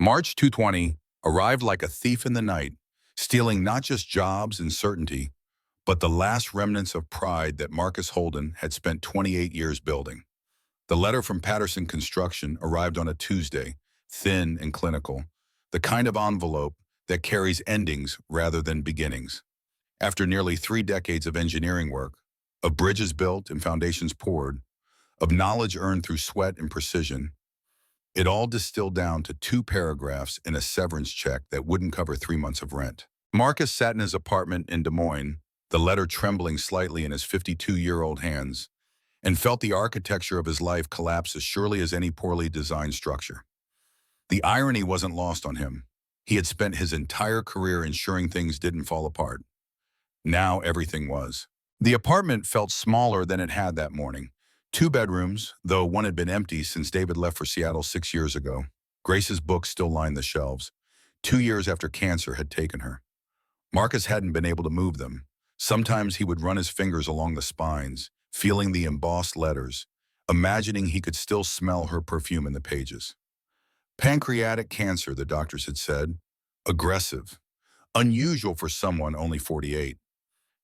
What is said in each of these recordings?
March 220 arrived like a thief in the night, stealing not just jobs and certainty, but the last remnants of pride that Marcus Holden had spent 28 years building. The letter from Patterson Construction arrived on a Tuesday, thin and clinical, the kind of envelope that carries endings rather than beginnings. After nearly 3 decades of engineering work, of bridges built and foundations poured, of knowledge earned through sweat and precision, it all distilled down to 2 paragraphs and a severance check that wouldn't cover 3 months of rent. Marcus sat in his apartment in Des Moines, the letter trembling slightly in his 52-year-old hands, and felt the architecture of his life collapse as surely as any poorly designed structure. The irony wasn't lost on him. He had spent his entire career ensuring things didn't fall apart. Now everything was. The apartment felt smaller than it had that morning. 2 bedrooms, though one had been empty since David left for Seattle 6 years ago. Grace's books still lined the shelves, 2 years after cancer had taken her. Marcus hadn't been able to move them. Sometimes he would run his fingers along the spines, feeling the embossed letters, imagining he could still smell her perfume in the pages. Pancreatic cancer, the doctors had said. Aggressive. Unusual for someone only 48.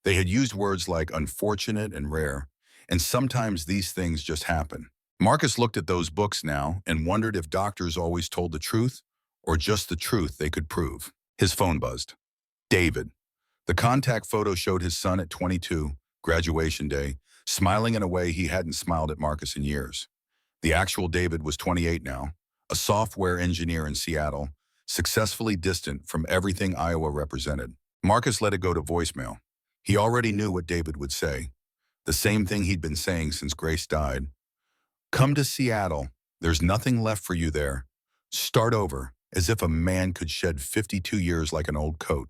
They had used words like unfortunate and rare, and sometimes these things just happen. Marcus looked at those books now and wondered if doctors always told the truth or just the truth they could prove. His phone buzzed. David. The contact photo showed his son at 22, graduation day, smiling in a way he hadn't smiled at Marcus in years. The actual David was 28 now, a software engineer in Seattle, successfully distant from everything Iowa represented. Marcus let it go to voicemail. He already knew what David would say. The same thing he'd been saying since Grace died. Come to Seattle. There's nothing left for you there. Start over, as if a man could shed 52 years like an old coat.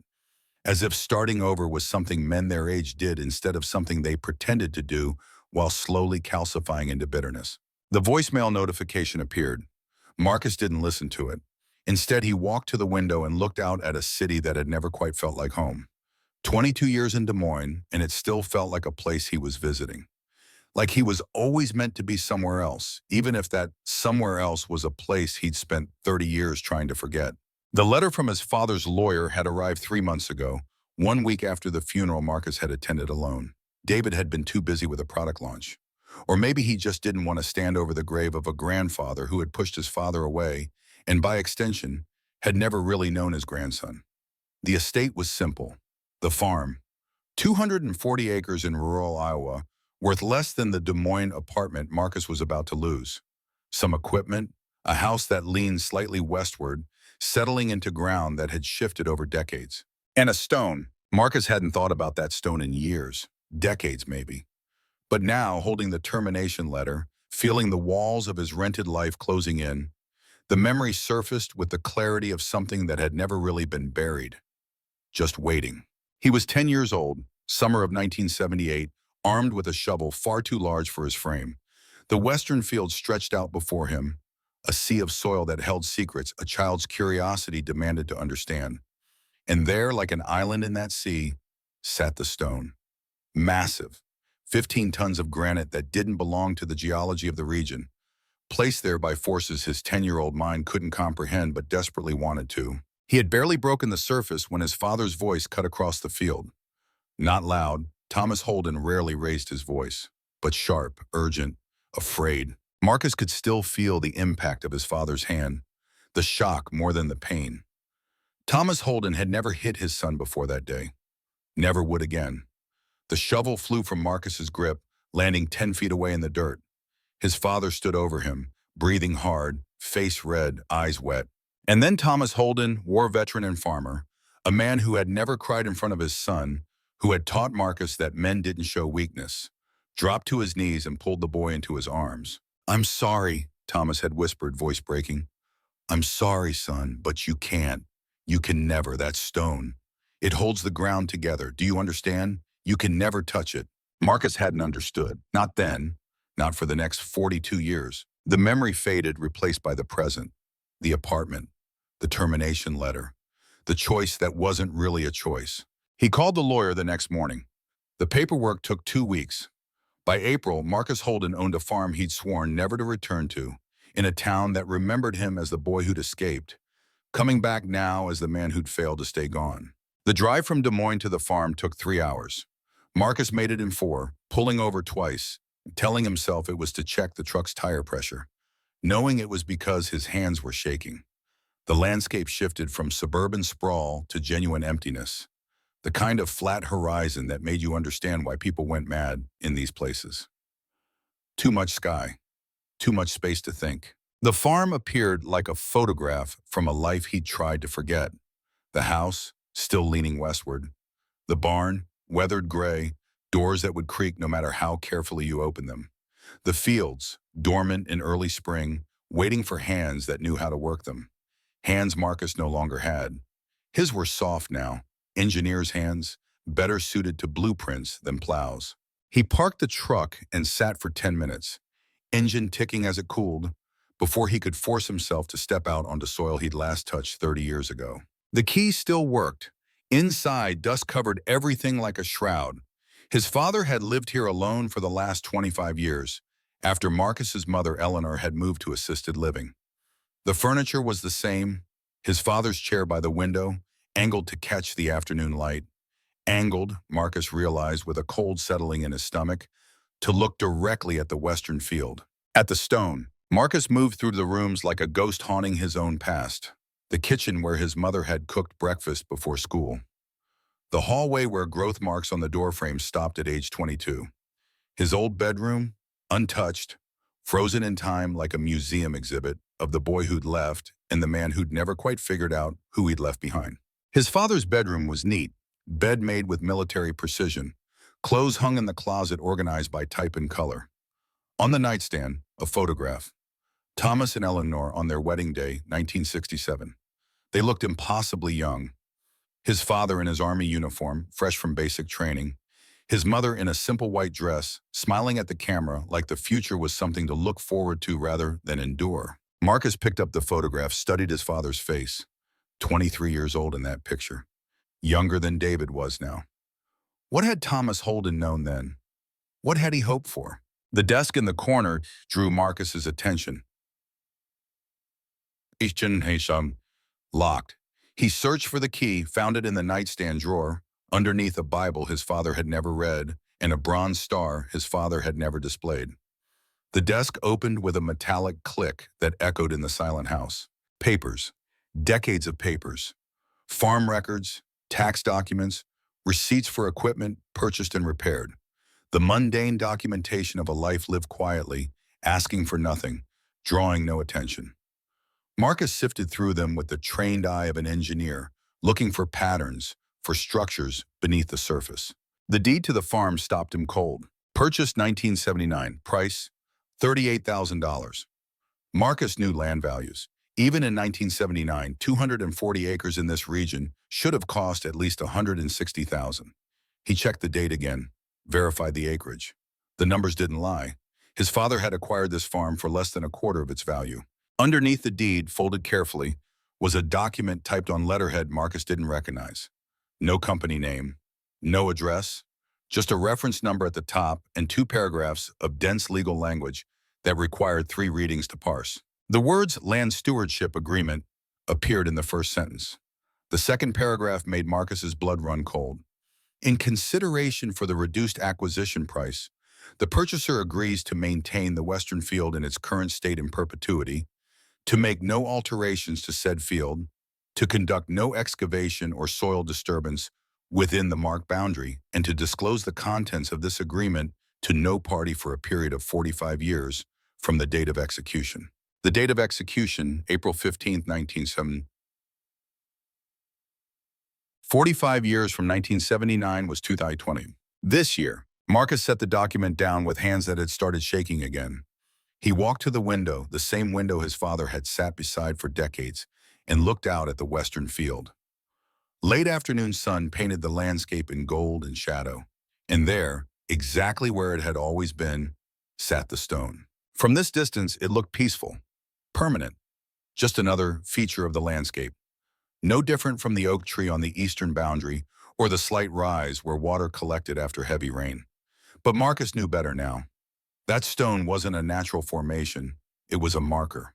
As if starting over was something men their age did instead of something they pretended to do while slowly calcifying into bitterness. The voicemail notification appeared. Marcus didn't listen to it. Instead, he walked to the window and looked out at a city that had never quite felt like home. 22 years in Des Moines, and it still felt like a place he was visiting. Like he was always meant to be somewhere else, even if that somewhere else was a place he'd spent 30 years trying to forget. The letter from his father's lawyer had arrived 3 months ago, 1 week after the funeral Marcus had attended alone. David had been too busy with a product launch. Or maybe he just didn't want to stand over the grave of a grandfather who had pushed his father away, and by extension, had never really known his grandson. The estate was simple. The farm, 240 acres in rural Iowa, worth less than the Des Moines apartment Marcus was about to lose. Some equipment, a house that leaned slightly westward, settling into ground that had shifted over decades. And a stone. Marcus hadn't thought about that stone in years, decades maybe. But now, holding the termination letter, feeling the walls of his rented life closing in, the memory surfaced with the clarity of something that had never really been buried. Just waiting. He was 10 years old, summer of 1978, armed with a shovel far too large for his frame. The western field stretched out before him, a sea of soil that held secrets a child's curiosity demanded to understand. And there, like an island in that sea, sat the stone. Massive, 15 tons of granite that didn't belong to the geology of the region, placed there by forces his 10-year-old mind couldn't comprehend but desperately wanted to. He had barely broken the surface when his father's voice cut across the field. Not loud, Thomas Holden rarely raised his voice, but sharp, urgent, afraid. Marcus could still feel the impact of his father's hand, the shock more than the pain. Thomas Holden had never hit his son before that day. Never would again. The shovel flew from Marcus's grip, landing 10 feet away in the dirt. His father stood over him, breathing hard, face red, eyes wet. And then Thomas Holden, war veteran and farmer, a man who had never cried in front of his son, who had taught Marcus that men didn't show weakness, dropped to his knees and pulled the boy into his arms. I'm sorry, Thomas had whispered, voice breaking. I'm sorry, son, but you can't. You can never, that stone. It holds the ground together. Do you understand? You can never touch it. Marcus hadn't understood. Not then. Not for the next 42 years. The memory faded, replaced by the present. The apartment. The termination letter. The choice that wasn't really a choice. He called the lawyer the next morning. The paperwork took 2 weeks. By April, Marcus Holden owned a farm he'd sworn never to return to, in a town that remembered him as the boy who'd escaped. coming back now as the man who'd failed to stay gone. The drive from Des Moines to the farm took 3 hours. Marcus made it in 4, pulling over twice, telling himself it was to check the truck's tire pressure, knowing it was because his hands were shaking. The landscape shifted from suburban sprawl to genuine emptiness, the kind of flat horizon that made you understand why people went mad in these places. Too much sky, too much space to think. The farm appeared like a photograph from a life he'd tried to forget. The house, still leaning westward. The barn, weathered gray, doors that would creak no matter how carefully you opened them. The fields, dormant in early spring, waiting for hands that knew how to work them. Hands Marcus no longer had. His were soft now, engineer's hands, better suited to blueprints than plows. He parked the truck and sat for 10 minutes, engine ticking as it cooled, before he could force himself to step out onto soil he'd last touched 30 years ago. The key still worked. Inside, dust covered everything like a shroud. His father had lived here alone for the last 25 years, after Marcus's mother Eleanor had moved to assisted living. The furniture was the same, his father's chair by the window, angled to catch the afternoon light. Angled, Marcus realized with a cold settling in his stomach, to look directly at the western field. At the stone, Marcus moved through the rooms like a ghost haunting his own past. The kitchen where his mother had cooked breakfast before school. The hallway where growth marks on the doorframe stopped at age 22. His old bedroom, untouched, frozen in time like a museum exhibit of the boy who'd left and the man who'd never quite figured out who he'd left behind. His father's bedroom was neat, bed made with military precision, clothes hung in the closet organized by type and color. On the nightstand, a photograph. Thomas and Eleanor on their wedding day, 1967. They looked impossibly young. His father in his army uniform, fresh from basic training. His mother in a simple white dress, smiling at the camera like the future was something to look forward to rather than endure. Marcus picked up the photograph, studied his father's face. 23 years old in that picture. Younger than David was now. What had Thomas Holden known then? What had he hoped for? The desk in the corner drew Marcus's attention. Locked. He searched for the key, found it in the nightstand drawer, underneath a Bible his father had never read and a bronze star his father had never displayed. The desk opened with a metallic click that echoed in the silent house. Papers. Decades of papers. Farm records, tax documents, receipts for equipment purchased and repaired. The mundane documentation of a life lived quietly, asking for nothing, drawing no attention. Marcus sifted through them with the trained eye of an engineer, looking for patterns, for structures beneath the surface. The deed to the farm stopped him cold. Purchased 1979, price $38,000. Marcus knew land values. Even in 1979, 240 acres in this region should have cost at least $160,000. He checked the date again, verified the acreage. The numbers didn't lie. His father had acquired this farm for less than a quarter of its value. Underneath the deed, folded carefully, was a document typed on letterhead Marcus didn't recognize. No company name, no address, just a reference number at the top and 2 paragraphs of dense legal language that required 3 readings to parse. The words land stewardship agreement appeared in the first sentence. The second paragraph made Marcus's blood run cold. In consideration for the reduced acquisition price, the purchaser agrees to maintain the western field in its current state in perpetuity, to make no alterations to said field, to conduct no excavation or soil disturbance within the marked boundary, and to disclose the contents of this agreement to no party for a period of 45 years from the date of execution. The date of execution, April 15, 1970. 45 years from 1979 was 2020. This year, Marcus set the document down with hands that had started shaking again. He walked to the window, the same window his father had sat beside for decades, and looked out at the western field. Late afternoon sun painted the landscape in gold and shadow, and there, exactly where it had always been, sat the stone. From this distance, it looked peaceful, permanent, just another feature of the landscape. No different from the oak tree on the eastern boundary or the slight rise where water collected after heavy rain. But Marcus knew better now. That stone wasn't a natural formation, it was a marker,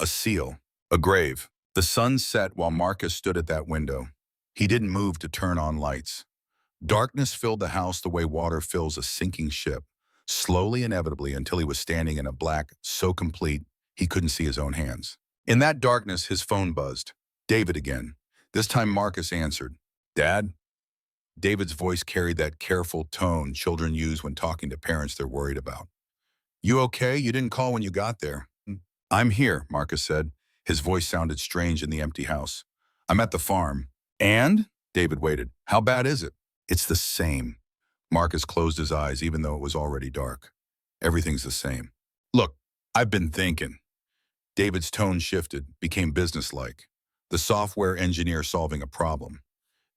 a seal, a grave. The sun set while Marcus stood at that window. He didn't move to turn on lights. Darkness filled the house the way water fills a sinking ship, slowly, inevitably, until he was standing in a black so complete he couldn't see his own hands. In that darkness, his phone buzzed. David again. This time Marcus answered. Dad? David's voice carried that careful tone children use when talking to parents they're worried about. You okay? You didn't call when you got there. I'm here, Marcus said. His voice sounded strange in the empty house. I'm at the farm. And? David waited. How bad is it? It's the same. Marcus closed his eyes even though it was already dark. Everything's the same. Look, I've been thinking. David's tone shifted, became businesslike. The software engineer solving a problem.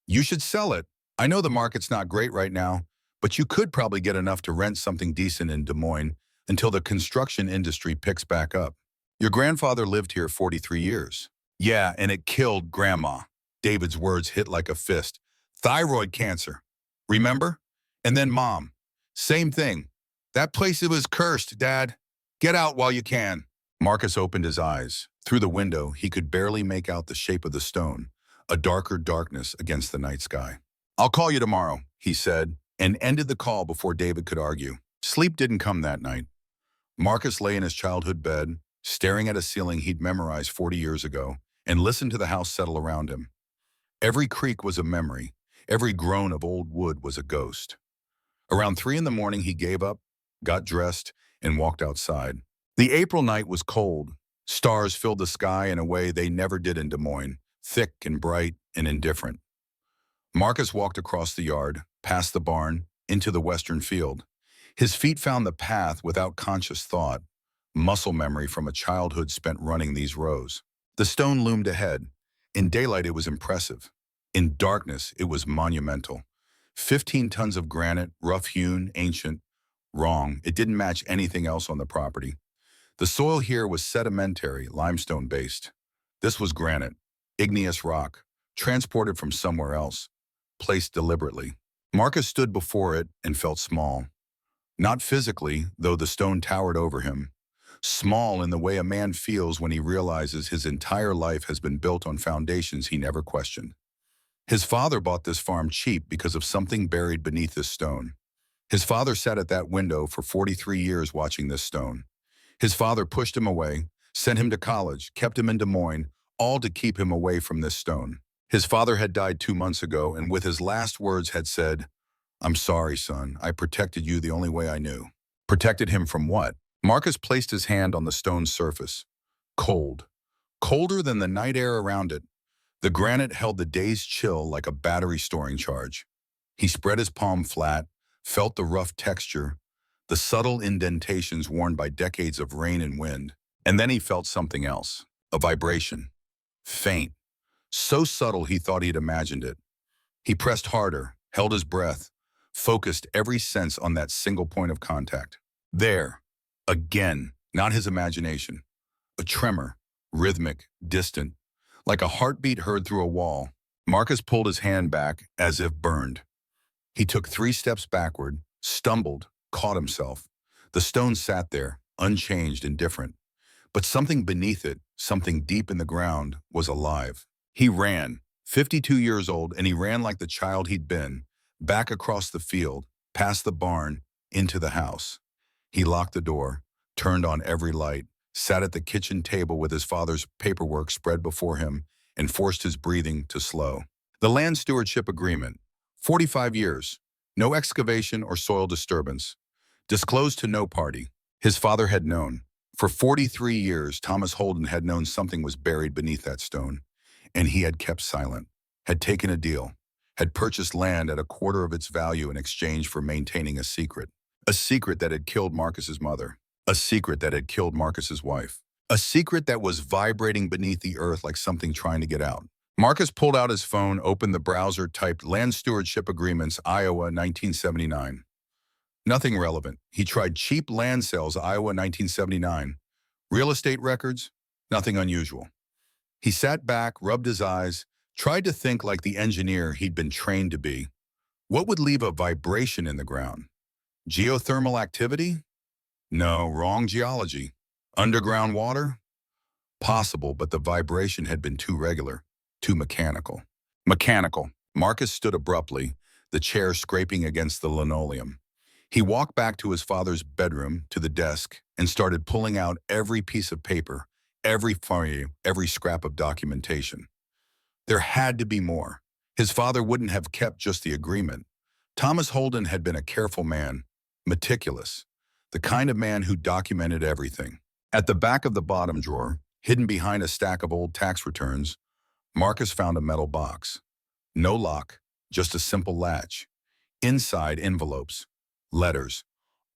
You should sell it. I know the market's not great right now, but you could probably get enough to rent something decent in Des Moines until the construction industry picks back up. Your grandfather lived here 43 years. Yeah, and it killed Grandma. David's words hit like a fist. Thyroid cancer. Remember? And then Mom. Same thing. That place, it was cursed, Dad. Get out while you can. Marcus opened his eyes. Through the window, he could barely make out the shape of the stone, a darker darkness against the night sky. I'll call you tomorrow, he said, and ended the call before David could argue. Sleep didn't come that night. Marcus lay in his childhood bed, staring at a ceiling he'd memorized 40 years ago, and listened to the house settle around him. Every creak was a memory. Every groan of old wood was a ghost. Around 3 in the morning, he gave up, got dressed, and walked outside. The April night was cold. Stars filled the sky in a way they never did in Des Moines, thick and bright and indifferent. Marcus walked across the yard, past the barn, into the western field. His feet found the path without conscious thought, muscle memory from a childhood spent running these rows. The stone loomed ahead. In daylight, it was impressive. In darkness, it was monumental. 15 tons of granite, rough-hewn, ancient. Wrong, it didn't match anything else on the property. The soil here was sedimentary, limestone-based. This was granite, igneous rock, transported from somewhere else, placed deliberately. Marcus stood before it and felt small. Not physically, though the stone towered over him. Small in the way a man feels when he realizes his entire life has been built on foundations he never questioned. His father bought this farm cheap because of something buried beneath this stone. His father sat at that window for 43 years watching this stone. His father pushed him away, sent him to college, kept him in Des Moines, all to keep him away from this stone. His father had died 2 months ago, and with his last words had said, I'm sorry, son. I protected you the only way I knew. Protected him from what? Marcus placed his hand on the stone's surface. Cold. Colder than the night air around it. The granite held the day's chill like a battery storing charge. He spread his palm flat, felt the rough texture, the subtle indentations worn by decades of rain and wind. And then he felt something else, a vibration. Faint. So subtle he thought he'd imagined it. He pressed harder, held his breath, focused every sense on that single point of contact. There. Again, not his imagination. A tremor, rhythmic, distant, like a heartbeat heard through a wall. Marcus pulled his hand back as if burned. He took 3 steps backward, stumbled, caught himself. The stone sat there, unchanged and different. But something beneath it, something deep in the ground, was alive. He ran, 52 years old, and he ran like the child he'd been, back across the field, past the barn, into the house. He locked the door, turned on every light, sat at the kitchen table with his father's paperwork spread before him, and forced his breathing to slow. The land stewardship agreement. 45 years. No excavation or soil disturbance. Disclosed to no party. His father had known. For 43 years, Thomas Holden had known something was buried beneath that stone, and he had kept silent, had taken a deal, had purchased land at a quarter of its value in exchange for maintaining a secret that had killed Marcus's mother, a secret that had killed Marcus's wife, a secret that was vibrating beneath the earth like something trying to get out. Marcus pulled out his phone, opened the browser, typed Land Stewardship Agreements, Iowa, 1979. Nothing relevant. He tried cheap land sales, Iowa, 1979. Real estate records? Nothing unusual. He sat back, rubbed his eyes, tried to think like the engineer he'd been trained to be. What would leave a vibration in the ground? Geothermal activity? No, wrong geology. Underground water? Possible, but the vibration had been too regular, too mechanical. Mechanical. Marcus stood abruptly, the chair scraping against the linoleum. He walked back to his father's bedroom, to the desk, and started pulling out every piece of paper, every file, every scrap of documentation. There had to be more. His father wouldn't have kept just the agreement. Thomas Holden had been a careful man, meticulous, the kind of man who documented everything. At the back of the bottom drawer, hidden behind a stack of old tax returns, Marcus found a metal box. No lock, just a simple latch. Inside, envelopes, letters,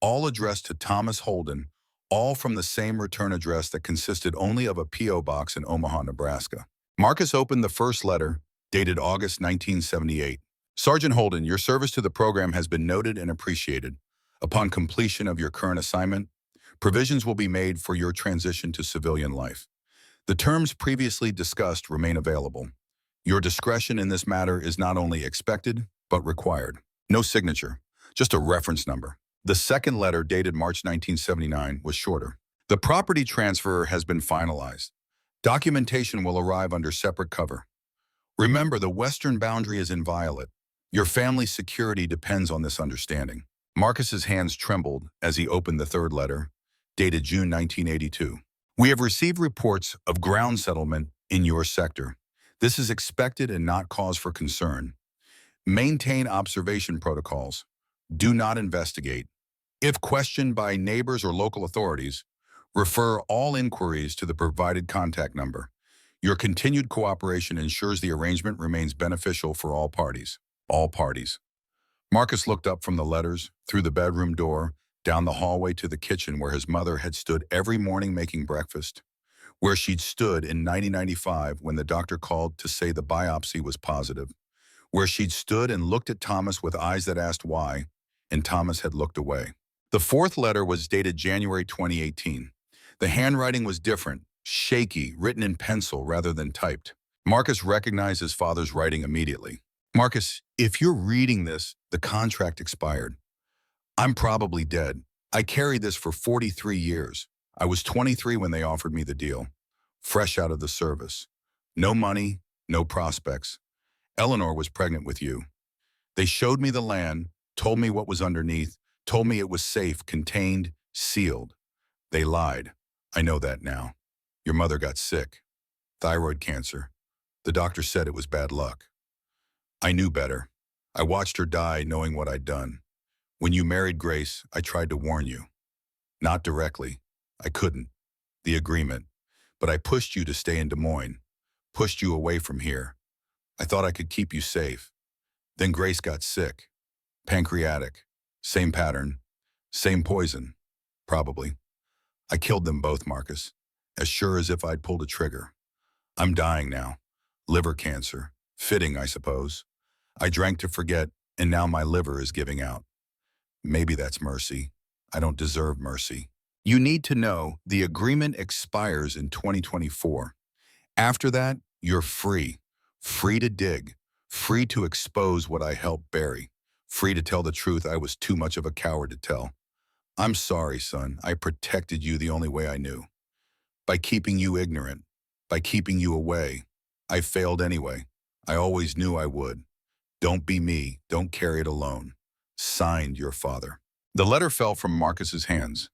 all addressed to Thomas Holden, all from the same return address that consisted only of a P.O. box in Omaha, Nebraska. Marcus opened the first letter, dated August 1978. Sergeant Holden, your service to the program has been noted and appreciated. Upon completion of your current assignment, provisions will be made for your transition to civilian life. The terms previously discussed remain available. Your discretion in this matter is not only expected, but required. No signature, just a reference number. The second letter, dated March 1979, was shorter. The property transfer has been finalized. Documentation will arrive under separate cover. Remember, the western boundary is inviolate. Your family's security depends on this understanding. Marcus's hands trembled as he opened the third letter, dated June 1982. We have received reports of ground settlement in your sector. This is expected and not cause for concern. Maintain observation protocols. Do not investigate. If questioned by neighbors or local authorities, refer all inquiries to the provided contact number. Your continued cooperation ensures the arrangement remains beneficial for all parties. All parties. Marcus looked up from the letters, through the bedroom door, down the hallway to the kitchen where his mother had stood every morning making breakfast, where she'd stood in 1995 when the doctor called to say the biopsy was positive, where she'd stood and looked at Thomas with eyes that asked why, and Thomas had looked away. The fourth letter was dated January 2018. The handwriting was different, shaky, written in pencil rather than typed. Marcus recognized his father's writing immediately. Marcus, if you're reading this, the contract expired. I'm probably dead. I carried this for 43 years. I was 23 when they offered me the deal. Fresh out of the service. No money, no prospects. Eleanor was pregnant with you. They showed me the land, told me what was underneath, told me it was safe, contained, sealed. They lied. I know that now. Your mother got sick. Thyroid cancer. The doctor said it was bad luck. I knew better. I watched her die knowing what I'd done. When you married Grace, I tried to warn you. Not directly. I couldn't. The agreement. But I pushed you to stay in Des Moines. Pushed you away from here. I thought I could keep you safe. Then Grace got sick. Pancreatic. Same pattern. Same poison. Probably. I killed them both, Marcus. As sure as if I'd pulled a trigger. I'm dying now. Liver cancer. Fitting, I suppose. I drank to forget, and now my liver is giving out. Maybe that's mercy. I don't deserve mercy. You need to know the agreement expires in 2024. After that, you're free. Free to dig. Free to expose what I helped bury. Free to tell the truth I was too much of a coward to tell. I'm sorry, son. I protected you the only way I knew. By keeping you ignorant. By keeping you away. I failed anyway. I always knew I would. Don't be me. Don't carry it alone. Signed, your father. The letter fell from Marcus's hands.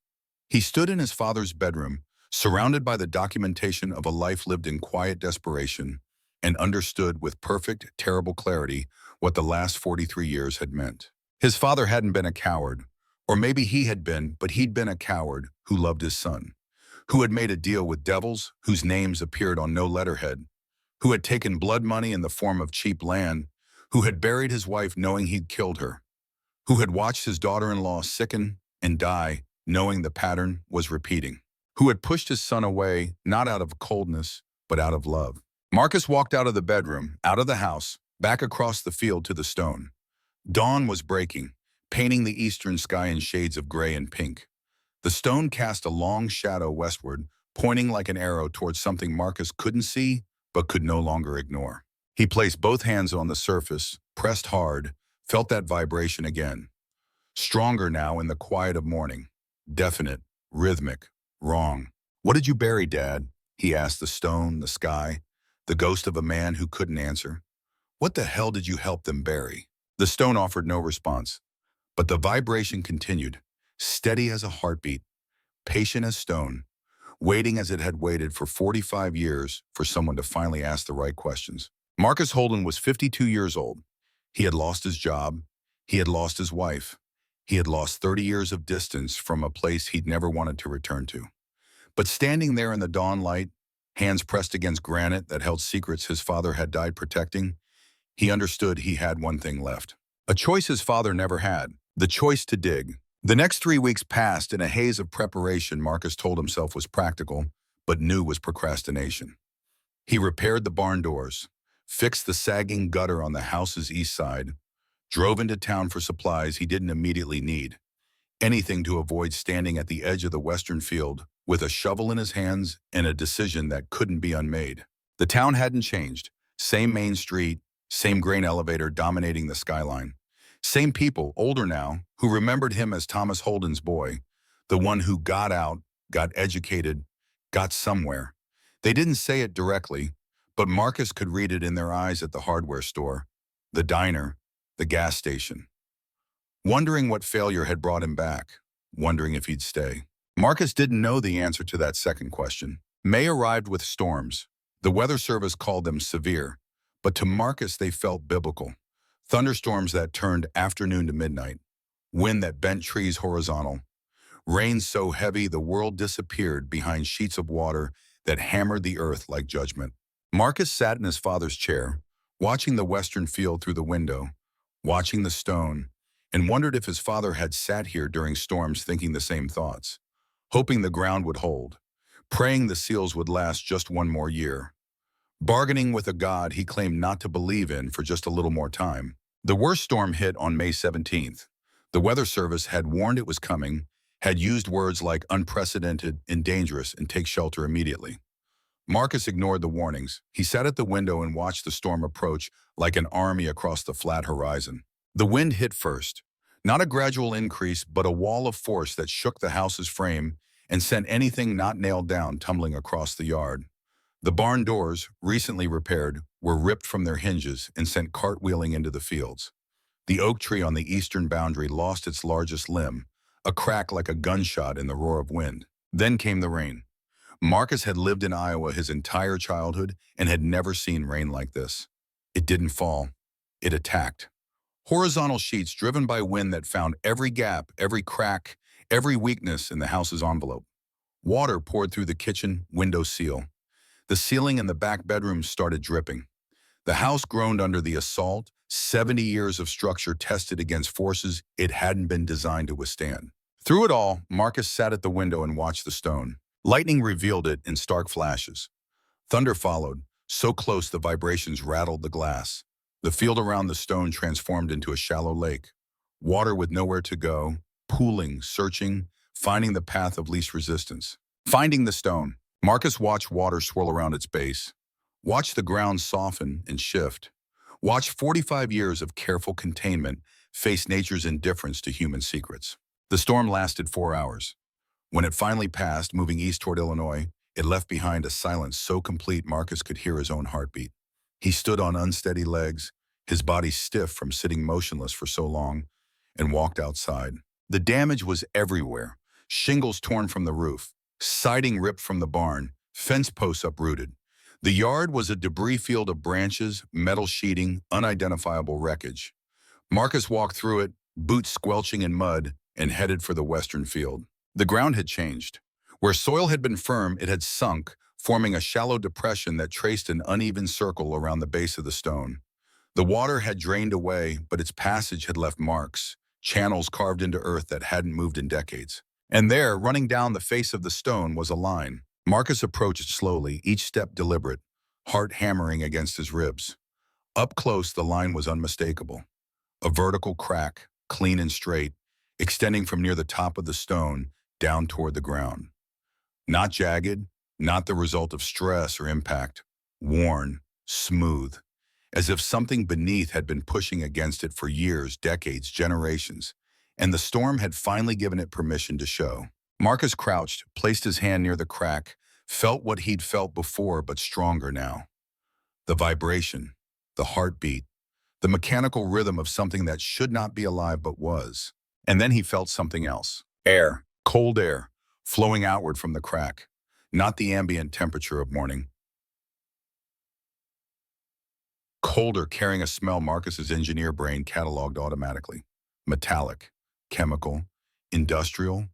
He stood in his father's bedroom, surrounded by the documentation of a life lived in quiet desperation, and understood with perfect, terrible clarity what the last 43 years had meant. His father hadn't been a coward, or maybe he had been, but he'd been a coward who loved his son, who had made a deal with devils whose names appeared on no letterhead, who had taken blood money in the form of cheap land, who had buried his wife knowing he'd killed her, who had watched his daughter-in-law sicken and die knowing the pattern was repeating, who had pushed his son away not out of coldness, but out of love. Marcus walked out of the bedroom, out of the house, back across the field to the stone. Dawn was breaking, painting the eastern sky in shades of gray and pink. The stone cast a long shadow westward, pointing like an arrow towards something Marcus couldn't see, but could no longer ignore. He placed both hands on the surface, pressed hard, felt that vibration again. Stronger now in the quiet of morning. Definite, rhythmic, wrong. What did you bury, Dad? he asked the stone, the sky, the ghost of a man who couldn't answer. What the hell did you help them bury? The stone offered no response, but the vibration continued, steady as a heartbeat, patient as stone, waiting as it had waited for 45 years for someone to finally ask the right questions. Marcus Holden was 52 years old. He had lost his job. He had lost his wife. He had lost 30 years of distance from a place he'd never wanted to return to. But standing there in the dawn light, hands pressed against granite that held secrets his father had died protecting, he understood he had one thing left. A choice his father never had, the choice to dig. The next 3 weeks passed in a haze of preparation Marcus told himself was practical, but knew was procrastination. He repaired the barn doors, fixed the sagging gutter on the house's east side, drove into town for supplies he didn't immediately need, anything to avoid standing at the edge of the western field with a shovel in his hands and a decision that couldn't be unmade. The town hadn't changed. Same main street, same grain elevator dominating the skyline. Same people, older now, who remembered him as Thomas Holden's boy, the one who got out, got educated, got somewhere. They didn't say it directly, but Marcus could read it in their eyes at the hardware store, the diner, the gas station. Wondering what failure had brought him back, wondering if he'd stay. Marcus didn't know the answer to that second question. May arrived with storms. The weather service called them severe, but to Marcus they felt biblical. Thunderstorms that turned afternoon to midnight, wind that bent trees horizontal, rain so heavy the world disappeared behind sheets of water that hammered the earth like judgment. Marcus sat in his father's chair, watching the western field through the window, watching the stone, and wondered if his father had sat here during storms thinking the same thoughts, hoping the ground would hold, praying the seals would last just one more year, bargaining with a God he claimed not to believe in for just a little more time. The worst storm hit on May 17th. The weather service had warned it was coming, had used words like unprecedented and dangerous and take shelter immediately. Marcus ignored the warnings. He sat at the window and watched the storm approach like an army across the flat horizon. The wind hit first, not a gradual increase, but a wall of force that shook the house's frame and sent anything not nailed down tumbling across the yard. The barn doors, recently repaired, were ripped from their hinges and sent cartwheeling into the fields. The oak tree on the eastern boundary lost its largest limb, a crack like a gunshot in the roar of wind. Then came the rain. Marcus had lived in Iowa his entire childhood and had never seen rain like this. It didn't fall. It attacked. Horizontal sheets driven by wind that found every gap, every crack, every weakness in the house's envelope. Water poured through the kitchen window seal. The ceiling in the back bedroom started dripping. The house groaned under the assault, 70 years of structure tested against forces it hadn't been designed to withstand. Through it all, Marcus sat at the window and watched the stone. Lightning revealed it in stark flashes. Thunder followed, so close the vibrations rattled the glass. The field around the stone transformed into a shallow lake. Water with nowhere to go, pooling, searching, finding the path of least resistance. Finding the stone. Marcus watched water swirl around its base. Watched the ground soften and shift. Watched 45 years of careful containment face nature's indifference to human secrets. The storm lasted 4 hours. When it finally passed, moving east toward Illinois, it left behind a silence so complete Marcus could hear his own heartbeat. He stood on unsteady legs, his body stiff from sitting motionless for so long, and walked outside. The damage was everywhere. Shingles torn from the roof, siding ripped from the barn, fence posts uprooted. The yard was a debris field of branches, metal sheeting, unidentifiable wreckage. Marcus walked through it, boots squelching in mud, and headed for the western field. The ground had changed. Where soil had been firm, it had sunk, forming a shallow depression that traced an uneven circle around the base of the stone. The water had drained away, but its passage had left marks, channels carved into earth that hadn't moved in decades. And there, running down the face of the stone, was a line. Marcus approached slowly, each step deliberate, heart hammering against his ribs. Up close, the line was unmistakable. A vertical crack, clean and straight, extending from near the top of the stone down toward the ground. Not jagged, not the result of stress or impact. Worn, smooth, as if something beneath had been pushing against it for years, decades, generations, and the storm had finally given it permission to show. Marcus crouched, placed his hand near the crack, felt what he'd felt before but stronger now. The vibration, the heartbeat, the mechanical rhythm of something that should not be alive but was. And then he felt something else. Air, cold air, flowing outward from the crack, not the ambient temperature of morning. Colder, carrying a smell Marcus's engineer brain cataloged automatically. Metallic, chemical, industrial,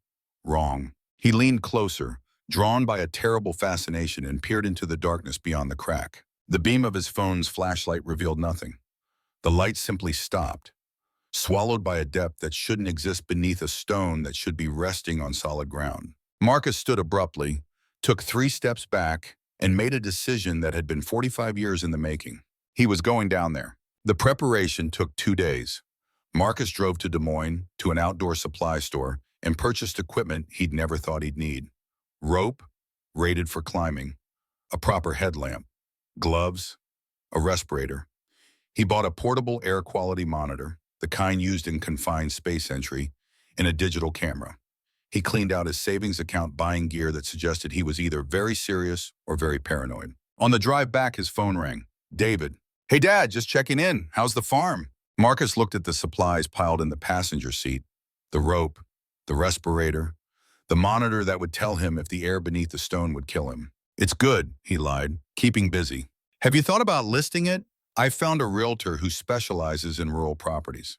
wrong. He leaned closer, drawn by a terrible fascination, and peered into the darkness beyond the crack. The beam of his phone's flashlight revealed nothing. The light simply stopped, swallowed by a depth that shouldn't exist beneath a stone that should be resting on solid ground. Marcus stood abruptly, took 3 steps back, and made a decision that had been 45 years in the making. He was going down there. The preparation took 2 days. Marcus drove to Des Moines, to an outdoor supply store, and purchased equipment he'd never thought he'd need. Rope, rated for climbing, a proper headlamp, gloves, a respirator. He bought a portable air quality monitor, the kind used in confined space entry, and a digital camera. He cleaned out his savings account buying gear that suggested he was either very serious or very paranoid. On the drive back, his phone rang. David. Hey, Dad, just checking in. How's the farm? Marcus looked at the supplies piled in the passenger seat. The rope, the respirator, the monitor that would tell him if the air beneath the stone would kill him. It's good, he lied, keeping busy. Have you thought about listing it? I found a realtor who specializes in rural properties.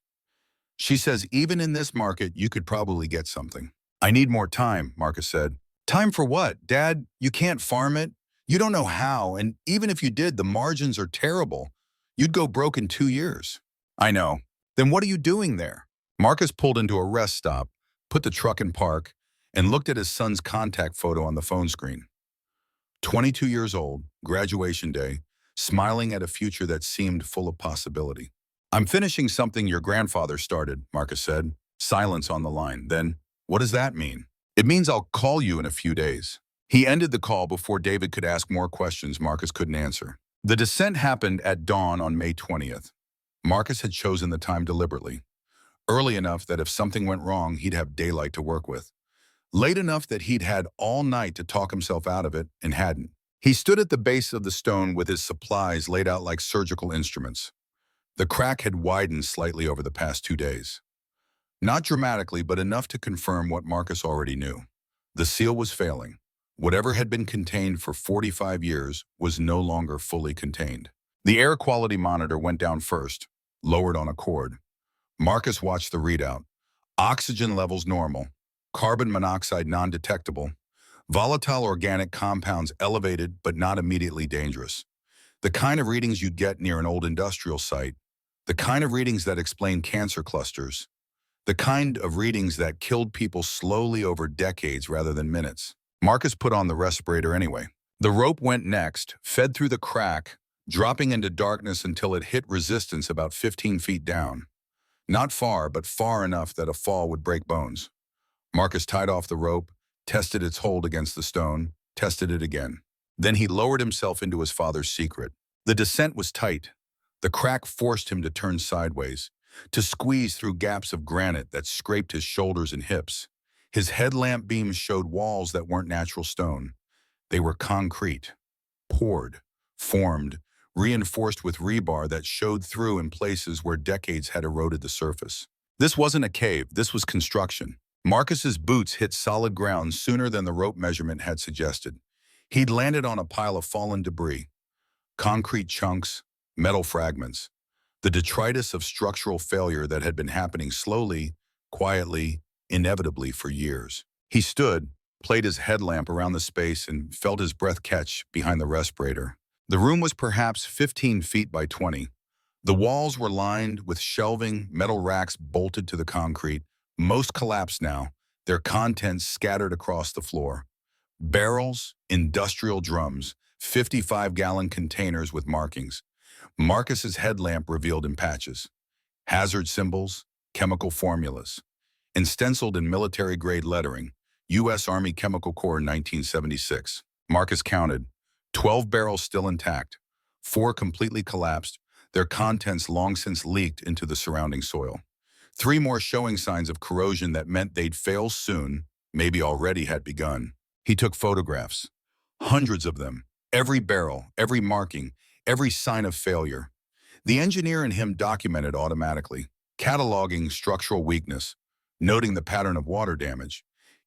She says even in this market, you could probably get something. I need more time, Marcus said. Time for what? Dad, you can't farm it. You don't know how, and even if you did, the margins are terrible. You'd go broke in 2 years. I know. Then what are you doing there? Marcus pulled into a rest stop, put the truck in park, and looked at his son's contact photo on the phone screen. 22 years old, graduation day, smiling at a future that seemed full of possibility. I'm finishing something your grandfather started, Marcus said. Silence on the line. Then, what does that mean? It means I'll call you in a few days. He ended the call before David could ask more questions Marcus couldn't answer. The descent happened at dawn on May 20th. Marcus had chosen the time deliberately. Early enough that if something went wrong, he'd have daylight to work with. Late enough that he'd had all night to talk himself out of it and hadn't. He stood at the base of the stone with his supplies laid out like surgical instruments. The crack had widened slightly over the past 2 days. Not dramatically, but enough to confirm what Marcus already knew. The seal was failing. Whatever had been contained for 45 years was no longer fully contained. The air quality monitor went down first, lowered on a cord. Marcus watched the readout. Oxygen levels normal, carbon monoxide non-detectable, volatile organic compounds elevated but not immediately dangerous. The kind of readings you'd get near an old industrial site, the kind of readings that explain cancer clusters, the kind of readings that killed people slowly over decades rather than minutes. Marcus put on the respirator anyway. The rope went next, fed through the crack, dropping into darkness until it hit resistance about 15 feet down. Not far, but far enough that a fall would break bones. Marcus tied off the rope, tested its hold against the stone, tested it again. Then he lowered himself into his father's secret. The descent was tight. The crack forced him to turn sideways, to squeeze through gaps of granite that scraped his shoulders and hips. His headlamp beams showed walls that weren't natural stone. They were concrete, poured, formed, reinforced with rebar that showed through in places where decades had eroded the surface. This wasn't a cave, this was construction. Marcus's boots hit solid ground sooner than the rope measurement had suggested. He'd landed on a pile of fallen debris, concrete chunks, metal fragments, the detritus of structural failure that had been happening slowly, quietly, inevitably for years. He stood, played his headlamp around the space, and felt his breath catch behind the respirator. The room was perhaps 15 feet by 20. The walls were lined with shelving, metal racks bolted to the concrete, most collapsed now, their contents scattered across the floor. Barrels, industrial drums, 55-gallon containers with markings. Marcus's headlamp revealed in patches. Hazard symbols, chemical formulas. And stenciled in military-grade lettering, U.S. Army Chemical Corps 1976. Marcus counted. 12 barrels still intact. 4 completely collapsed, their contents long since leaked into the surrounding soil. 3 more showing signs of corrosion that meant they'd fail soon, maybe already had begun. He took photographs. Hundreds of them. Every barrel, every marking, every sign of failure. The engineer in him documented automatically, cataloging structural weakness, noting the pattern of water damage,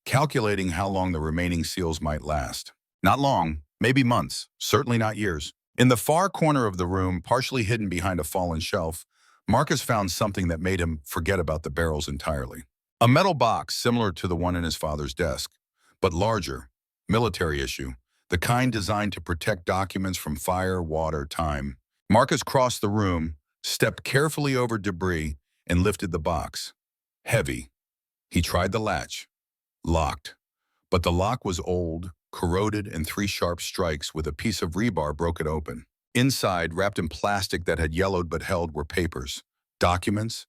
calculating how long the remaining seals might last. Not long, maybe months, certainly not years. In the far corner of the room, partially hidden behind a fallen shelf, Marcus found something that made him forget about the barrels entirely. A metal box similar to the one in his father's desk, but larger, military issue, the kind designed to protect documents from fire, water, time. Marcus crossed the room, stepped carefully over debris, and lifted the box. Heavy. He tried the latch. Locked. But the lock was old, corroded, and 3 sharp strikes with a piece of rebar broke it open. Inside, wrapped in plastic that had yellowed but held, were papers, documents,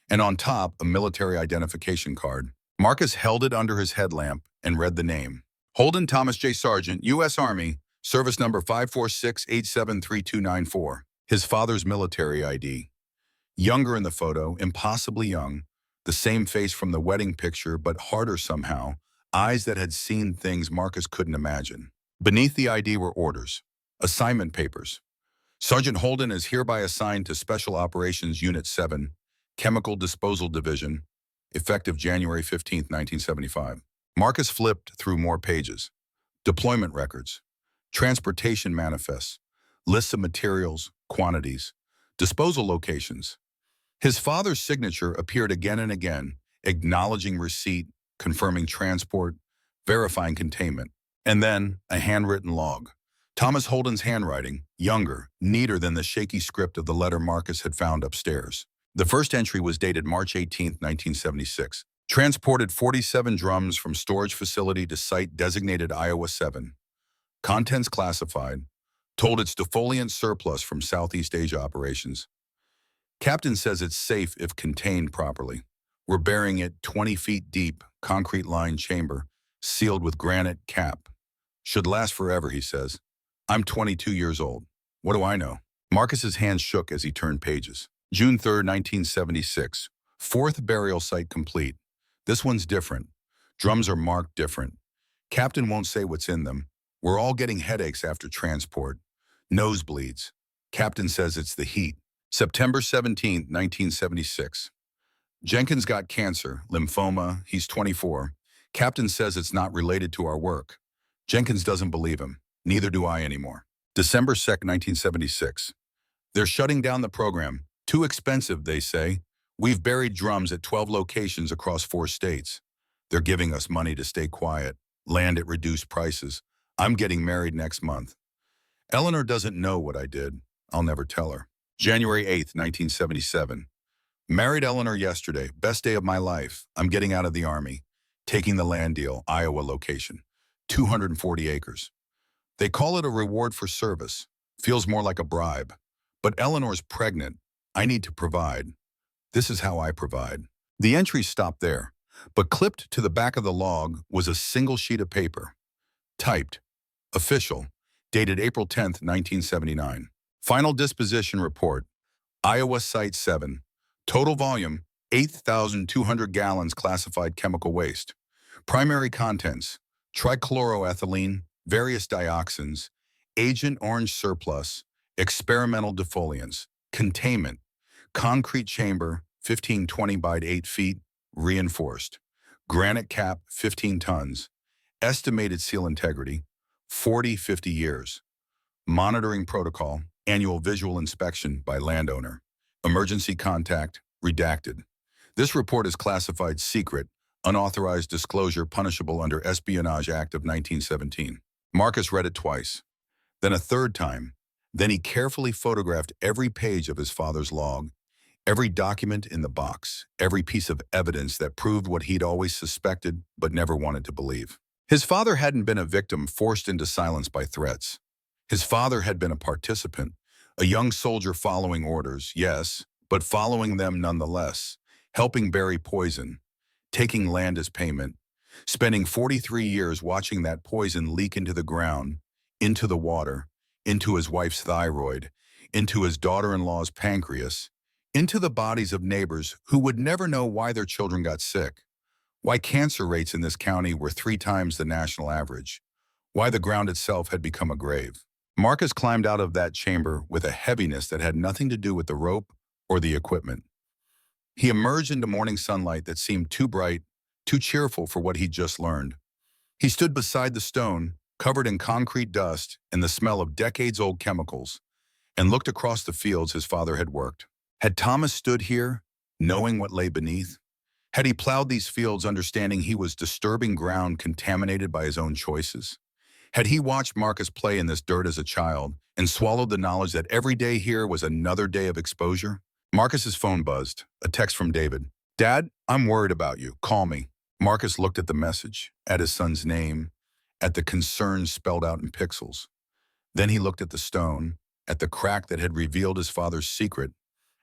and on top, a military identification card. Marcus held it under his headlamp and read the name. Holden Thomas J. Sargent, U.S. Army, service number 546873294. His father's military ID. Younger in the photo, impossibly young, the same face from the wedding picture, but harder somehow, eyes that had seen things Marcus couldn't imagine. Beneath the ID were orders, assignment papers. Sergeant Holden is hereby assigned to Special Operations Unit 7, Chemical Disposal Division, effective January 15, 1975. Marcus flipped through more pages. Deployment records, transportation manifests, lists of materials, quantities, disposal locations. His father's signature appeared again and again, acknowledging receipt, confirming transport, verifying containment. And then a handwritten log. Thomas Holden's handwriting, younger, neater than the shaky script of the letter Marcus had found upstairs. The first entry was dated March 18, 1976. Transported 47 drums from storage facility to site designated Iowa 7. Contents classified. Told it's defoliant surplus from Southeast Asia operations. Captain says it's safe if contained properly. We're burying it 20 feet deep, concrete-lined chamber, sealed with granite cap. Should last forever, he says. I'm 22 years old. What do I know? Marcus's hands shook as he turned pages. June 3, 1976. 4th burial site complete. This one's different. Drums are marked different. Captain won't say what's in them. We're all getting headaches after transport. Nosebleeds. Captain says it's the heat. September 17, 1976. Jenkins got cancer, lymphoma, he's 24. Captain says it's not related to our work. Jenkins doesn't believe him. Neither do I anymore. December 2nd, 1976. They're shutting down the program. Too expensive, they say. We've buried drums at 12 locations across 4 states. They're giving us money to stay quiet, land at reduced prices. I'm getting married next month. Eleanor doesn't know what I did. I'll never tell her. January 8th, 1977. Married Eleanor yesterday. Best day of my life. I'm getting out of the Army. Taking the land deal, Iowa location. 240 acres. They call it a reward for service. Feels more like a bribe. But Eleanor's pregnant. I need to provide. This is how I provide. The entry stopped there, but clipped to the back of the log was a single sheet of paper. Typed. Official. Dated April 10th, 1979. Final disposition report. Iowa Site 7. Total volume, 8,200 gallons classified chemical waste. Primary contents, trichloroethylene, various dioxins, Agent Orange surplus, experimental defoliants, containment, concrete chamber, 1520 by 8 feet, reinforced, granite cap, 15 tons, estimated seal integrity, 40-50 years, monitoring protocol, annual visual inspection by landowner, emergency contact, redacted. This report is classified secret, unauthorized disclosure punishable under Espionage Act of 1917. Marcus read it twice, then a third time. Then he carefully photographed every page of his father's log, every document in the box, every piece of evidence that proved what he'd always suspected but never wanted to believe. His father hadn't been a victim forced into silence by threats. His father had been a participant, a young soldier following orders, yes, but following them nonetheless, helping bury poison, taking land as payment, spending 43 years watching that poison leak into the ground, into the water, into his wife's thyroid, into his daughter-in-law's pancreas, into the bodies of neighbors who would never know why their children got sick, why cancer rates in this county were 3 times the national average, why the ground itself had become a grave. Marcus climbed out of that chamber with a heaviness that had nothing to do with the rope or the equipment. He emerged into morning sunlight that seemed too bright, too cheerful for what he'd just learned. He stood beside the stone, covered in concrete dust and the smell of decades-old chemicals, and looked across the fields his father had worked. Had Thomas stood here, knowing what lay beneath? Had he plowed these fields understanding he was disturbing ground contaminated by his own choices? Had he watched Marcus play in this dirt as a child and swallowed the knowledge that every day here was another day of exposure? Marcus's phone buzzed, a text from David. "Dad, I'm worried about you. Call me." Marcus looked at the message, at his son's name, at the concern spelled out in pixels. Then he looked at the stone, at the crack that had revealed his father's secret,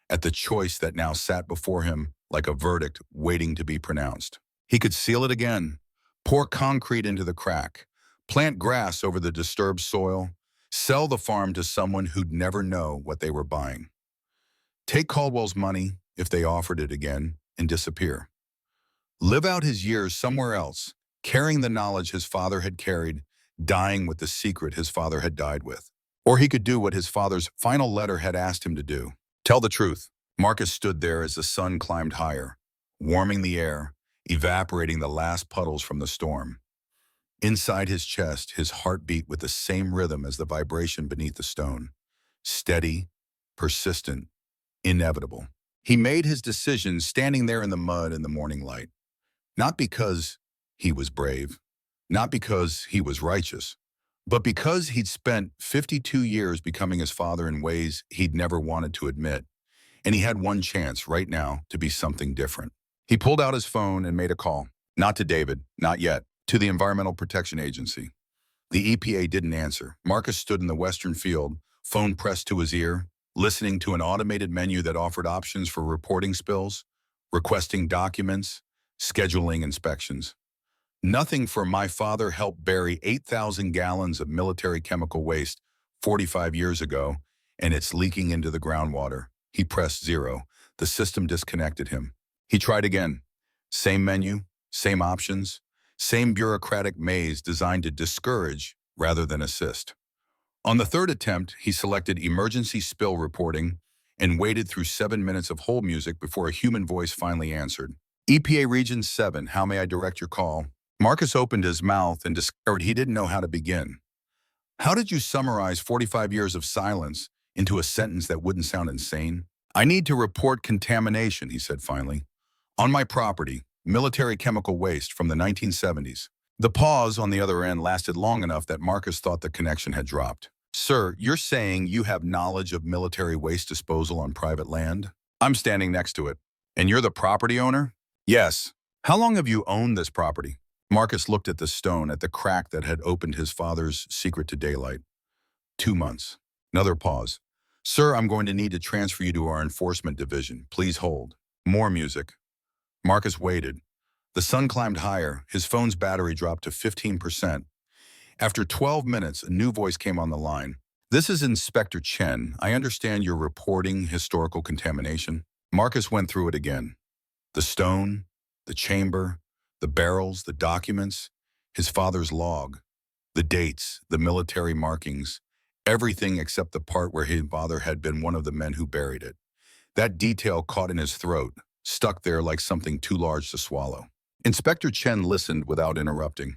at the choice that now sat before him like a verdict waiting to be pronounced. He could seal it again, pour concrete into the crack, plant grass over the disturbed soil, sell the farm to someone who'd never know what they were buying. Take Caldwell's money, if they offered it again, and disappear. Live out his years somewhere else, carrying the knowledge his father had carried, dying with the secret his father had died with. Or he could do what his father's final letter had asked him to do. Tell the truth. Marcus stood there as the sun climbed higher, warming the air, evaporating the last puddles from the storm. Inside his chest, his heart beat with the same rhythm as the vibration beneath the stone. Steady, persistent, inevitable. He made his decision standing there in the mud in the morning light. Not because he was brave, not because he was righteous, but because he'd spent 52 years becoming his father in ways he'd never wanted to admit, and he had one chance right now to be something different. He pulled out his phone and made a call. Not to David, not yet, to the Environmental Protection Agency. The EPA didn't answer. Marcus stood in the western field, phone pressed to his ear, listening to an automated menu that offered options for reporting spills, requesting documents, scheduling inspections. Nothing for my father helped bury 8,000 gallons of military chemical waste 45 years ago, and it's leaking into the groundwater. He pressed 0. The system disconnected him. He tried again. Same menu, same options, same bureaucratic maze designed to discourage rather than assist. On the third attempt, he selected emergency spill reporting and waited through 7 minutes of hold music before a human voice finally answered. EPA Region 7, how may I direct your call? Marcus opened his mouth and discovered he didn't know how to begin. How did you summarize 45 years of silence into a sentence that wouldn't sound insane? I need to report contamination, he said finally. On my property, military chemical waste from the 1970s. The pause on the other end lasted long enough that Marcus thought the connection had dropped. Sir, you're saying you have knowledge of military waste disposal on private land? I'm standing next to it. And you're the property owner? Yes. How long have you owned this property? Marcus looked at the stone, at the crack that had opened his father's secret to daylight. 2 months. Another pause. Sir, I'm going to need to transfer you to our enforcement division. Please hold. More music. Marcus waited. The sun climbed higher. His phone's battery dropped to 15%. After 12 minutes, a new voice came on the line. This is Inspector Chen. I understand you're reporting historical contamination. Marcus went through it again. The stone, the chamber, the barrels, the documents, his father's log, the dates, the military markings, everything except the part where his father had been one of the men who buried it. That detail caught in his throat, stuck there like something too large to swallow. Inspector Chen listened without interrupting.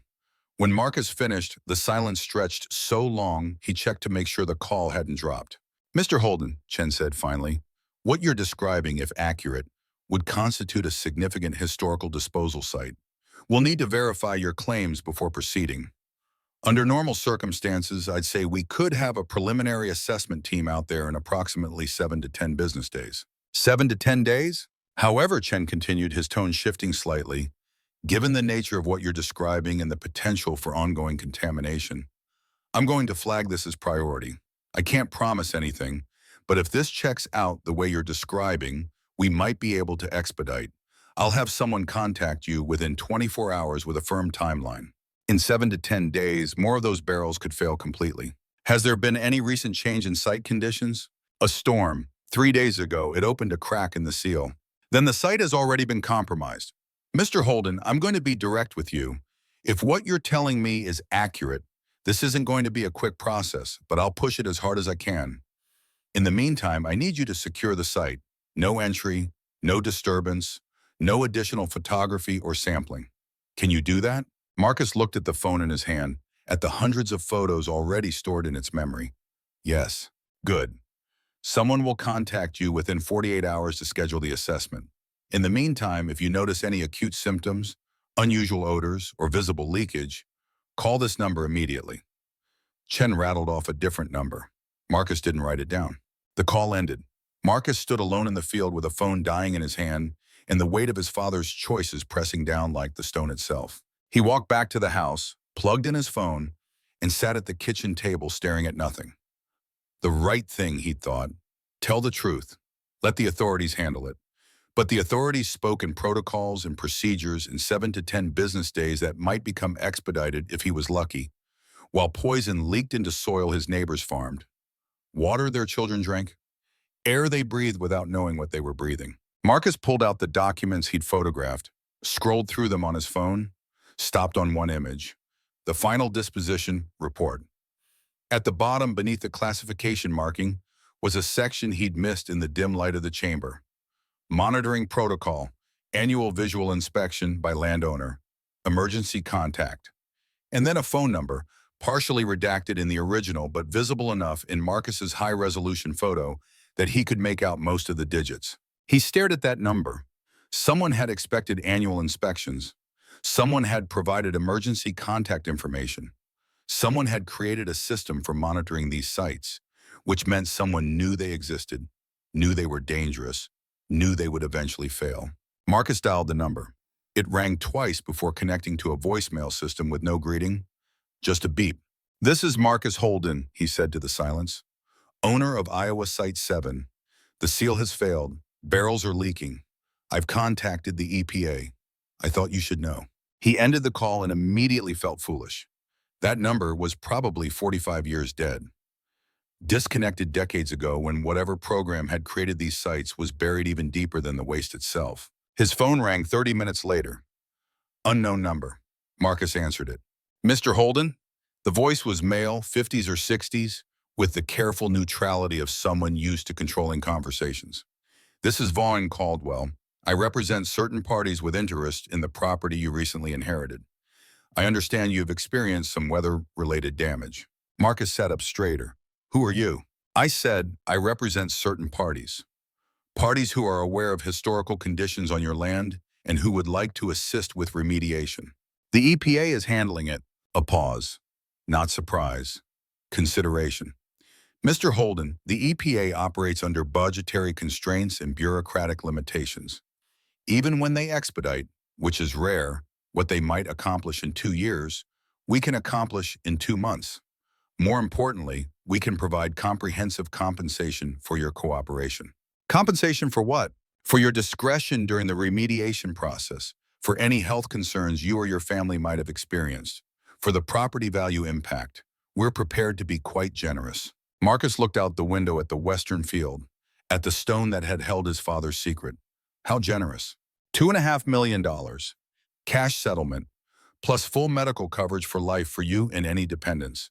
When Marcus finished, the silence stretched so long he checked to make sure the call hadn't dropped. Mr. Holden, Chen said finally, what you're describing, if accurate, would constitute a significant historical disposal site. We'll need to verify your claims before proceeding. Under normal circumstances, I'd say we could have a preliminary assessment team out there in approximately 7 to 10 business days. 7 to 10 days? However, Chen continued, his tone shifting slightly, given the nature of what you're describing and the potential for ongoing contamination, I'm going to flag this as priority. I can't promise anything, but if this checks out the way you're describing, we might be able to expedite. I'll have someone contact you within 24 hours with a firm timeline. In 7 to 10 days, more of those barrels could fail completely. Has there been any recent change in site conditions? A storm. 3 days ago, it opened a crack in the seal. Then the site has already been compromised. Mr. Holden, I'm going to be direct with you. If what you're telling me is accurate, This isn't going to be a quick process, but I'll push it as hard as I can. In the meantime, I need you to secure the site. No entry, no disturbance, no additional photography or sampling. Can you do that? Marcus looked at the phone in his hand, at the hundreds of photos already stored in its memory. Yes. Good. Someone will contact you within 48 hours to schedule the assessment. In the meantime, if you notice any acute symptoms, unusual odors, or visible leakage, call this number immediately. Chen rattled off a different number. Marcus didn't write it down. The call ended. Marcus stood alone in the field with a phone dying in his hand and the weight of his father's choices pressing down like the stone itself. He walked back to the house, plugged in his phone, and sat at the kitchen table staring at nothing. The right thing, he thought. Tell the truth. Let the authorities handle it. But the authorities spoke in protocols and procedures in 7 to 10 business days that might become expedited if he was lucky, while poison leaked into soil his neighbors farmed, water their children drank, air they breathed without knowing what they were breathing. Marcus pulled out the documents he'd photographed, scrolled through them on his phone, stopped on one image. The final disposition report. At the bottom, beneath the classification marking, was a section he'd missed in the dim light of the chamber. Monitoring protocol, annual visual inspection by landowner, emergency contact. And then a phone number, partially redacted in the original but visible enough in Marcus's high-resolution photo that he could make out most of the digits. He stared at that number. Someone had expected annual inspections. Someone had provided emergency contact information. Someone had created a system for monitoring these sites, which meant someone knew they existed, knew they were dangerous, knew they would eventually fail. Marcus dialed the number. It rang twice before connecting to a voicemail system with no greeting, just a beep. "This is Marcus Holden," he said to the silence. "Owner of Iowa Site 7. The seal has failed. Barrels are leaking. I've contacted the EPA. I thought you should know." He ended the call and immediately felt foolish. That number was probably 45 years dead. Disconnected decades ago when whatever program had created these sites was buried even deeper than the waste itself. His phone rang 30 minutes later. Unknown number. Marcus answered it. "Mr. Holden?" The voice was male, 50s or 60s, with the careful neutrality of someone used to controlling conversations. "This is Vaughn Caldwell. I represent certain parties with interest in the property you recently inherited. I understand you've experienced some weather-related damage." Marcus sat up straighter. "Who are you?" "I said I represent certain parties. Parties who are aware of historical conditions on your land and who would like to assist with remediation. The EPA is handling it." A pause. Not surprise. Consideration. "Mr. Holden, the EPA operates under budgetary constraints and bureaucratic limitations. Even when they expedite, which is rare, what they might accomplish in 2 years, we can accomplish in 2 months. More importantly, we can provide comprehensive compensation for your cooperation." "Compensation for what?" "For your discretion during the remediation process, for any health concerns you or your family might have experienced, for the property value impact. We're prepared to be quite generous." Marcus looked out the window at the western field, at the stone that had held his father's secret. How generous? $2.5 million. Cash settlement, plus full medical coverage for life for you and any dependents,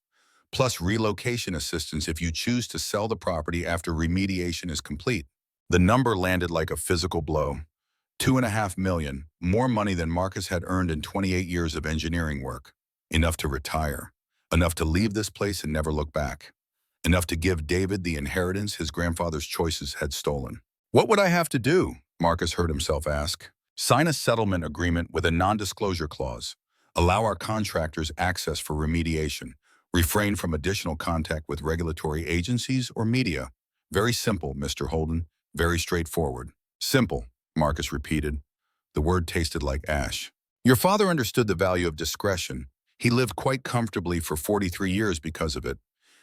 plus relocation assistance if you choose to sell the property after remediation is complete. The number landed like a physical blow. $2.5 million, more money than Marcus had earned in 28 years of engineering work. Enough to retire. Enough to leave this place and never look back. Enough to give David the inheritance his grandfather's choices had stolen. "What would I have to do?" Marcus heard himself ask. "Sign a settlement agreement with a non-disclosure clause. Allow our contractors access for remediation. Refrain from additional contact with regulatory agencies or media. Very simple, Mr. Holden. Very straightforward." "Simple," Marcus repeated. The word tasted like ash. "Your father understood the value of discretion. He lived quite comfortably for 43 years because of it.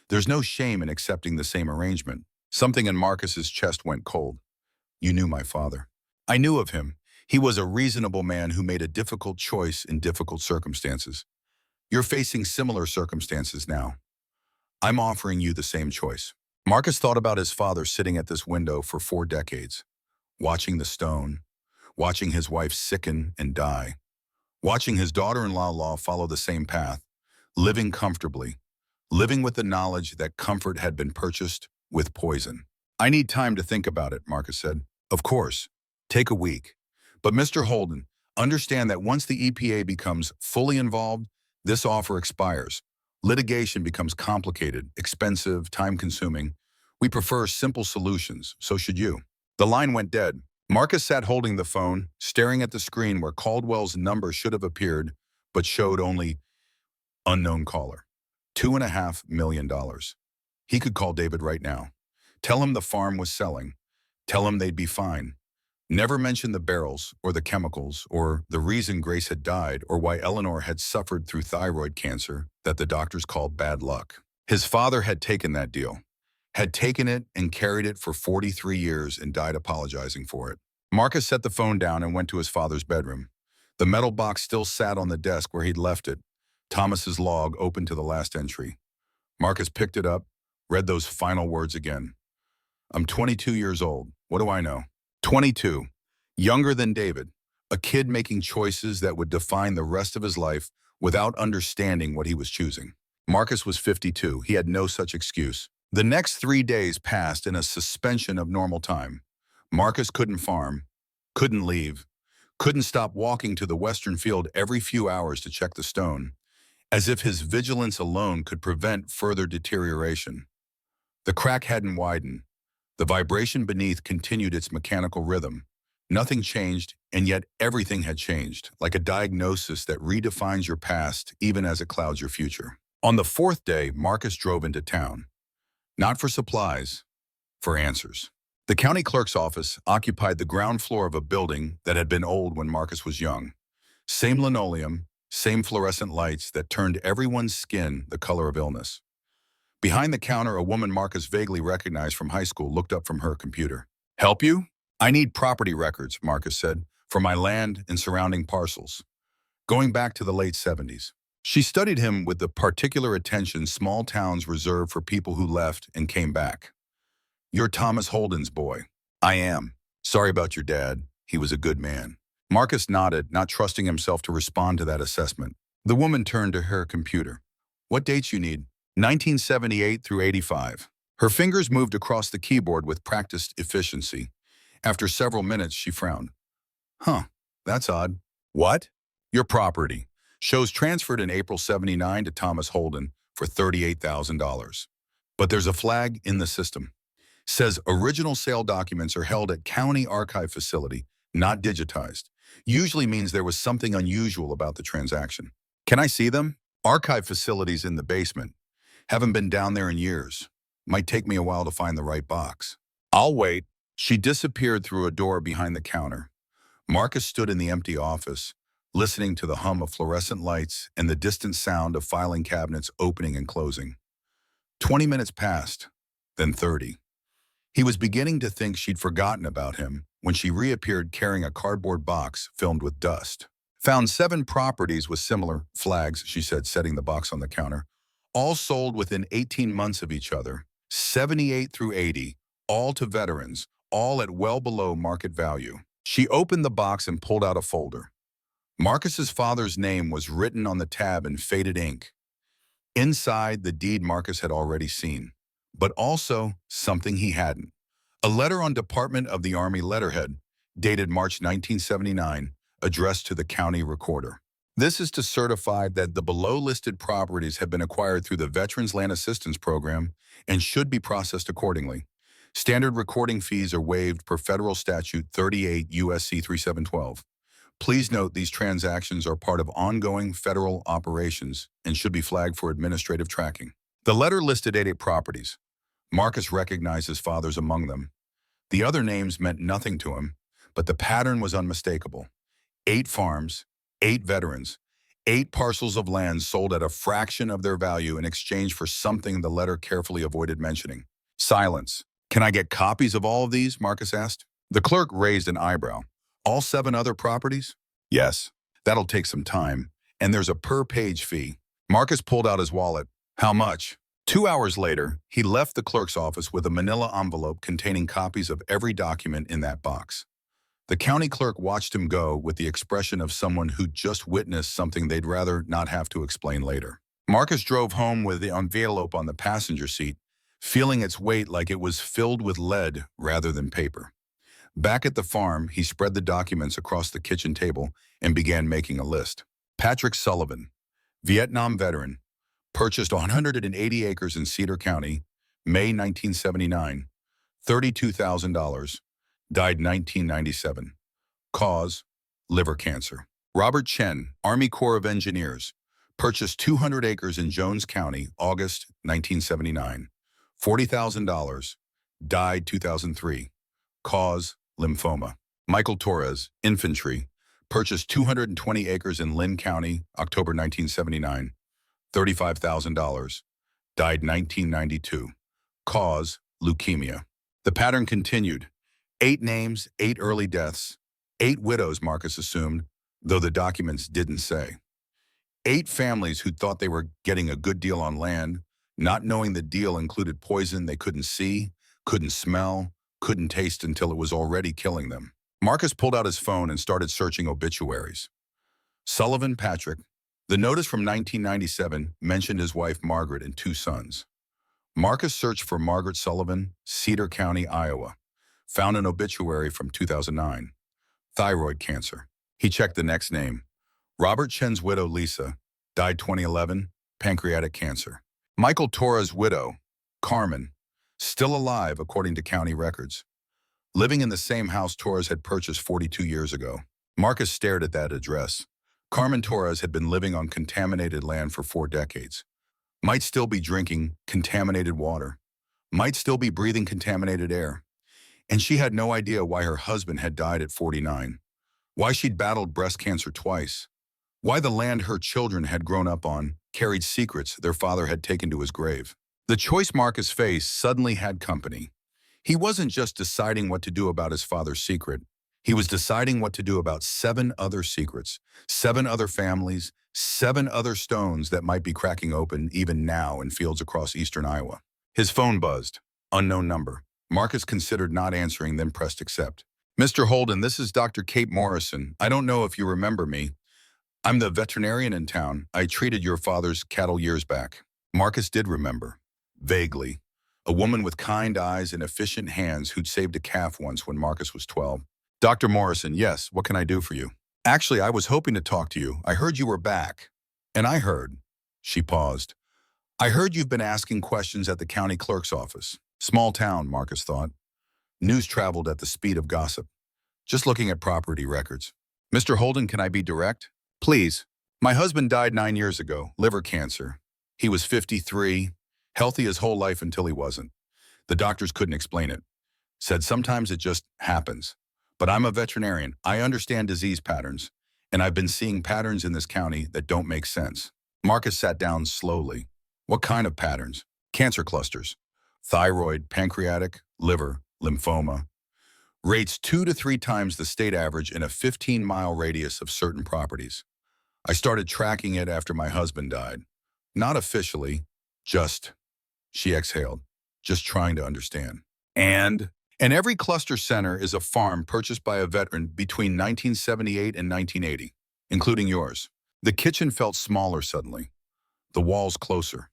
There's no shame in accepting the same arrangement." Something in Marcus's chest went cold. "You knew my father." "I knew of him. He was a reasonable man who made a difficult choice in difficult circumstances. You're facing similar circumstances now. I'm offering you the same choice." Marcus thought about his father sitting at this window for 4 decades, watching the stone, watching his wife sicken and die, watching his daughter-in-law follow the same path, living comfortably, living with the knowledge that comfort had been purchased with poison. I need time to think about it, Marcus said. Of course. Take a week. But Mr. Holden, understand that once the EPA becomes fully involved, this offer expires. Litigation becomes complicated, expensive, time-consuming. We prefer simple solutions, so should you. The line went dead. Marcus sat holding the phone, staring at the screen where Caldwell's number should have appeared, but showed only unknown caller. $2.5 million. He could call David right now. Tell him the farm was selling. Tell him they'd be fine. Never mention the barrels or the chemicals or the reason Grace had died or why Eleanor had suffered through thyroid cancer that the doctors called bad luck. His father had taken that deal, had taken it and carried it for 43 years and died apologizing for it. Marcus set the phone down and went to his father's bedroom. The metal box still sat on the desk where he'd left it, Thomas's log open to the last entry. Marcus picked it up, read those final words again. I'm 22 years old. What do I know? 22. Younger than David. A kid making choices that would define the rest of his life without understanding what he was choosing. Marcus was 52. He had no such excuse. The next 3 days passed in a suspension of normal time. Marcus couldn't farm, couldn't leave, couldn't stop walking to the western field every few hours to check the stone, as if his vigilance alone could prevent further deterioration. The crack hadn't widened. The vibration beneath continued its mechanical rhythm. Nothing changed, and yet everything had changed, like a diagnosis that redefines your past even as it clouds your future. On the fourth day, Marcus drove into town. Not for supplies, for answers. The county clerk's office occupied the ground floor of a building that had been old when Marcus was young. Same linoleum, same fluorescent lights that turned everyone's skin the color of illness. Behind the counter, a woman Marcus vaguely recognized from high school looked up from her computer. Help you? I need property records, Marcus said, for my land and surrounding parcels. Going back to the late 70s. She studied him with the particular attention small towns reserve for people who left and came back. You're Thomas Holden's boy. I am. Sorry about your dad. He was a good man. Marcus nodded, not trusting himself to respond to that assessment. The woman turned to her computer. What dates you need? 1978 through 85. Her fingers moved across the keyboard with practiced efficiency. After several minutes, she frowned. That's odd. What? Your property. Shows transferred in April 79 to Thomas Holden for $38,000. But there's a flag in the system. Says original sale documents are held at county archive facility, not digitized. Usually means there was something unusual about the transaction. Can I see them? Archive facilities in the basement. Haven't been down there in years. Might take me a while to find the right box. I'll wait. She disappeared through a door behind the counter. Marcus stood in the empty office, listening to the hum of fluorescent lights and the distant sound of filing cabinets opening and closing. 20 minutes passed, then 30. He was beginning to think she'd forgotten about him when she reappeared carrying a cardboard box filled with dust. Found 7 properties with similar flags, she said, setting the box on the counter. All sold within 18 months of each other, 78 through 80, all to veterans, all at well below market value. She opened the box and pulled out a folder. Marcus's father's name was written on the tab in faded ink. Inside, the deed Marcus had already seen, but also something he hadn't. A letter on Department of the Army letterhead, dated March 1979, addressed to the county recorder. This is to certify that the below-listed properties have been acquired through the Veterans Land Assistance Program and should be processed accordingly. Standard recording fees are waived per Federal Statute 38 U.S.C. 3712. Please note these transactions are part of ongoing federal operations and should be flagged for administrative tracking. The letter listed 88 properties. Marcus recognized his father's among them. The other names meant nothing to him, but the pattern was unmistakable. 8 farms, 8 veterans, 8 parcels of land sold at a fraction of their value in exchange for something the letter carefully avoided mentioning. Silence. Can I get copies of all of these? Marcus asked. The clerk raised an eyebrow. All 7 other properties? Yes. That'll take some time, and there's a per-page fee. Marcus pulled out his wallet. How much? 2 hours later, he left the clerk's office with a manila envelope containing copies of every document in that box. The county clerk watched him go with the expression of someone who just witnessed something they'd rather not have to explain later. Marcus drove home with the envelope on the passenger seat, feeling its weight like it was filled with lead rather than paper. Back at the farm, he spread the documents across the kitchen table and began making a list. Patrick Sullivan, Vietnam veteran, purchased 180 acres in Cedar County, May 1979, $32,000, died 1997. Cause, liver cancer. Robert Chen, Army Corps of Engineers, purchased 200 acres in Jones County, August 1979, $40,000, died 2003. Cause, lymphoma. Michael Torres, infantry, purchased 220 acres in Lynn County, October 1979, $35,000, died 1992. Cause, leukemia. The pattern continued. 8 names, 8 early deaths, 8 widows, Marcus assumed, though the documents didn't say. 8 families who thought they were getting a good deal on land, not knowing the deal included poison they couldn't see, couldn't smell, couldn't taste until it was already killing them. Marcus pulled out his phone and started searching obituaries. Sullivan Patrick. The notice from 1997 mentioned his wife Margaret and 2 sons. Marcus searched for Margaret Sullivan, Cedar County, Iowa. Found an obituary from 2009. Thyroid cancer. He checked the next name. Robert Chen's widow, Lisa, died 2011, pancreatic cancer. Michael Torres' widow, Carmen, still alive according to county records. Living in the same house Torres had purchased 42 years ago. Marcus stared at that address. Carmen Torres had been living on contaminated land for 4 decades. Might still be drinking contaminated water. Might still be breathing contaminated air. And she had no idea why her husband had died at 49. Why she'd battled breast cancer twice. Why the land her children had grown up on carried secrets their father had taken to his grave. The choice Marcus faced suddenly had company. He wasn't just deciding what to do about his father's secret. He was deciding what to do about 7 other secrets, 7 other families, 7 other stones that might be cracking open even now in fields across eastern Iowa. His phone buzzed. Unknown number. Marcus considered not answering, then pressed accept. Mr. Holden, this is Dr. Kate Morrison. I don't know if you remember me. I'm the veterinarian in town. I treated your father's cattle years back. Marcus did remember. Vaguely. A woman with kind eyes and efficient hands who'd saved a calf once when Marcus was 12. Dr. Morrison, yes, what can I do for you? Actually, I was hoping to talk to you. I heard you were back. And I heard. She paused. I heard you've been asking questions at the county clerk's office. Small town, Marcus thought. News traveled at the speed of gossip. Just looking at property records. Mr. Holden, can I be direct? Please. My husband died 9 years ago, liver cancer. He was 53, healthy his whole life until he wasn't. The doctors couldn't explain it. Said sometimes it just happens. But I'm a veterinarian. I understand disease patterns, and I've been seeing patterns in this county that don't make sense. Marcus sat down slowly. What kind of patterns? Cancer clusters. Thyroid, pancreatic, liver, lymphoma. Rates 2 to 3 times the state average in a 15-mile radius of certain properties. I started tracking it after my husband died. Not officially, just, she exhaled, just trying to understand. And every cluster center is a farm purchased by a veteran between 1978 and 1980, including yours. The kitchen felt smaller suddenly, the walls closer.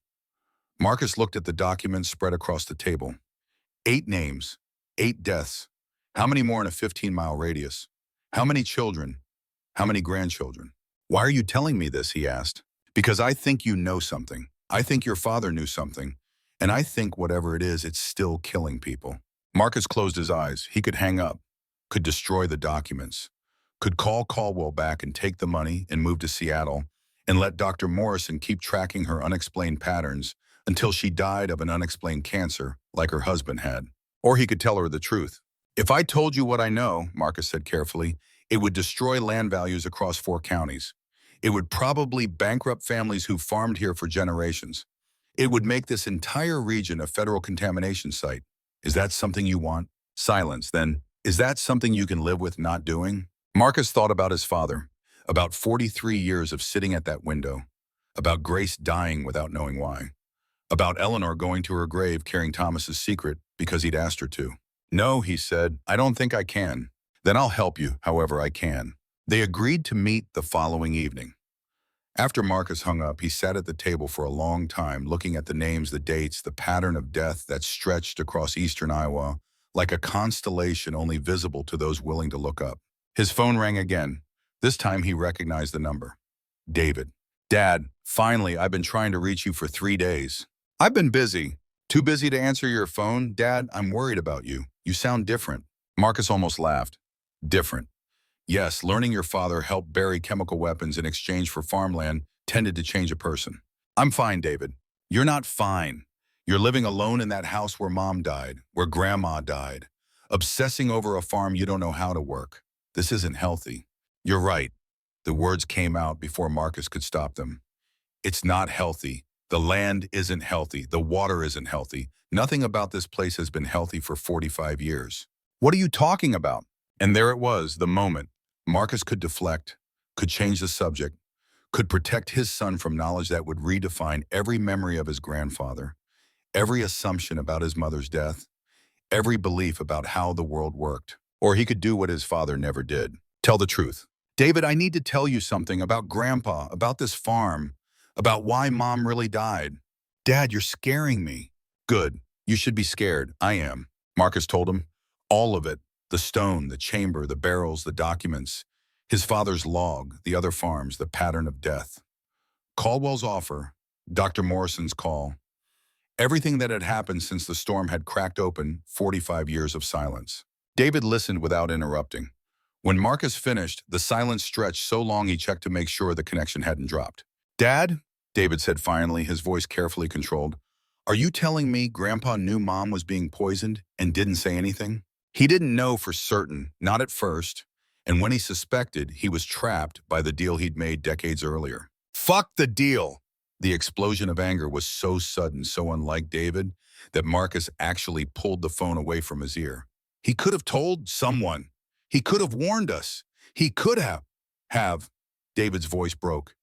Marcus looked at the documents spread across the table. 8 names, 8 deaths. How many more in a 15-mile radius? How many children? How many grandchildren? Why are you telling me this, he asked. Because I think you know something. I think your father knew something. And I think whatever it is, it's still killing people. Marcus closed his eyes. He could hang up, could destroy the documents, could call Caldwell back and take the money and move to Seattle and let Dr. Morrison keep tracking her unexplained patterns until she died of an unexplained cancer like her husband had. Or he could tell her the truth. If I told you what I know, Marcus said carefully, it would destroy land values across 4 counties. It would probably bankrupt families who farmed here for generations. It would make this entire region a federal contamination site. Is that something you want? Silence, then. Is that something you can live with not doing? Marcus thought about his father, about 43 years of sitting at that window, about Grace dying without knowing why, about Eleanor going to her grave carrying Thomas's secret because he'd asked her to. No, he said, I don't think I can. Then I'll help you however I can. They agreed to meet the following evening. After Marcus hung up, he sat at the table for a long time, looking at the names, the dates, the pattern of death that stretched across eastern Iowa, like a constellation only visible to those willing to look up. His phone rang again. This time he recognized the number. David. Dad, finally, I've been trying to reach you for 3 days. I've been busy. Too busy to answer your phone? Dad, I'm worried about you. You sound different. Marcus almost laughed. Different. Yes, learning your father helped bury chemical weapons in exchange for farmland tended to change a person. I'm fine, David. You're not fine. You're living alone in that house where Mom died, where Grandma died, obsessing over a farm you don't know how to work. This isn't healthy. You're right. The words came out before Marcus could stop them. It's not healthy. The land isn't healthy. The water isn't healthy. Nothing about this place has been healthy for 45 years. What are you talking about? And there it was, the moment. Marcus could deflect, could change the subject, could protect his son from knowledge that would redefine every memory of his grandfather, every assumption about his mother's death, every belief about how the world worked. Or he could do what his father never did. Tell the truth. David, I need to tell you something about Grandpa, about this farm, about why Mom really died. Dad, you're scaring me. Good. You should be scared. I am. Marcus told him. All of it. The stone, the chamber, the barrels, the documents, his father's log, the other farms, the pattern of death. Caldwell's offer, Dr. Morrison's call, everything that had happened since the storm had cracked open 45 years of silence. David listened without interrupting. When Marcus finished, the silence stretched so long he checked to make sure the connection hadn't dropped. Dad, David said finally, his voice carefully controlled, are you telling me Grandpa knew Mom was being poisoned and didn't say anything? He didn't know for certain, not at first, and when he suspected, he was trapped by the deal he'd made decades earlier. Fuck the deal! The explosion of anger was so sudden, so unlike David, that Marcus actually pulled the phone away from his ear. He could have told someone. He could have warned us. He could have. David's voice broke.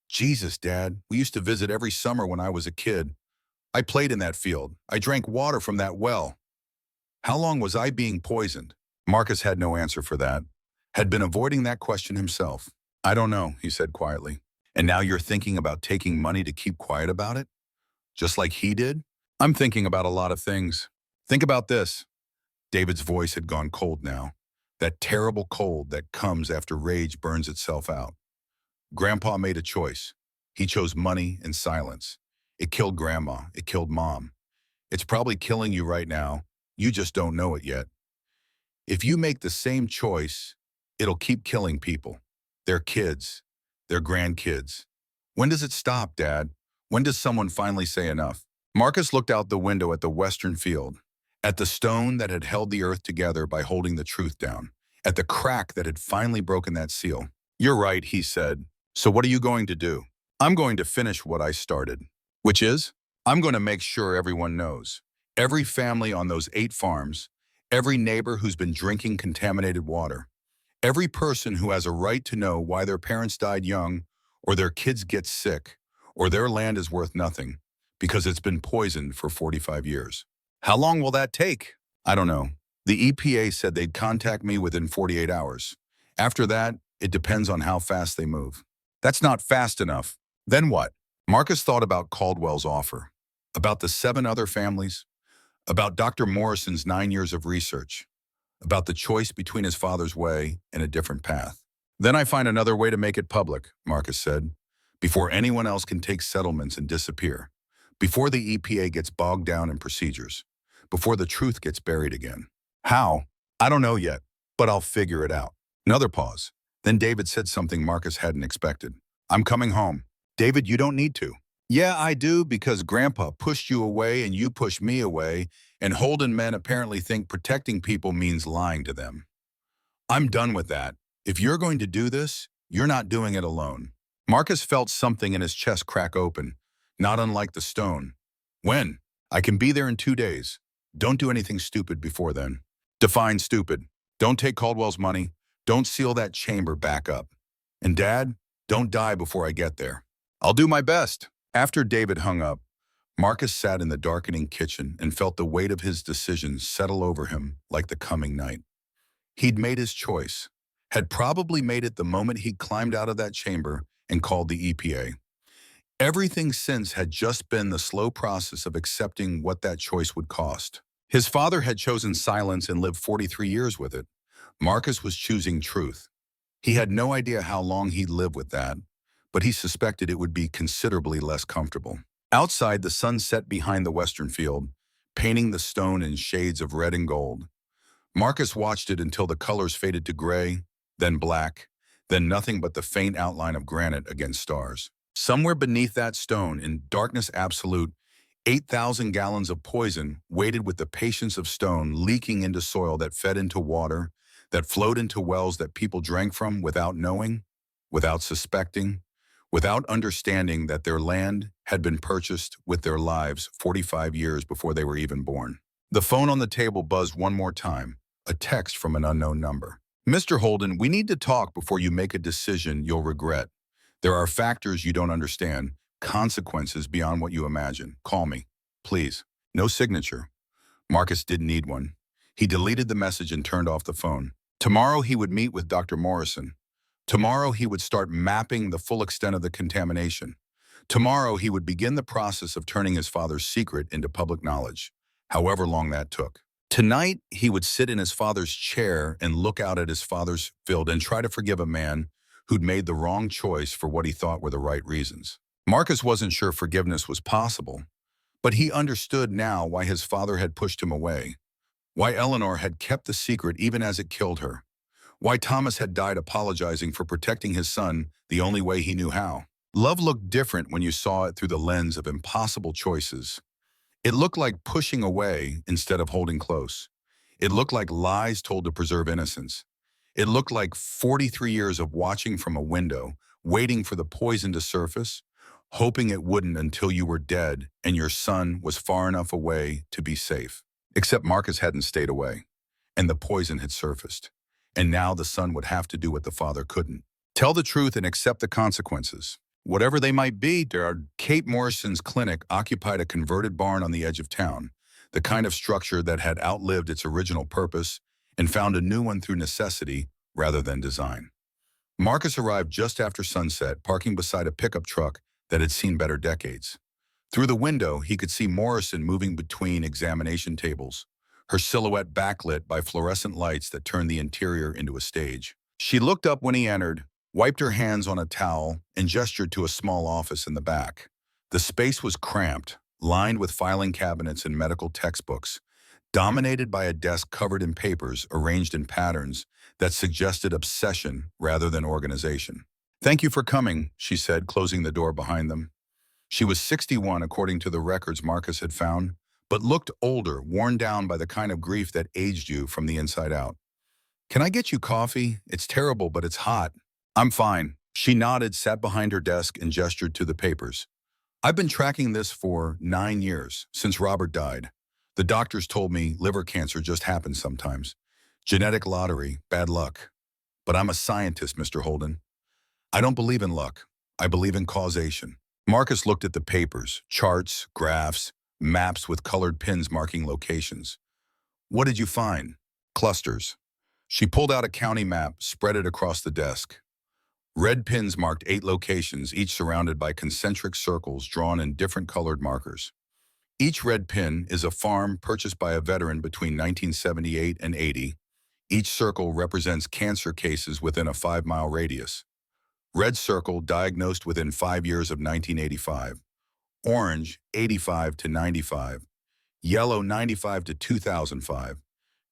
Jesus, Dad, we used to visit every summer when I was a kid. I played in that field. I drank water from that well. How long was I being poisoned? Marcus had no answer for that. Had been avoiding that question himself. I don't know, he said quietly. And now you're thinking about taking money to keep quiet about it? Just like he did? I'm thinking about a lot of things. Think about this. David's voice had gone cold now. That terrible cold that comes after rage burns itself out. Grandpa made a choice. He chose money and silence. It killed Grandma. It killed Mom. It's probably killing you right now. You just don't know it yet. If you make the same choice, it'll keep killing people. Their kids. Their grandkids. When does it stop, Dad? When does someone finally say enough? Marcus looked out the window at the western field, at the stone that had held the earth together by holding the truth down, at the crack that had finally broken that seal. You're right, he said. So what are you going to do? I'm going to finish what I started. Which is? I'm going to make sure everyone knows. Every family on those 8 farms, every neighbor who's been drinking contaminated water, every person who has a right to know why their parents died young, or their kids get sick, or their land is worth nothing, because it's been poisoned for 45 years. How long will that take? I don't know. The EPA said they'd contact me within 48 hours. After that, it depends on how fast they move. That's not fast enough. Then what? Marcus thought about Caldwell's offer, about the 7 other families, about Dr. Morrison's 9 years of research, about the choice between his father's way and a different path. Then I find another way to make it public, Marcus said, before anyone else can take settlements and disappear, before the EPA gets bogged down in procedures, before the truth gets buried again. How? I don't know yet, but I'll figure it out. Another pause. Then David said something Marcus hadn't expected. I'm coming home. David, you don't need to. Yeah, I do, because Grandpa pushed you away and you pushed me away, and Holden men apparently think protecting people means lying to them. I'm done with that. If you're going to do this, you're not doing it alone. Marcus felt something in his chest crack open, not unlike the stone. When? I can be there in 2 days. Don't do anything stupid before then. Define stupid. Don't take Caldwell's money. Don't seal that chamber back up. And Dad, don't die before I get there. I'll do my best. After David hung up, Marcus sat in the darkening kitchen and felt the weight of his decisions settle over him like the coming night. He'd made his choice, had probably made it the moment he climbed out of that chamber and called the EPA. Everything since had just been the slow process of accepting what that choice would cost. His father had chosen silence and lived 43 years with it. Marcus was choosing truth. He had no idea how long he'd live with that, but he suspected it would be considerably less comfortable. Outside, the sun set behind the western field, painting the stone in shades of red and gold. Marcus watched it until the colors faded to gray, then black, then nothing but the faint outline of granite against stars. Somewhere beneath that stone, in darkness absolute, 8,000 gallons of poison waited with the patience of stone, leaking into soil that fed into water, that flowed into wells that people drank from without knowing, without suspecting, without understanding that their land had been purchased with their lives 45 years before they were even born. The phone on the table buzzed one more time, a text from an unknown number. "Mr. Holden, we need to talk before you make a decision you'll regret. There are factors you don't understand, consequences beyond what you imagine. Call me, please." No signature. Marcus didn't need one. He deleted the message and turned off the phone. Tomorrow he would meet with Dr. Morrison. Tomorrow he would start mapping the full extent of the contamination. Tomorrow he would begin the process of turning his father's secret into public knowledge, however long that took. Tonight he would sit in his father's chair and look out at his father's field and try to forgive a man who'd made the wrong choice for what he thought were the right reasons. Marcus wasn't sure forgiveness was possible, but he understood now why his father had pushed him away, why Eleanor had kept the secret even as it killed her, why Thomas had died apologizing for protecting his son the only way he knew how. Love looked different when you saw it through the lens of impossible choices. It looked like pushing away instead of holding close. It looked like lies told to preserve innocence. It looked like 43 years of watching from a window, waiting for the poison to surface, hoping it wouldn't until you were dead and your son was far enough away to be safe. Except Marcus hadn't stayed away, and the poison had surfaced. And now the son would have to do what the father couldn't. Tell the truth and accept the consequences. Whatever they might be, Kate Morrison's clinic occupied a converted barn on the edge of town, the kind of structure that had outlived its original purpose and found a new one through necessity rather than design. Marcus arrived just after sunset, parking beside a pickup truck that had seen better decades. Through the window, he could see Morrison moving between examination tables, her silhouette backlit by fluorescent lights that turned the interior into a stage. She looked up when he entered, wiped her hands on a towel, and gestured to a small office in the back. The space was cramped, lined with filing cabinets and medical textbooks, dominated by a desk covered in papers arranged in patterns that suggested obsession rather than organization. "Thank you for coming," she said, closing the door behind them. She was 61 according to the records Marcus had found, but looked older, worn down by the kind of grief that aged you from the inside out. "Can I get you coffee? It's terrible, but it's hot." "I'm fine." She nodded, sat behind her desk, and gestured to the papers. "I've been tracking this for 9 years, since Robert died. The doctors told me liver cancer just happens sometimes. Genetic lottery, bad luck. But I'm a scientist, Mr. Holden. I don't believe in luck. I believe in causation." Marcus looked at the papers, charts, graphs, maps with colored pins marking locations. "What did you find?" "Clusters." She pulled out a county map, spread it across the desk. Red pins marked 8 locations, each surrounded by concentric circles drawn in different colored markers. Each red pin is a farm purchased by a veteran between 1978 and 80. Each circle represents cancer cases within a 5-mile radius. Red circle diagnosed within 5 years of 1985. Orange, 85 to 95. Yellow, 95 to 2005.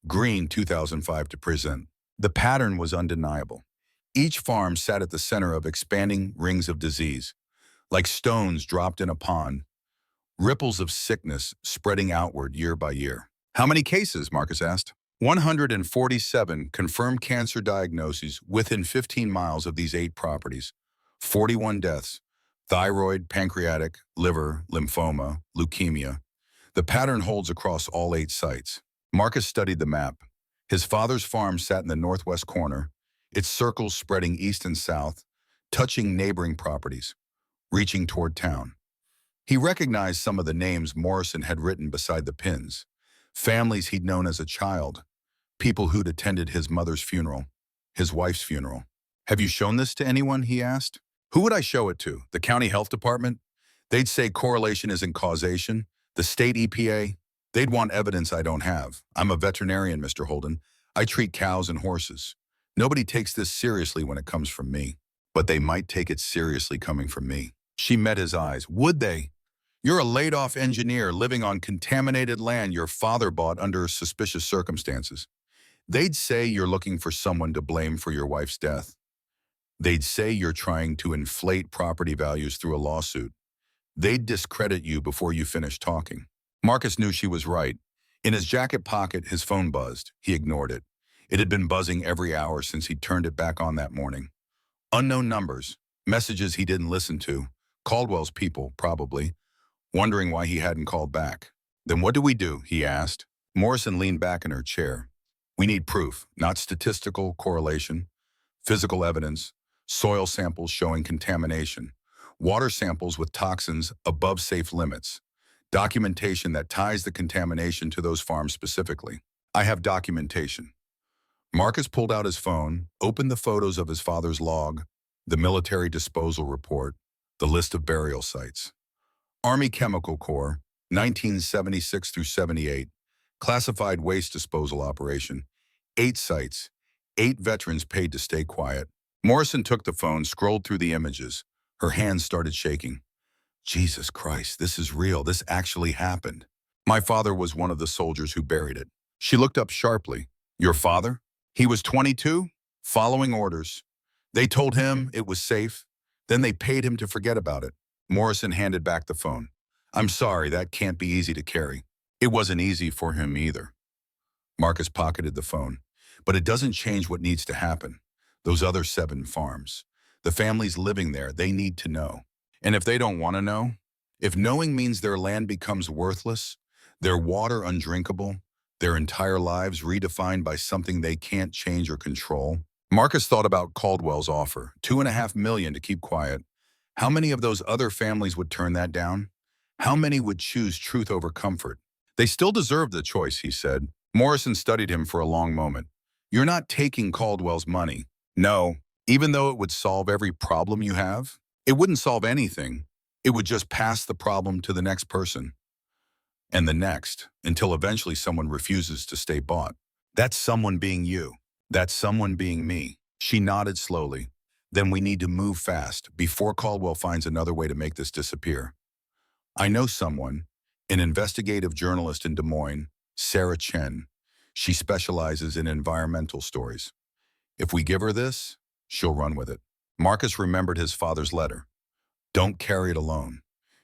Green, 2005 to present. The pattern was undeniable. Each farm sat at the center of expanding rings of disease, like stones dropped in a pond, ripples of sickness spreading outward year by year. "How many cases?" Marcus asked. 147 confirmed cancer diagnoses within 15 miles of these 8 properties. 41 deaths: thyroid, pancreatic, liver, lymphoma, leukemia. The pattern holds across all 8 sites. Marcus studied the map. His father's farm sat in the northwest corner, its circles spreading east and south, touching neighboring properties, reaching toward town. He recognized some of the names Morrison had written beside the pins, families he'd known as a child, people who'd attended his mother's funeral, his wife's funeral. "Have you shown this to anyone?" he asked. Who would I show it to? The county health department? They'd say correlation isn't causation. The state EPA? They'd want evidence I don't have. I'm a veterinarian, Mr. Holden. I treat cows and horses. Nobody takes this seriously when it comes from me. But they might take it seriously coming from me. She met his eyes. Would they? You're a laid-off engineer living on contaminated land your father bought under suspicious circumstances. They'd say you're looking for someone to blame for your wife's death. They'd say you're trying to inflate property values through a lawsuit. They'd discredit you before you finish talking. Marcus knew she was right. In his jacket pocket, his phone buzzed. He ignored it. It had been buzzing every hour since he'd turned it back on that morning. Unknown numbers, messages he didn't listen to, Caldwell's people, probably, wondering why he hadn't called back. Then what do we do? He asked. Morrison leaned back in her chair. We need proof, not statistical correlation, physical evidence, soil samples showing contamination, water samples with toxins above safe limits, documentation that ties the contamination to those farms specifically. I have documentation. Marcus pulled out his phone, opened the photos of his father's log, the military disposal report, the list of burial sites. Army Chemical Corps, 1976 through 78, classified waste disposal operation, 8 sites, 8 veterans paid to stay quiet. Morrison took the phone, scrolled through the images. Her hands started shaking. Jesus Christ, this is real. This actually happened. My father was one of the soldiers who buried it. She looked up sharply. Your father? He was 22, following orders. They told him it was safe. Then they paid him to forget about it. Morrison handed back the phone. I'm sorry, that can't be easy to carry. It wasn't easy for him either. Marcus pocketed the phone. But it doesn't change what needs to happen. Those other 7 farms. The families living there, they need to know. And if they don't want to know, if knowing means their land becomes worthless, their water undrinkable, their entire lives redefined by something they can't change or control. Marcus thought about Caldwell's offer, $2.5 million to keep quiet. How many of those other families would turn that down? How many would choose truth over comfort? They still deserve the choice, he said. Morrison studied him for a long moment. You're not taking Caldwell's money. No, even though it would solve every problem you have, it wouldn't solve anything. It would just pass the problem to the next person. And the next, until eventually someone refuses to stay bought. That's someone being you. That's someone being me. She nodded slowly. Then we need to move fast before Caldwell finds another way to make this disappear. I know someone, an investigative journalist in Des Moines, Sarah Chen. She specializes in environmental stories. If we give her this, she'll run with it. Marcus remembered his father's letter. Don't carry it alone.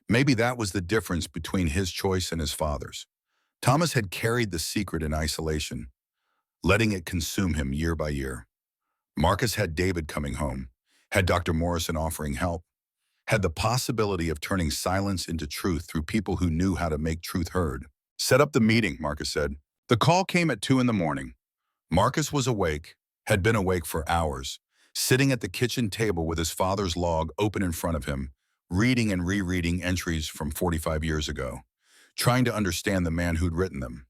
Maybe that was the difference between his choice and his father's. Thomas had carried the secret in isolation, letting it consume him year by year. Marcus had David coming home, had Dr. Morrison offering help, had the possibility of turning silence into truth through people who knew how to make truth heard. Set up the meeting, Marcus said. The call came at 2 in the morning. Marcus was awake, had been awake for hours, sitting at the kitchen table with his father's log open in front of him, reading and rereading entries from 45 years ago, trying to understand the man who'd written them.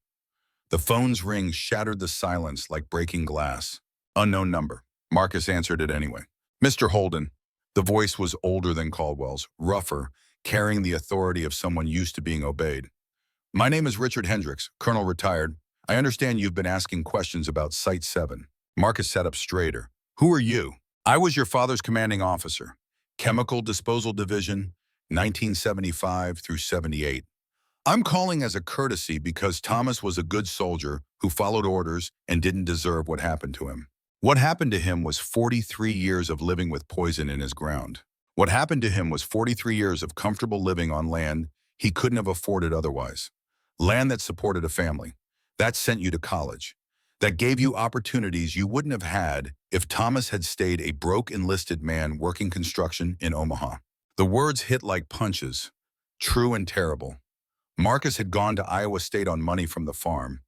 The phone's ring shattered the silence like breaking glass. Unknown number. Marcus answered it anyway. Mr. Holden. The voice was older than Caldwell's, rougher, carrying the authority of someone used to being obeyed. My name is Richard Hendricks, Colonel retired. I understand you've been asking questions about Site 7. Marcus sat up straighter. Who are you? I was your father's commanding officer. Chemical Disposal Division, 1975 through 78. I'm calling as a courtesy because Thomas was a good soldier who followed orders and didn't deserve what happened to him. What happened to him was 43 years of living with poison in his ground. What happened to him was 43 years of comfortable living on land he couldn't have afforded otherwise. Land that supported a family. That sent you to college. That gave you opportunities you wouldn't have had if Thomas had stayed a broke enlisted man working construction in Omaha. The words hit like punches, true and terrible. Marcus had gone to Iowa State on money from the farm,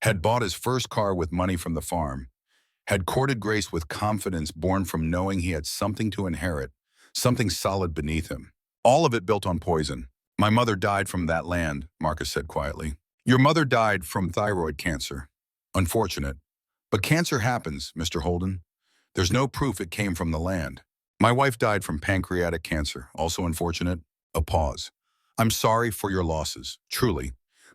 had bought his first car with money from the farm, had courted grace with confidence born from knowing he had something to inherit, something solid beneath him. All of it built on poison. My mother died from that land, Marcus said quietly. Your mother died from thyroid cancer. Unfortunate. But cancer happens, Mr. Holden. There's no proof it came from the land. My wife died from pancreatic cancer, also unfortunate. A pause. I'm sorry for your losses, truly.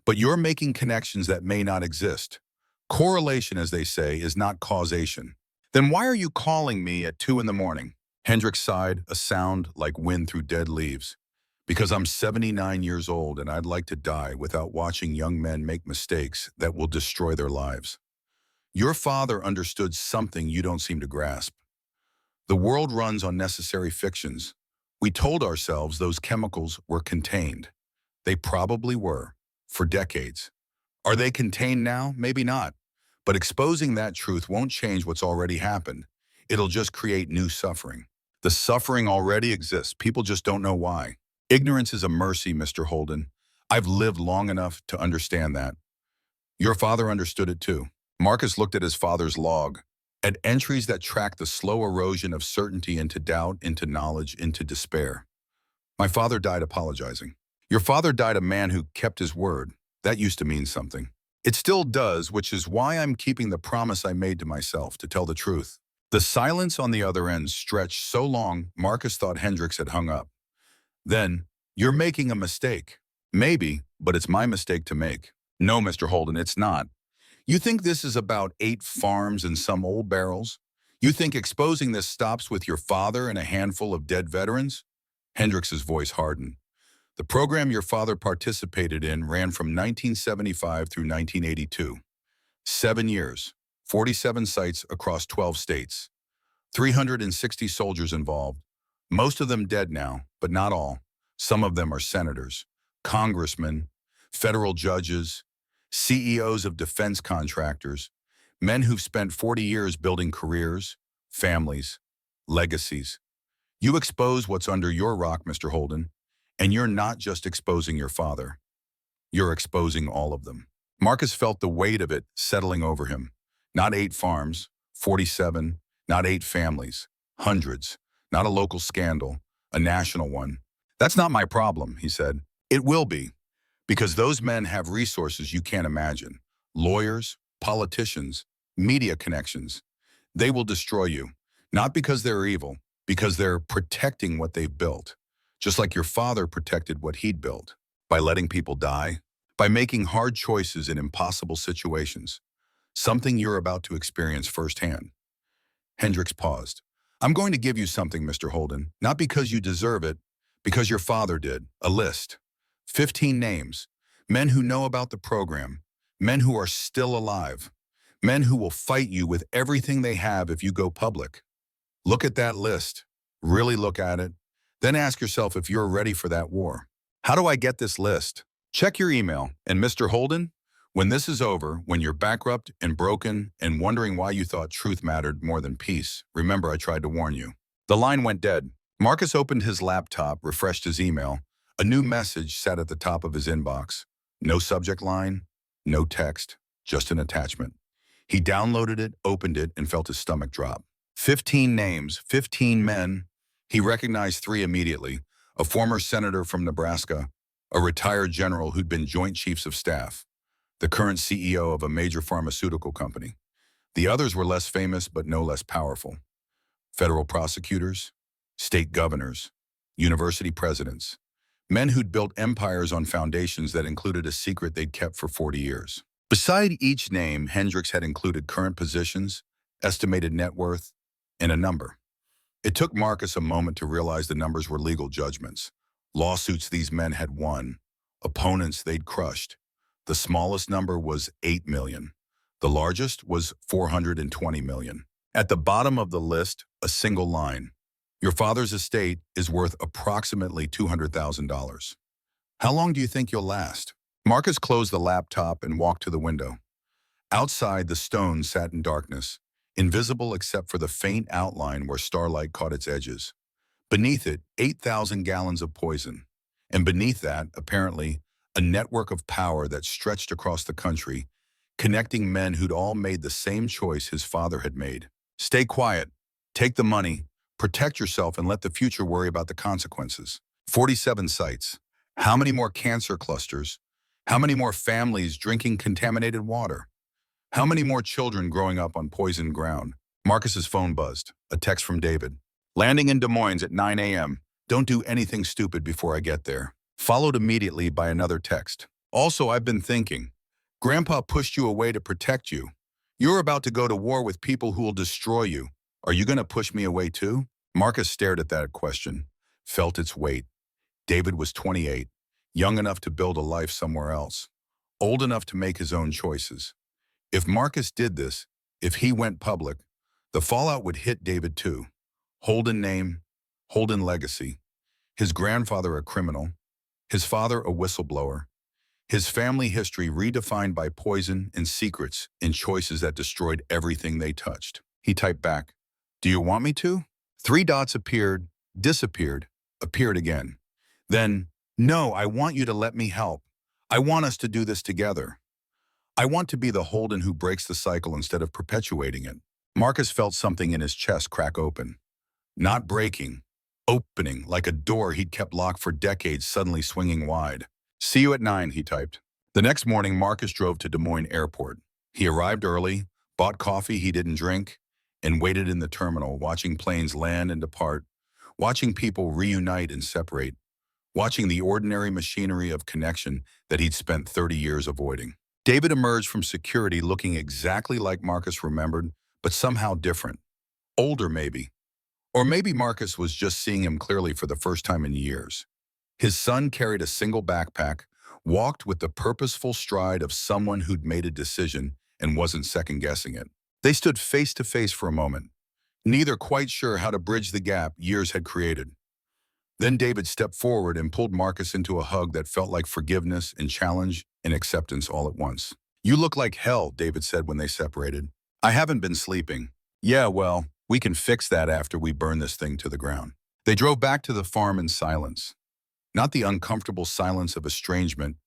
But you're making connections that may not exist. Correlation, as they say, is not causation. Then why are you calling me at 2 in the morning? Hendricks sighed, a sound like wind through dead leaves. Because I'm 79 years old and I'd like to die without watching young men make mistakes that will destroy their lives. Your father understood something you don't seem to grasp. The world runs on necessary fictions. We told ourselves those chemicals were contained. They probably were, for decades. Are they contained now? Maybe not. But exposing that truth won't change what's already happened. It'll just create new suffering. The suffering already exists. People just don't know why. Ignorance is a mercy, Mr. Holden. I've lived long enough to understand that. Your father understood it too. Marcus looked at his father's log, at entries that tracked the slow erosion of certainty into doubt, into knowledge, into despair. My father died apologizing. Your father died a man who kept his word. That used to mean something. It still does, which is why I'm keeping the promise I made to myself, to tell the truth. The silence on the other end stretched so long, Marcus thought Hendricks had hung up. Then, you're making a mistake. Maybe, but it's my mistake to make. No, Mr. Holden, it's not. You think this is about 8 farms and some old barrels? You think exposing this stops with your father and a handful of dead veterans? Hendricks's voice hardened. The program your father participated in ran from 1975 through 1982. 7 years, 47 sites across 12 states, 360 soldiers involved. Most of them dead now, but not all. Some of them are senators, congressmen, federal judges, CEOs of defense contractors, men who've spent 40 years building careers, families, legacies. You expose what's under your rock, Mr. Holden, and you're not just exposing your father. You're exposing all of them. Marcus felt the weight of it settling over him. Not 8 farms, 47, not 8 families, hundreds, not a local scandal, a national one. That's not my problem, he said. It will be, because those men have resources you can't imagine. Lawyers, politicians, media connections. They will destroy you, not because they're evil, because they're protecting what they've built. Just like your father protected what he'd built, by letting people die, by making hard choices in impossible situations, something you're about to experience firsthand. Hendricks paused. I'm going to give you something, Mr. Holden, not because you deserve it, because your father did. A list. 15 names. Men who know about the program. Men who are still alive. Men who will fight you with everything they have if you go public. Look at that list. Really look at it. Then ask yourself if you're ready for that war. How do I get this list? Check your email. And Mr. Holden, when this is over, when you're bankrupt and broken and wondering why you thought truth mattered more than peace, remember I tried to warn you. The line went dead. Marcus opened his laptop, refreshed his email. A new message sat at the top of his inbox. No subject line, no text, just an attachment. He downloaded it, opened it, and felt his stomach drop. 15 names, 15 men. He recognized 3 immediately. A former senator from Nebraska, a retired general who'd been Joint Chiefs of Staff, the current CEO of a major pharmaceutical company. The others were less famous but no less powerful. Federal prosecutors, state governors, university presidents, men who'd built empires on foundations that included a secret they'd kept for 40 years. Beside each name, Hendricks had included current positions, estimated net worth, and a number. It took Marcus a moment to realize the numbers were legal judgments. Lawsuits these men had won, opponents they'd crushed. The smallest number was 8 million. The largest was 420 million. At the bottom of the list, a single line. Your father's estate is worth approximately $200,000. How long do you think you'll last? Marcus closed the laptop and walked to the window. Outside, the stone sat in darkness, invisible except for the faint outline where starlight caught its edges. Beneath it, 8,000 gallons of poison. And beneath that, apparently, a network of power that stretched across the country, connecting men who'd all made the same choice his father had made. Stay quiet, take the money, protect yourself, and let the future worry about the consequences. 47 sites. How many more cancer clusters? How many more families drinking contaminated water? How many more children growing up on poisoned ground? Marcus's phone buzzed. A text from David. Landing in Des Moines at 9 a.m. Don't do anything stupid before I get there. Followed immediately by another text. Also, I've been thinking. Grandpa pushed you away to protect you. You're about to go to war with people who will destroy you. Are you going to push me away too? Marcus stared at that question, felt its weight. David was 28, young enough to build a life somewhere else, old enough to make his own choices. If Marcus did this, if he went public, the fallout would hit David too. Holden name, Holden legacy. His grandfather a criminal, his father a whistleblower, his family history redefined by poison and secrets in choices that destroyed everything they touched. He typed back, "Do you want me to?" 3 dots appeared, disappeared, appeared again. Then, "No, I want you to let me help. I want us to do this together. I want to be the Holden who breaks the cycle instead of perpetuating it." Marcus felt something in his chest crack open. Not breaking, opening, like a door he'd kept locked for decades suddenly swinging wide. "See you at 9, he typed. The next morning, Marcus drove to Des Moines Airport. He arrived early, bought coffee he didn't drink, and waited in the terminal, watching planes land and depart, watching people reunite and separate, watching the ordinary machinery of connection that he'd spent 30 years avoiding. David emerged from security looking exactly like Marcus remembered, but somehow different. Older, maybe. Or maybe Marcus was just seeing him clearly for the first time in years. His son carried a single backpack, walked with the purposeful stride of someone who'd made a decision and wasn't second-guessing it. They stood face to face for a moment, neither quite sure how to bridge the gap years had created. Then David stepped forward and pulled Marcus into a hug that felt like forgiveness and challenge and acceptance all at once. "You look like hell," David said when they separated. "I haven't been sleeping." "Yeah, well, we can fix that after we burn this thing to the ground." They drove back to the farm in silence. Not the uncomfortable silence of estrangement,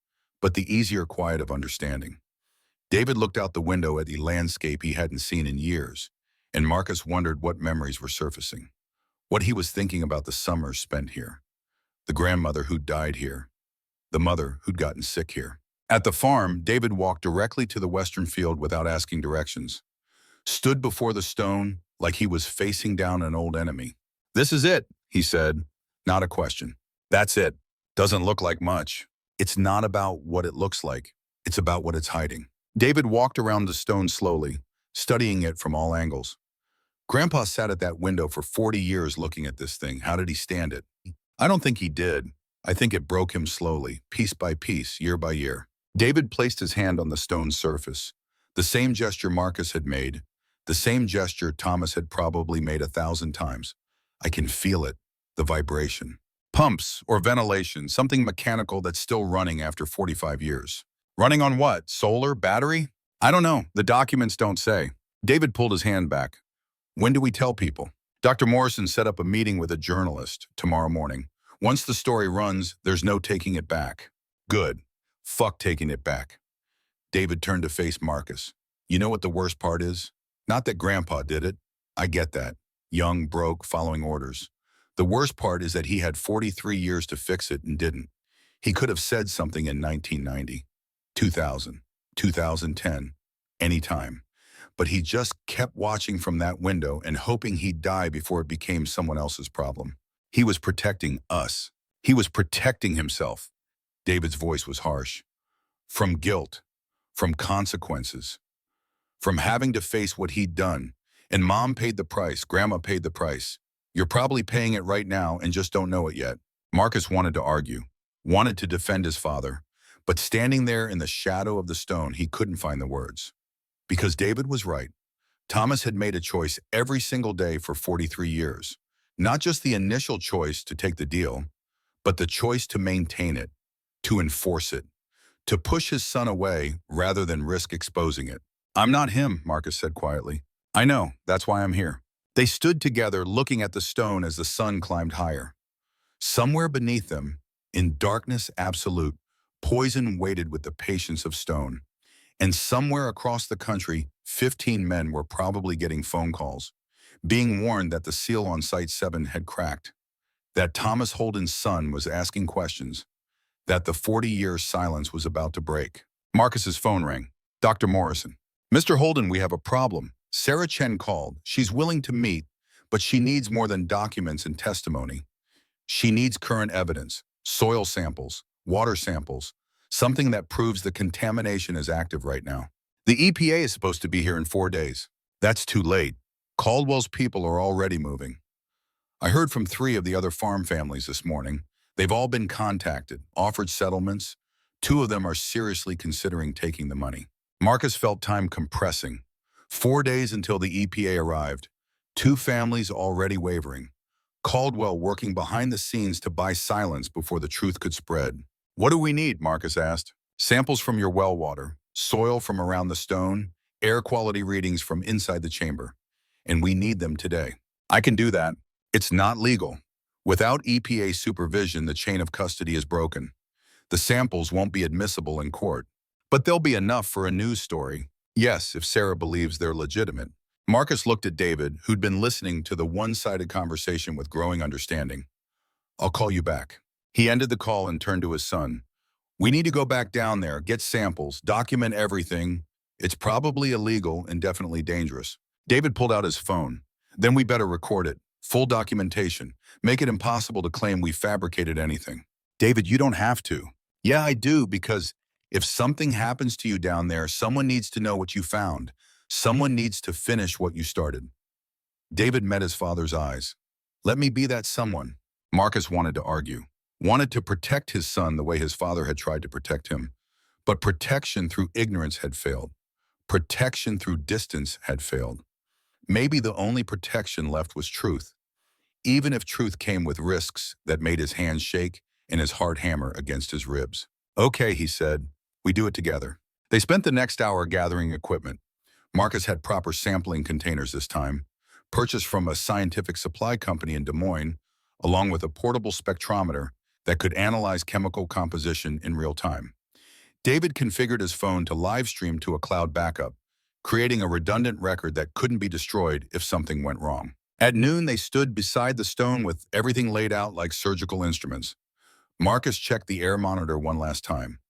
but the easier quiet of understanding. David looked out the window at the landscape he hadn't seen in years, and Marcus wondered what memories were surfacing. What he was thinking about the summers spent here. The grandmother who'd died here. The mother who'd gotten sick here. At the farm, David walked directly to the western field without asking directions. Stood before the stone like he was facing down an old enemy. "This is it," he said, not a question. "That's it. Doesn't look like much." It's not about what it looks like. It's about what it's hiding. David walked around the stone slowly, studying it from all angles. Grandpa sat at that window for 40 years looking at this thing. How did he stand it? I don't think he did. I think it broke him slowly, piece by piece, year by year. David placed his hand on the stone's surface. The same gesture Marcus had made, the same gesture Thomas had probably made 1,000 times. I can feel it, the vibration. Pumps or ventilation, something mechanical that's still running after 45 years. Running on what? Solar? Battery? I don't know. The documents don't say. David pulled his hand back. "When do we tell people?" Dr. Morrison set up a meeting with a journalist tomorrow morning. "Once the story runs, there's no taking it back." "Good. Fuck taking it back." David turned to face Marcus. "You know what the worst part is? Not that Grandpa did it. I get that. Young, broke, following orders. The worst part is that he had 43 years to fix it and didn't. He could have said something in 1990, 2000, 2010, anytime. But he just kept watching from that window and hoping he'd die before it became someone else's problem. He was protecting us. He was protecting himself." David's voice was harsh. "From guilt, from consequences, from having to face what he'd done. And Mom paid the price, Grandma paid the price. You're probably paying it right now and just don't know it yet." Marcus wanted to argue, wanted to defend his father, but standing there in the shadow of the stone, he couldn't find the words. Because David was right. Thomas had made a choice every single day for 43 years. Not just the initial choice to take the deal, but the choice to maintain it, to enforce it, to push his son away rather than risk exposing it. "I'm not him," Marcus said quietly. "I know, that's why I'm here." They stood together looking at the stone as the sun climbed higher. Somewhere beneath them, in darkness absolute, poison waited with the patience of stone. And somewhere across the country, 15 men were probably getting phone calls, being warned that the seal on Site 7 had cracked, that Thomas Holden's son was asking questions, that the 40-year silence was about to break. Marcus's phone rang. "Dr. Morrison." "Mr. Holden, we have a problem. Sarah Chen called. She's willing to meet, But she needs more than documents and testimony. She needs current evidence, soil samples, water samples, something that proves the contamination is active right now. The EPA is supposed to be here in 4 days. That's too late. Caldwell's people are already moving. I heard from 3 of the other farm families this morning. They've all been contacted, offered settlements. 2 of them are seriously considering taking the money. Marcus felt time compressing. 4 days until the EPA arrived. 2 families already wavering. Caldwell working behind the scenes to buy silence before the truth could spread. What do we need? Marcus asked. Samples from your well water, soil from around the stone, air quality readings from inside the chamber. And we need them today. I can do that. It's not legal. Without EPA supervision, the chain of custody is broken. The samples won't be admissible in court. But they'll be enough for a news story. Yes, if Sarah believes they're legitimate. Marcus looked at David, who'd been listening to the one-sided conversation with growing understanding. I'll call you back. He ended the call and turned to his son. We need to go back down there, get samples, document everything. It's probably illegal and definitely dangerous. David pulled out his phone. Then we better record it. Full documentation. Make it impossible to claim we fabricated anything. David, you don't have to. Yeah, I do, because if something happens to you down there, someone needs to know what you found. Someone needs to finish what you started. David met his father's eyes. Let me be that someone. Marcus wanted to argue, wanted to protect his son the way his father had tried to protect him. But protection through ignorance had failed. Protection through distance had failed. Maybe the only protection left was truth, even if truth came with risks that made his hands shake and his heart hammer against his ribs. Okay, he said, we do it together. They spent the next hour gathering equipment. Marcus had proper sampling containers this time, purchased from a scientific supply company in Des Moines, along with a portable spectrometer that could analyze chemical composition in real time. David configured his phone to live stream to a cloud backup, creating a redundant record that couldn't be destroyed if something went wrong. At noon, they stood beside the stone with everything laid out like surgical instruments. Marcus checked the air monitor one last time.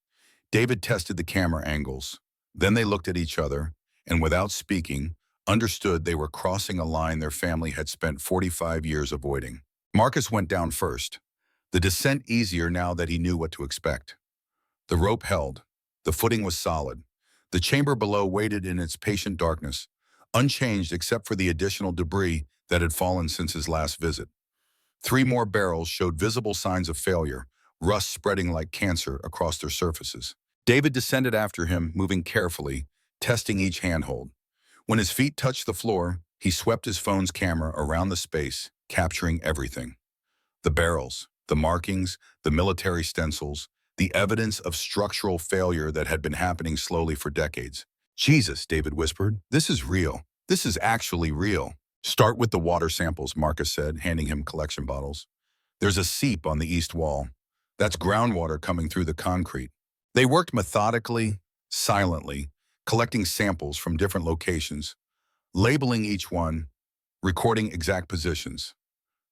David tested the camera angles. Then they looked at each other, and without speaking, understood they were crossing a line their family had spent 45 years avoiding. Marcus went down first, the descent easier now that he knew what to expect. The rope held. The footing was solid. The chamber below waited in its patient darkness, unchanged except for the additional debris that had fallen since his last visit. 3 more barrels showed visible signs of failure, rust spreading like cancer across their surfaces. David descended after him, moving carefully, testing each handhold. When his feet touched the floor, he swept his phone's camera around the space, capturing everything. The barrels, the markings, the military stencils, the evidence of structural failure that had been happening slowly for decades. Jesus, David whispered, this is real. This is actually real. Start with the water samples, Marcus said, handing him collection bottles. There's a seep on the east wall. That's groundwater coming through the concrete. They worked methodically, silently, collecting samples from different locations, labeling each one, recording exact positions.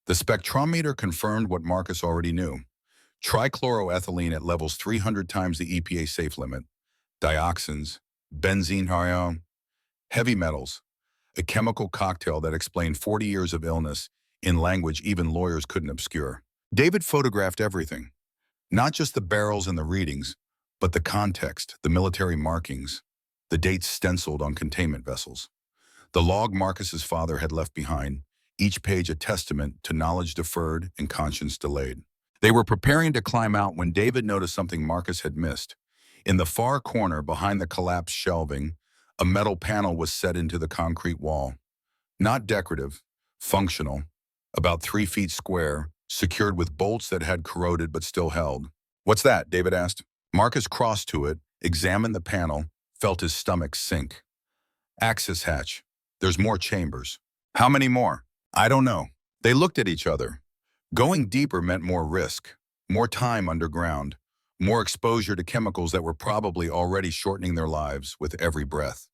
The spectrometer confirmed what Marcus already knew. Trichloroethylene at levels 300 times the EPA safe limit, dioxins, benzene, heavy metals, a chemical cocktail that explained 40 years of illness in language even lawyers couldn't obscure. David photographed everything, not just the barrels and the readings, but the context, the military markings, the dates stenciled on containment vessels. The log Marcus's father had left behind, each page a testament to knowledge deferred and conscience delayed. They were preparing to climb out when David noticed something Marcus had missed. In the far corner behind the collapsed shelving, a metal panel was set into the concrete wall. Not decorative, functional, about 3 feet square, secured with bolts that had corroded but still held. What's that? David asked. Marcus crossed to it, examined the panel, felt his stomach sink. Access hatch. There's more chambers. How many more? I don't know. They looked at each other. Going deeper meant more risk, more time underground, more exposure to chemicals that were probably already shortening their lives with every breath.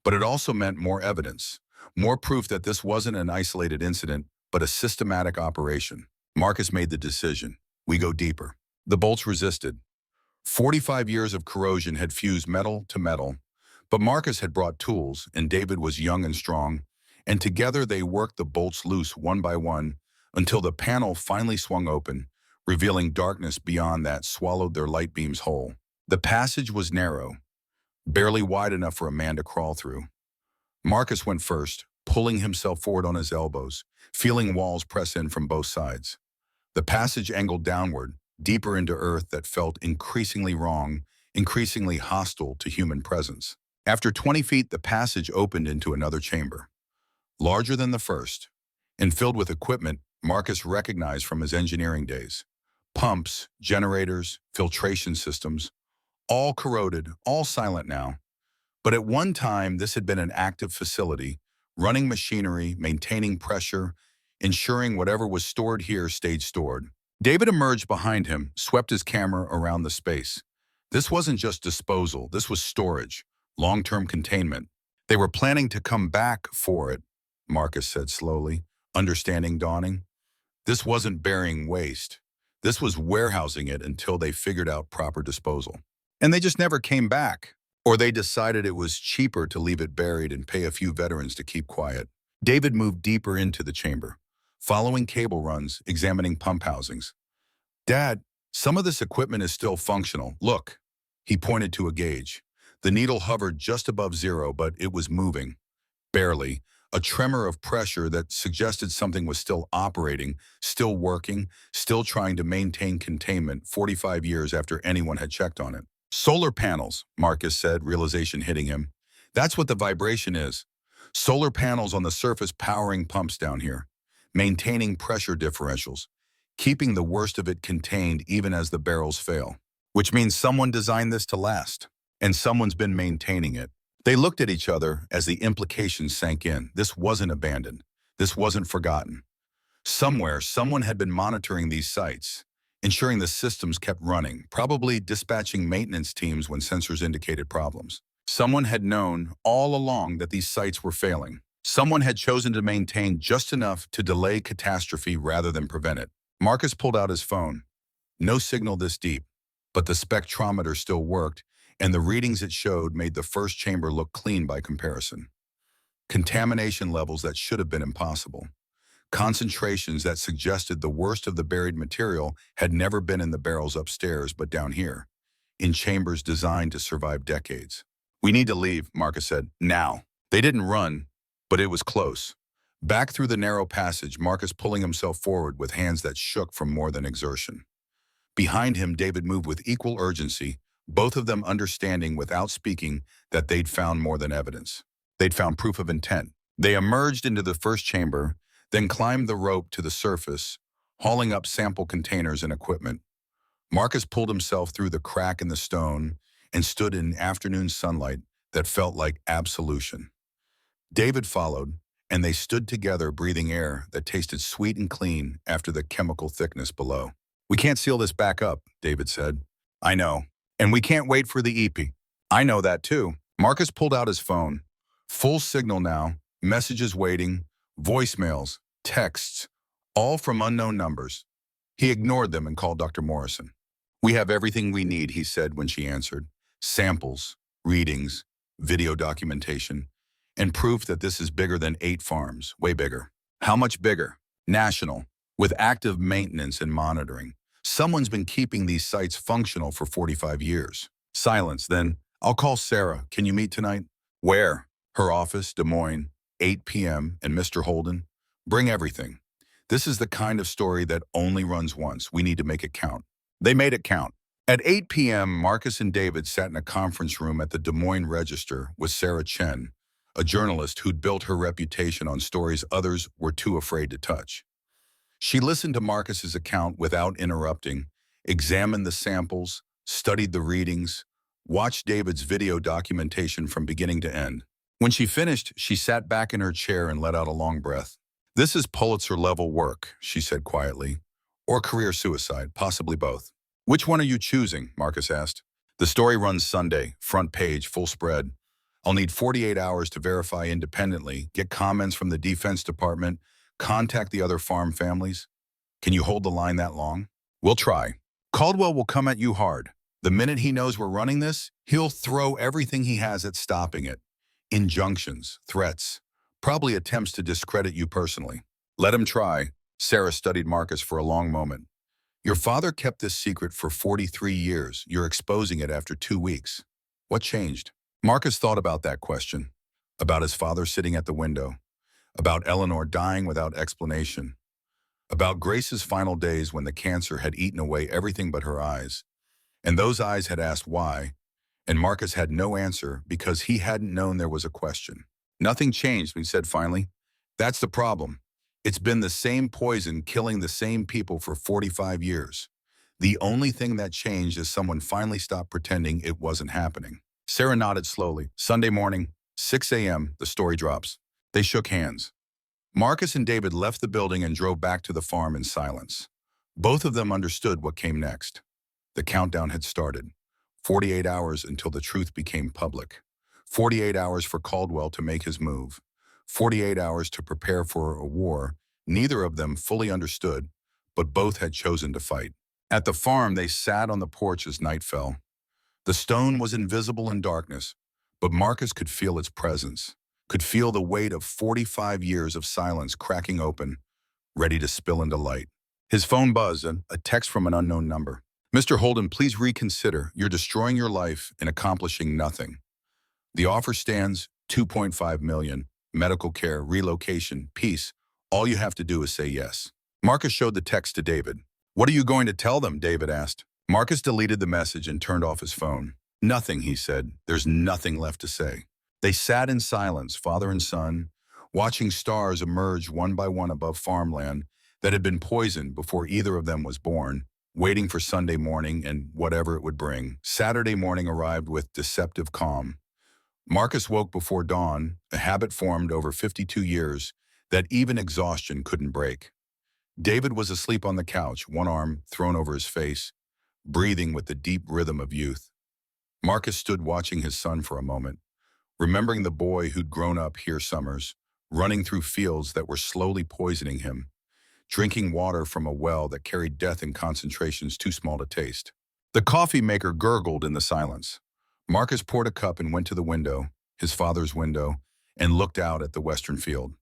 But it also meant more evidence, more proof that this wasn't an isolated incident, but a systematic operation. Marcus made the decision. We go deeper. The bolts resisted. 45 years of corrosion had fused metal to metal, but Marcus had brought tools, and David was young and strong, and together they worked the bolts loose one by one until the panel finally swung open, revealing darkness beyond that swallowed their light beams whole. The passage was narrow, barely wide enough for a man to crawl through. Marcus went first, pulling himself forward on his elbows, feeling walls press in from both sides. The passage angled downward, deeper into earth that felt increasingly wrong, increasingly hostile to human presence. After 20 feet, the passage opened into another chamber, larger than the first, and filled with equipment Marcus recognized from his engineering days. Pumps, generators, filtration systems, all corroded, all silent now. But at one time, this had been an active facility, running machinery, maintaining pressure, ensuring whatever was stored here stayed stored. David emerged behind him, swept his camera around the space. This wasn't just disposal, this was storage, long-term containment. They were planning to come back for it, Marcus said slowly, understanding dawning. This wasn't burying waste. This was warehousing it until they figured out proper disposal. And they just never came back. Or they decided it was cheaper to leave it buried and pay a few veterans to keep quiet. David moved deeper into the chamber, following cable runs, examining pump housings. Dad, some of this equipment is still functional. Look, he pointed to a gauge. The needle hovered just above zero, but it was moving. Barely. A tremor of pressure that suggested something was still operating, still working, still trying to maintain containment 45 years after anyone had checked on it. Solar panels, Marcus said, realization hitting him. That's what the vibration is. Solar panels on the surface powering pumps down here, maintaining pressure differentials, keeping the worst of it contained even as the barrels fail. Which means someone designed this to last, and someone's been maintaining it. They looked at each other as the implications sank in. This wasn't abandoned. This wasn't forgotten. Somewhere, someone had been monitoring these sites, ensuring the systems kept running, probably dispatching maintenance teams when sensors indicated problems. Someone had known all along that these sites were failing. Someone had chosen to maintain just enough to delay catastrophe rather than prevent it. Marcus pulled out his phone. No signal this deep, but the spectrometer still worked, and the readings it showed made the first chamber look clean by comparison. Contamination levels that should have been impossible. Concentrations that suggested the worst of the buried material had never been in the barrels upstairs but down here, in chambers designed to survive decades. We need to leave, Marcus said. Now. They didn't run, but it was close. Back through the narrow passage, Marcus pulling himself forward with hands that shook from more than exertion. Behind him, David moved with equal urgency, both of them understanding without speaking that they'd found more than evidence. They'd found proof of intent. They emerged into the first chamber, then climbed the rope to the surface, hauling up sample containers and equipment. Marcus pulled himself through the crack in the stone and stood in afternoon sunlight that felt like absolution. David followed, and they stood together breathing air that tasted sweet and clean after the chemical thickness below. We can't seal this back up, David said. I know. And we can't wait for the EP. I know that too. Marcus pulled out his phone. Full signal now, messages waiting, voicemails, texts, all from unknown numbers. He ignored them and called Dr. Morrison. We have everything we need, he said when she answered. Samples, readings, video documentation, and proof that this is bigger than 8 farms, way bigger. How much bigger? National, with active maintenance and monitoring. Someone's been keeping these sites functional for 45 years. Silence, then. I'll call Sarah. Can you meet tonight? Where? Her office, Des Moines, 8 p.m., and Mr. Holden. Bring everything. This is the kind of story that only runs once. We need to make it count. They made it count. At 8 p.m., Marcus and David sat in a conference room at the Des Moines Register with Sarah Chen, a journalist who'd built her reputation on stories others were too afraid to touch. She listened to Marcus's account without interrupting, examined the samples, studied the readings, watched David's video documentation from beginning to end. When she finished, she sat back in her chair and let out a long breath. This is Pulitzer-level work, she said quietly, or career suicide, possibly both. Which one are you choosing? Marcus asked. The story runs Sunday, front page, full spread. I'll need 48 hours to verify independently, get comments from the Defense Department, contact the other farm families. Can you hold the line that long? We'll try. Caldwell will come at you hard. The minute he knows we're running this, he'll throw everything he has at stopping it. Injunctions, threats, Probably attempts to discredit you personally. Let him try. Sarah studied Marcus for a long moment. Your father kept this secret for 43 years. You're exposing it after 2 weeks. What changed? Marcus thought about that question, about his father sitting at the window, about Eleanor dying without explanation, about Grace's final days when the cancer had eaten away everything but her eyes. And those eyes had asked why, and Marcus had no answer because he hadn't known there was a question. Nothing changed, he said finally. That's the problem. It's been the same poison killing the same people for 45 years. The only thing that changed is someone finally stopped pretending it wasn't happening. Sarah nodded slowly. Sunday morning, 6 a.m., the story drops. They shook hands. Marcus and David left the building and drove back to the farm in silence. Both of them understood what came next. The countdown had started. 48 hours until the truth became public. 48 hours for Caldwell to make his move. 48 hours to prepare for a war neither of them fully understood, but both had chosen to fight. At the farm, they sat on the porch as night fell. The stone was invisible in darkness, but Marcus could feel its presence, could feel the weight of 45 years of silence cracking open, ready to spill into light. His phone buzzed, and a text from an unknown number. Mr. Holden, please reconsider. You're destroying your life and accomplishing nothing. The offer stands, $2.5 million, medical care, relocation, peace. All you have to do is say yes. Marcus showed the text to David. What are you going to tell them? David asked. Marcus deleted the message and turned off his phone. Nothing, he said. There's nothing left to say. They sat in silence, father and son, watching stars emerge one by one above farmland that had been poisoned before either of them was born, waiting for Sunday morning and whatever it would bring. Saturday morning arrived with deceptive calm. Marcus woke before dawn, a habit formed over 52 years that even exhaustion couldn't break. David was asleep on the couch, one arm thrown over his face, breathing with the deep rhythm of youth. Marcus stood watching his son for a moment, remembering the boy who'd grown up here summers, running through fields that were slowly poisoning him, drinking water from a well that carried death in concentrations too small to taste. The coffee maker gurgled in the silence. Marcus poured a cup and went to the window, his father's window, and looked out at the western field.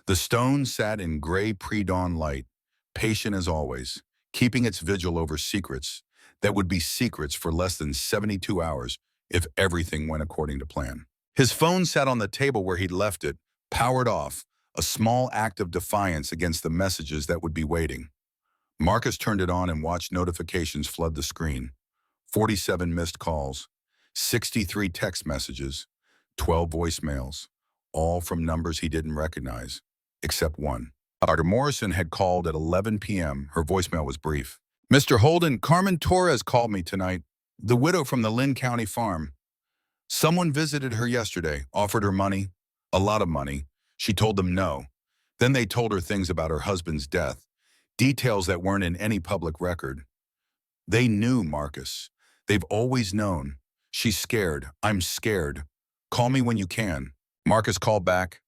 The stone sat in gray pre-dawn light, patient as always, keeping its vigil over secrets that would be secrets for less than 72 hours if everything went according to plan. His phone sat on the table where he'd left it, powered off, a small act of defiance against the messages that would be waiting. Marcus turned it on and watched notifications flood the screen. 47 missed calls, 63 text messages, 12 voicemails, all from numbers he didn't recognize, except one. Dr. Morrison had called at 11 p.m. Her voicemail was brief. Mr. Holden, Carmen Torres called me tonight, the widow from the Lynn County farm. Someone visited her yesterday, offered her money, a lot of money. She told them no. Then they told her things about her husband's death, details that weren't in any public record. They knew, Marcus. They've always known. She's scared. I'm scared. Call me when you can. Marcus called back.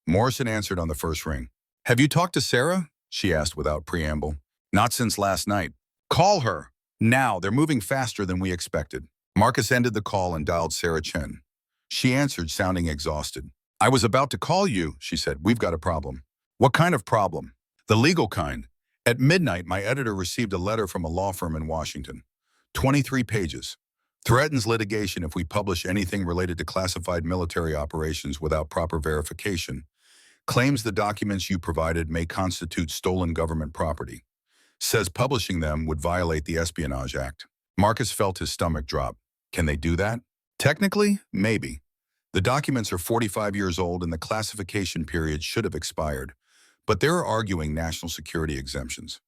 Morrison answered on the first ring. Have you talked to Sarah? She asked without preamble. Not since last night. Call her. Now, they're moving faster than we expected. Marcus ended the call and dialed Sarah Chen. She answered, sounding exhausted. I was about to call you, she said. We've got a problem. What kind of problem? The legal kind. At midnight, my editor received a letter from a law firm in Washington. 23 pages. Threatens litigation if we publish anything related to classified military operations without proper verification. Claims the documents you provided may constitute stolen government property. Says publishing them would violate the Espionage Act. Marcus felt his stomach drop. Can they do that? Technically, maybe. The documents are 45 years old and the classification period should have expired. But they're arguing national security exemptions.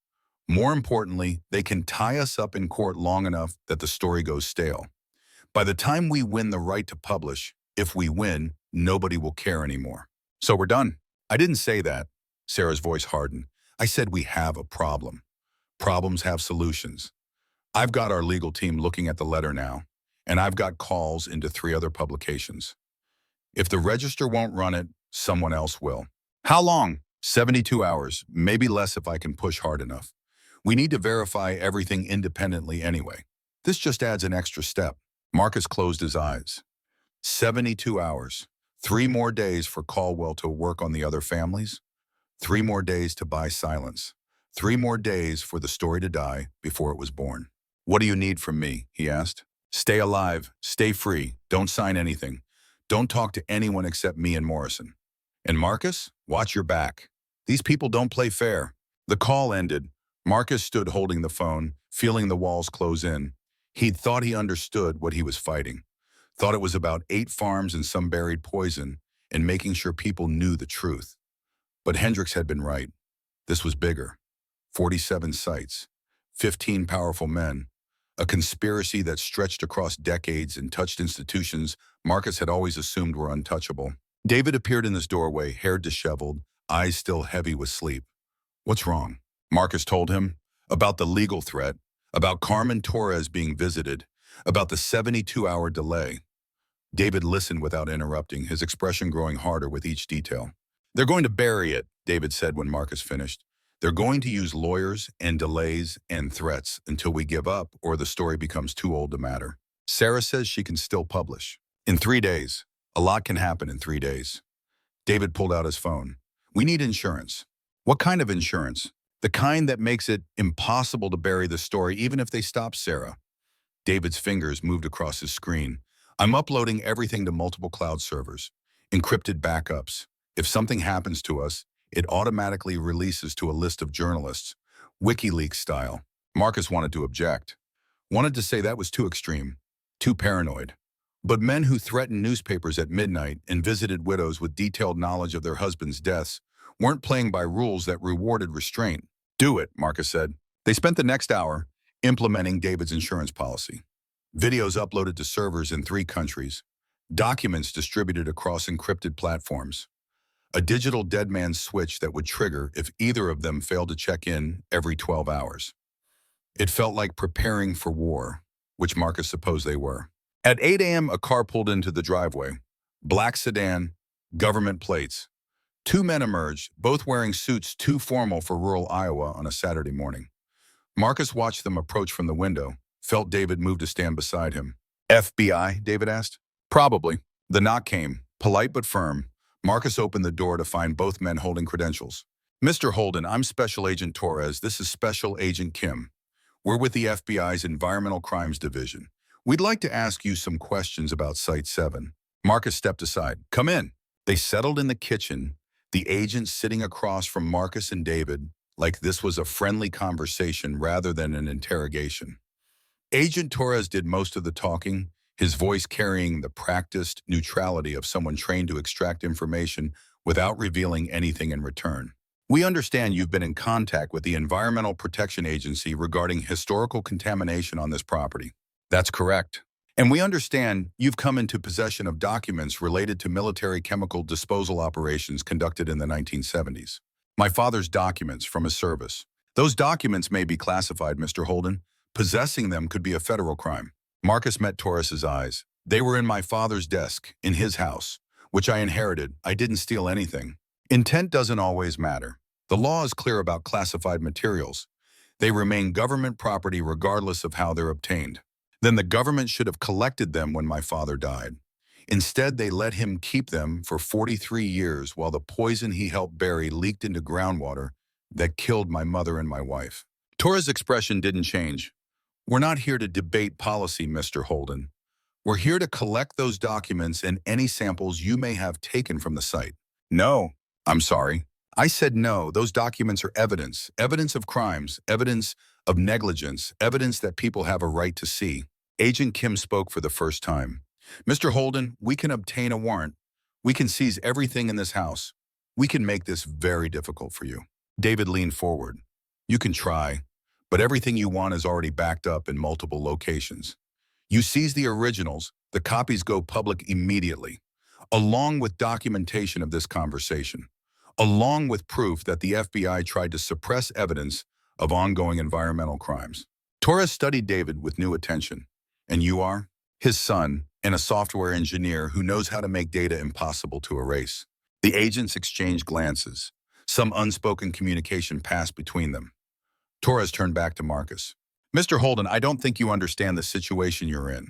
More importantly, they can tie us up in court long enough that the story goes stale. By the time we win the right to publish, if we win, nobody will care anymore. So we're done. I didn't say that. Sarah's voice hardened. I said we have a problem. Problems have solutions. I've got our legal team looking at the letter now, and I've got calls into 3 other publications. If the Register won't run it, someone else will. How long? 72 hours, maybe less if I can push hard enough. We need to verify everything independently anyway. This just adds an extra step. Marcus closed his eyes. 72 hours. 3 more days for Caldwell to work on the other families. 3 more days to buy silence. 3 more days for the story to die before it was born. What do you need from me? He asked. Stay alive. Stay free. Don't sign anything. Don't talk to anyone except me and Morrison. And Marcus, watch your back. These people don't play fair. The call ended. Marcus stood holding the phone, feeling the walls close in. He'd thought he understood what he was fighting. Thought it was about 8 farms and some buried poison and making sure people knew the truth. But Hendricks had been right. This was bigger. 47 sites, 15 powerful men, a conspiracy that stretched across decades and touched institutions Marcus had always assumed were untouchable. David appeared in his doorway, hair disheveled, eyes still heavy with sleep. What's wrong? Marcus told him about the legal threat, about Carmen Torres being visited, about the 72-hour delay. David listened without interrupting, his expression growing harder with each detail. They're going to bury it, David said when Marcus finished. They're going to use lawyers and delays and threats until we give up or the story becomes too old to matter. Sarah says she can still publish. In 3 days. A lot can happen in 3 days. David pulled out his phone. We need insurance. What kind of insurance? The kind that makes it impossible to bury the story even if they stop Sarah. David's fingers moved across his screen. I'm uploading everything to multiple cloud servers. Encrypted backups. If something happens to us, it automatically releases to a list of journalists, WikiLeaks style. Marcus wanted to object. Wanted to say that was too extreme, too paranoid. But men who threatened newspapers at midnight and visited widows with detailed knowledge of their husbands' deaths weren't playing by rules that rewarded restraint. Do it, Marcus said. They spent the next hour implementing David's insurance policy. Videos uploaded to servers in 3 countries. Documents distributed across encrypted platforms. A digital dead man's switch that would trigger if either of them failed to check in every 12 hours. It felt like preparing for war, which Marcus supposed they were. At 8 a.m., a car pulled into the driveway. Black sedan, government plates. 2 men emerged, both wearing suits too formal for rural Iowa on a Saturday morning. Marcus watched them approach from the window, felt David move to stand beside him. FBI, David asked. Probably. The knock came, polite but firm. Marcus opened the door to find both men holding credentials. Mr. Holden, I'm Special Agent Torres. This is Special Agent Kim. We're with the FBI's Environmental Crimes Division. We'd like to ask you some questions about Site 7. Marcus stepped aside. Come in. They settled in the kitchen, the agent sitting across from Marcus and David, like this was a friendly conversation rather than an interrogation. Agent Torres did most of the talking, his voice carrying the practiced neutrality of someone trained to extract information without revealing anything in return. We understand you've been in contact with the Environmental Protection Agency regarding historical contamination on this property. That's correct. And we understand you've come into possession of documents related to military chemical disposal operations conducted in the 1970s. My father's documents from his service. Those documents may be classified, Mr. Holden. Possessing them could be a federal crime. Marcus met Torres's eyes. They were in my father's desk, in his house, which I inherited. I didn't steal anything. Intent doesn't always matter. The law is clear about classified materials. They remain government property regardless of how they're obtained. Then the government should have collected them when my father died. Instead, they let him keep them for 43 years while the poison he helped bury leaked into groundwater that killed my mother and my wife. Torres' expression didn't change. We're not here to debate policy, Mr. Holden. We're here to collect those documents and any samples you may have taken from the site. No, I'm sorry. I said no. Those documents are evidence. Evidence of crimes, evidence of negligence, evidence that people have a right to see. Agent Kim spoke for the first time. Mr. Holden, we can obtain a warrant. We can seize everything in this house. We can make this very difficult for you. David leaned forward. You can try, but everything you want is already backed up in multiple locations. You seize the originals, the copies go public immediately, along with documentation of this conversation, along with proof that the FBI tried to suppress evidence of ongoing environmental crimes. Torres studied David with new attention. And you are? His son, and a software engineer who knows how to make data impossible to erase. The agents exchanged glances. Some unspoken communication passed between them. Torres turned back to Marcus. Mr. Holden, I don't think you understand the situation you're in.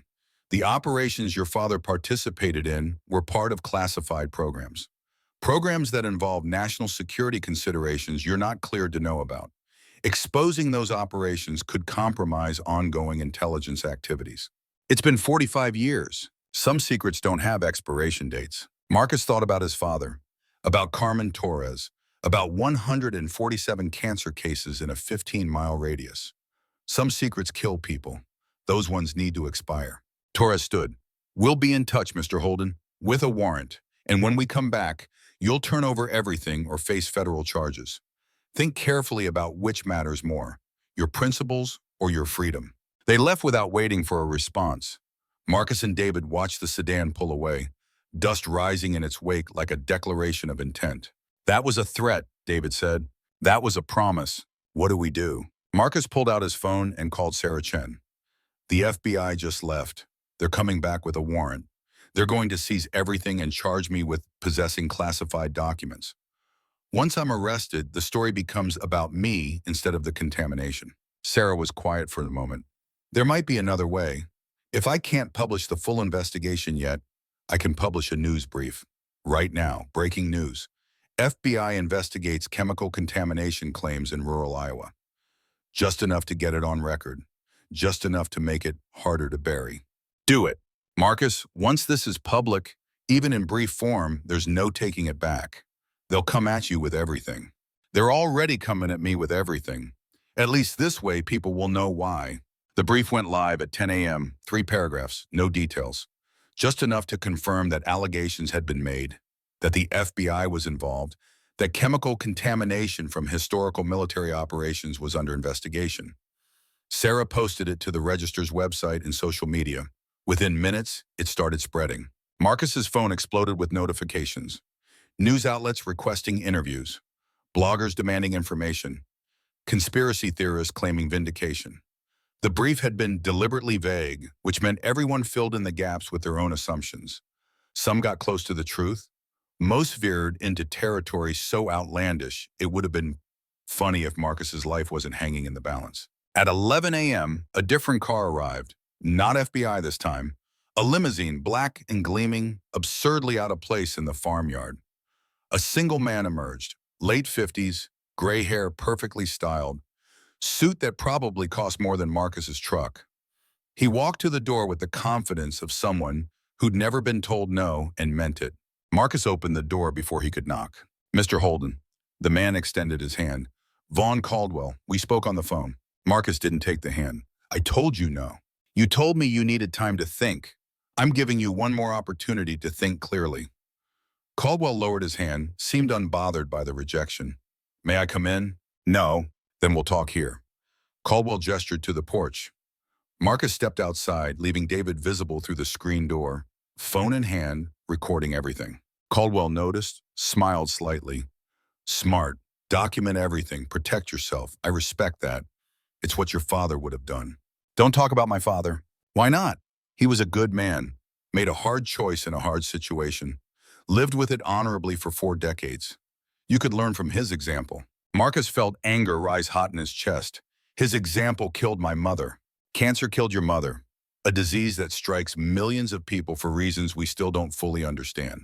The operations your father participated in were part of classified programs. Programs that involve national security considerations you're not cleared to know about. Exposing those operations could compromise ongoing intelligence activities. It's been 45 years. Some secrets don't have expiration dates. Marcus thought about his father, about Carmen Torres, about 147 cancer cases in a 15-mile radius. Some secrets kill people. Those ones need to expire. Torres stood. We'll be in touch, Mr. Holden, with a warrant. And when we come back, you'll turn over everything or face federal charges. Think carefully about which matters more, your principles or your freedom. They left without waiting for a response. Marcus and David watched the sedan pull away, dust rising in its wake like a declaration of intent. That was a threat, David said. That was a promise. What do we do? Marcus pulled out his phone and called Sarah Chen. The FBI just left. They're coming back with a warrant. They're going to seize everything and charge me with possessing classified documents. Once I'm arrested, the story becomes about me instead of the contamination. Sarah was quiet for a moment. There might be another way. If I can't publish the full investigation yet, I can publish a news brief. Right now, breaking news. FBI investigates chemical contamination claims in rural Iowa. Just enough to get it on record. Just enough to make it harder to bury. Do it. Marcus, once this is public, even in brief form, there's no taking it back. They'll come at you with everything. They're already coming at me with everything. At least this way, people will know why. The brief went live at 10 a.m., 3 paragraphs, no details. Just enough to confirm that allegations had been made, that the FBI was involved, that chemical contamination from historical military operations was under investigation. Sarah posted it to the Register's website and social media. Within minutes, it started spreading. Marcus's phone exploded with notifications. News outlets requesting interviews. Bloggers demanding information. Conspiracy theorists claiming vindication. The brief had been deliberately vague, which meant everyone filled in the gaps with their own assumptions. Some got close to the truth. Most veered into territory so outlandish it would have been funny if Marcus's life wasn't hanging in the balance. At 11 a.m., a different car arrived. Not FBI this time. A limousine, black and gleaming, absurdly out of place in the farmyard. A single man emerged, late 50s, gray hair perfectly styled, suit that probably cost more than Marcus's truck. He walked to the door with the confidence of someone who'd never been told no and meant it. Marcus opened the door before he could knock. Mr. Holden. The man extended his hand. Vaughn Caldwell. We spoke on the phone. Marcus didn't take the hand. I told you no. You told me you needed time to think. I'm giving you one more opportunity to think clearly. Caldwell lowered his hand, seemed unbothered by the rejection. May I come in? No. Then we'll talk here. Caldwell gestured to the porch. Marcus stepped outside, leaving David visible through the screen door, phone in hand, recording everything. Caldwell noticed, smiled slightly. Smart. Document everything. Protect yourself. I respect that. It's what your father would have done. Don't talk about my father. Why not? He was a good man, made a hard choice in a hard situation, lived with it honorably for 4 decades. You could learn from his example. Marcus felt anger rise hot in his chest. His example killed my mother. Cancer killed your mother, a disease that strikes millions of people for reasons we still don't fully understand.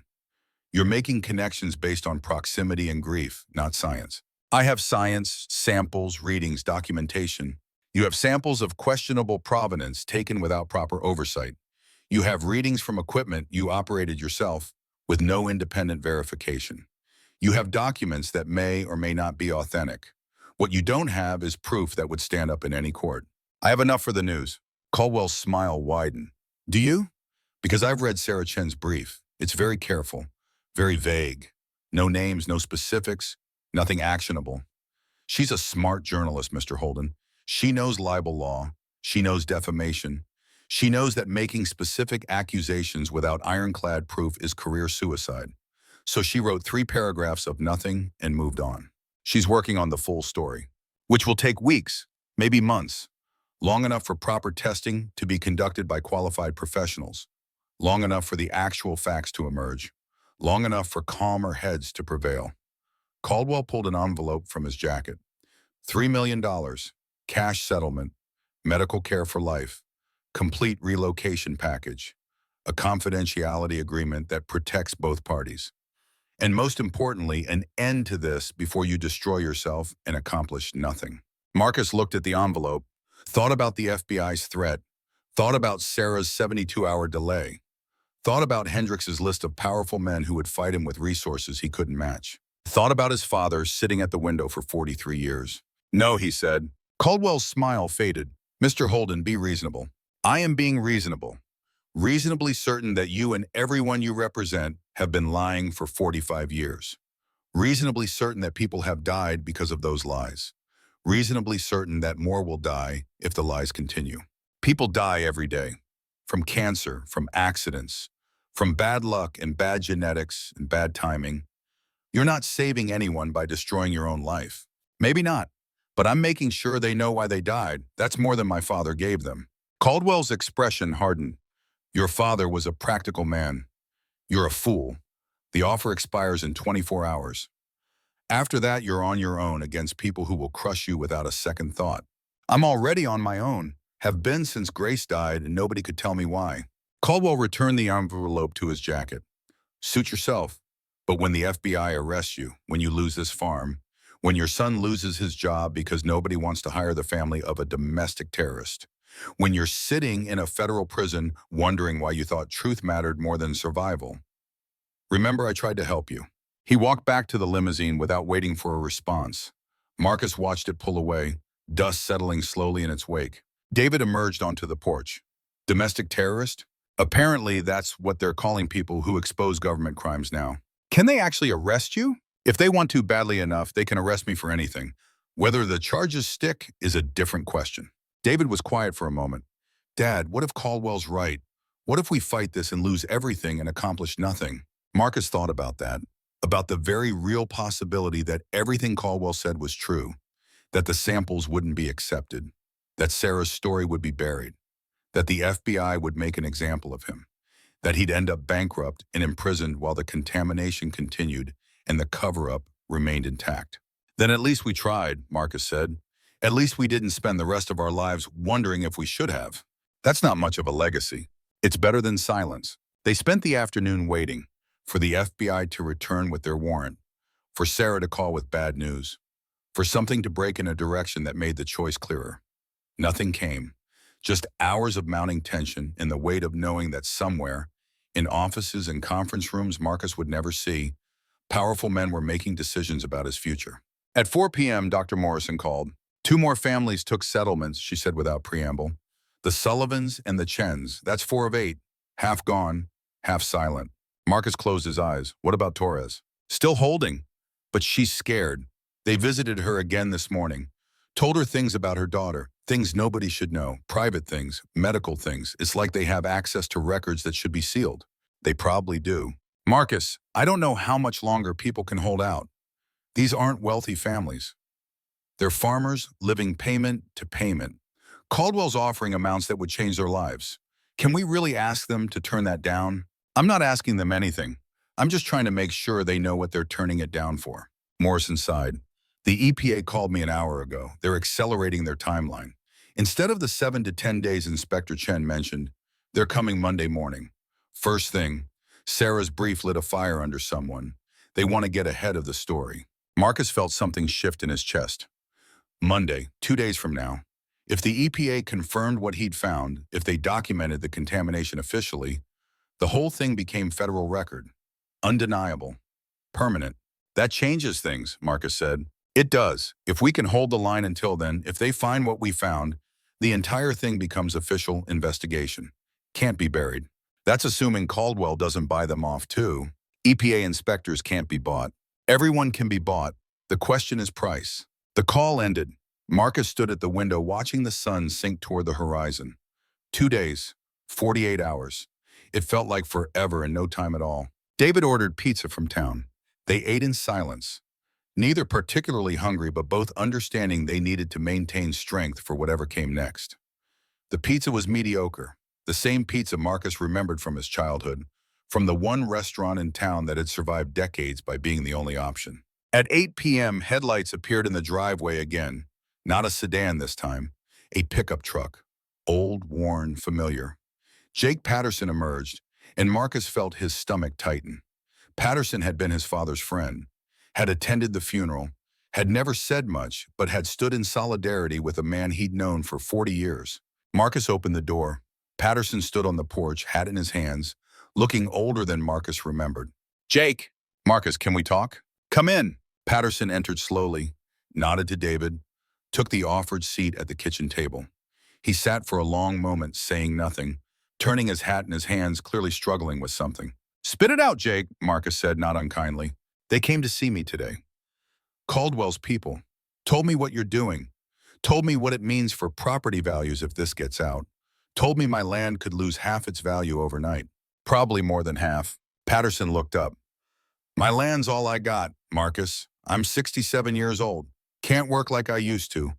You're making connections based on proximity and grief, not science. I have science, samples, readings, documentation. You have samples of questionable provenance taken without proper oversight. You have readings from equipment you operated yourself with no independent verification. You have documents that may or may not be authentic. What you don't have is proof that would stand up in any court. I have enough for the news. Caldwell's smile widened. Do you? Because I've read Sarah Chen's brief. It's very careful, very vague. No names, no specifics, nothing actionable. She's a smart journalist, Mr. Holden. She knows libel law. She knows defamation. She knows that making specific accusations without ironclad proof is career suicide. So she wrote 3 paragraphs of nothing and moved on. She's working on the full story, which will take weeks, maybe months, long enough for proper testing to be conducted by qualified professionals, long enough for the actual facts to emerge, long enough for calmer heads to prevail. Caldwell pulled an envelope from his jacket. $3 million, cash settlement, medical care for life, complete relocation package, a confidentiality agreement that protects both parties. And most importantly, an end to this before you destroy yourself and accomplish nothing. Marcus looked at the envelope, thought about the FBI's threat, thought about Sarah's 72-hour delay, thought about Hendrix's list of powerful men who would fight him with resources he couldn't match. Thought about his father sitting at the window for 43 years. No, he said. Caldwell's smile faded. Mr. Holden, be reasonable. I am being reasonable. Reasonably certain that you and everyone you represent have been lying for 45 years. Reasonably certain that people have died because of those lies. Reasonably certain that more will die if the lies continue. People die every day. From cancer, from accidents, from bad luck and bad genetics and bad timing. You're not saving anyone by destroying your own life. Maybe not, but I'm making sure they know why they died. That's more than my father gave them. Caldwell's expression hardened. Your father was a practical man. You're a fool. The offer expires in 24 hours. After that, you're on your own against people who will crush you without a second thought. I'm already on my own, have been since Grace died, and nobody could tell me why. Caldwell returned the envelope to his jacket. Suit yourself. But when the FBI arrests you, when you lose this farm, when your son loses his job because nobody wants to hire the family of a domestic terrorist, when you're sitting in a federal prison wondering why you thought truth mattered more than survival, remember I tried to help you. He walked back to the limousine without waiting for a response. Marcus watched it pull away, dust settling slowly in its wake. David emerged onto the porch. Domestic terrorist? Apparently, that's what they're calling people who expose government crimes now. Can they actually arrest you? If they want to badly enough, they can arrest me for anything. Whether the charges stick is a different question. David was quiet for a moment. Dad, what if Caldwell's right? What if we fight this and lose everything and accomplish nothing? Marcus thought about that, about the very real possibility that everything Caldwell said was true, that the samples wouldn't be accepted, that Sarah's story would be buried, that the FBI would make an example of him, that he'd end up bankrupt and imprisoned while the contamination continued and the cover-up remained intact. Then at least we tried, Marcus said. At least we didn't spend the rest of our lives wondering if we should have. That's not much of a legacy. It's better than silence. They spent the afternoon waiting for the FBI to return with their warrant, for Sarah to call with bad news, for something to break in a direction that made the choice clearer. Nothing came. Just hours of mounting tension and the weight of knowing that somewhere, in offices and conference rooms Marcus would never see, powerful men were making decisions about his future. At 4 p.m., Dr. Morrison called. 2 more families took settlements, she said without preamble. The Sullivans and the Chens, that's 4 of 8. Half gone, half silent. Marcus closed his eyes. What about Torres? Still holding, but she's scared. They visited her again this morning. Told her things about her daughter, things nobody should know, private things, medical things. It's like they have access to records that should be sealed. They probably do. Marcus, I don't know how much longer people can hold out. These aren't wealthy families. They're farmers living payment to payment. Caldwell's offering amounts that would change their lives. Can we really ask them to turn that down? I'm not asking them anything. I'm just trying to make sure they know what they're turning it down for. Morrison sighed. The EPA called me an hour ago. They're accelerating their timeline. Instead of the 7 to 10 days Inspector Chen mentioned, they're coming Monday morning. First thing, Sarah's brief lit a fire under someone. They want to get ahead of the story. Marcus felt something shift in his chest. Monday, 2 days from now, if the EPA confirmed what he'd found, if they documented the contamination officially, the whole thing became federal record. Undeniable. Permanent. That changes things, Marcus said. It does. If we can hold the line until then, if they find what we found, the entire thing becomes official investigation. Can't be buried. That's assuming Caldwell doesn't buy them off too. EPA inspectors can't be bought. Everyone can be bought. The question is price. The call ended. Marcus stood at the window watching the sun sink toward the horizon. 2 days, 48 hours. It felt like forever and no time at all. David ordered pizza from town. They ate in silence. Neither particularly hungry, but both understanding they needed to maintain strength for whatever came next. The pizza was mediocre. The same pizza Marcus remembered from his childhood, from the one restaurant in town that had survived decades by being the only option. At 8 p.m., headlights appeared in the driveway again. Not a sedan this time, a pickup truck. Old, worn, familiar. Jake Patterson emerged, and Marcus felt his stomach tighten. Patterson had been his father's friend, had attended the funeral, had never said much, but had stood in solidarity with a man he'd known for 40 years. Marcus opened the door. Patterson stood on the porch, hat in his hands, looking older than Marcus remembered. Jake! Marcus, can we talk? Come in! Patterson entered slowly, nodded to David, took the offered seat at the kitchen table. He sat for a long moment, saying nothing, turning his hat in his hands, clearly struggling with something. Spit it out, Jake, Marcus said, not unkindly. They came to see me today. Caldwell's people. Told me what you're doing. Told me what it means for property values if this gets out. Told me my land could lose half its value overnight. Probably more than half. Patterson looked up. My land's all I got, Marcus. I'm 67 years old. Can't work like I used to.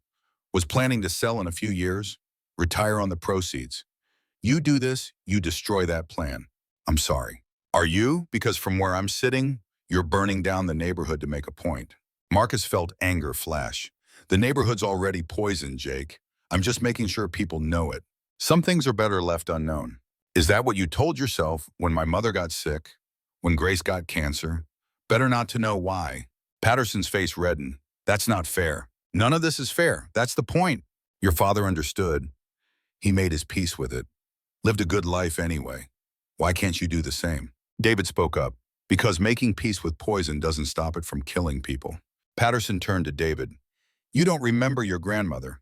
Was planning to sell in a few years. Retire on the proceeds. You do this, you destroy that plan. I'm sorry. Are you? Because from where I'm sitting, you're burning down the neighborhood to make a point. Marcus felt anger flash. The neighborhood's already poisoned, Jake. I'm just making sure people know it. Some things are better left unknown. Is that what you told yourself when my mother got sick? When Grace got cancer? Better not to know why. Patterson's face reddened. That's not fair. None of this is fair. That's the point. Your father understood. He made his peace with it. Lived a good life anyway. Why can't you do the same? David spoke up. Because making peace with poison doesn't stop it from killing people. Patterson turned to David. You don't remember your grandmother.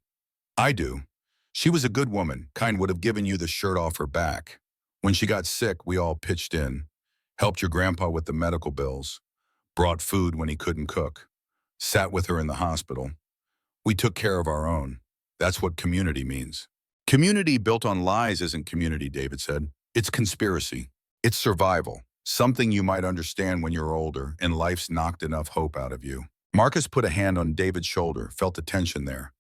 I do. She was a good woman, kind would have given you the shirt off her back. When she got sick, we all pitched in. Helped your grandpa with the medical bills. Brought food when he couldn't cook. Sat with her in the hospital. We took care of our own. That's what community means. Community built on lies isn't community, David said. It's conspiracy. It's survival. Something you might understand when you're older and life's knocked enough hope out of you. Marcus put a hand on David's shoulder, felt the tension there.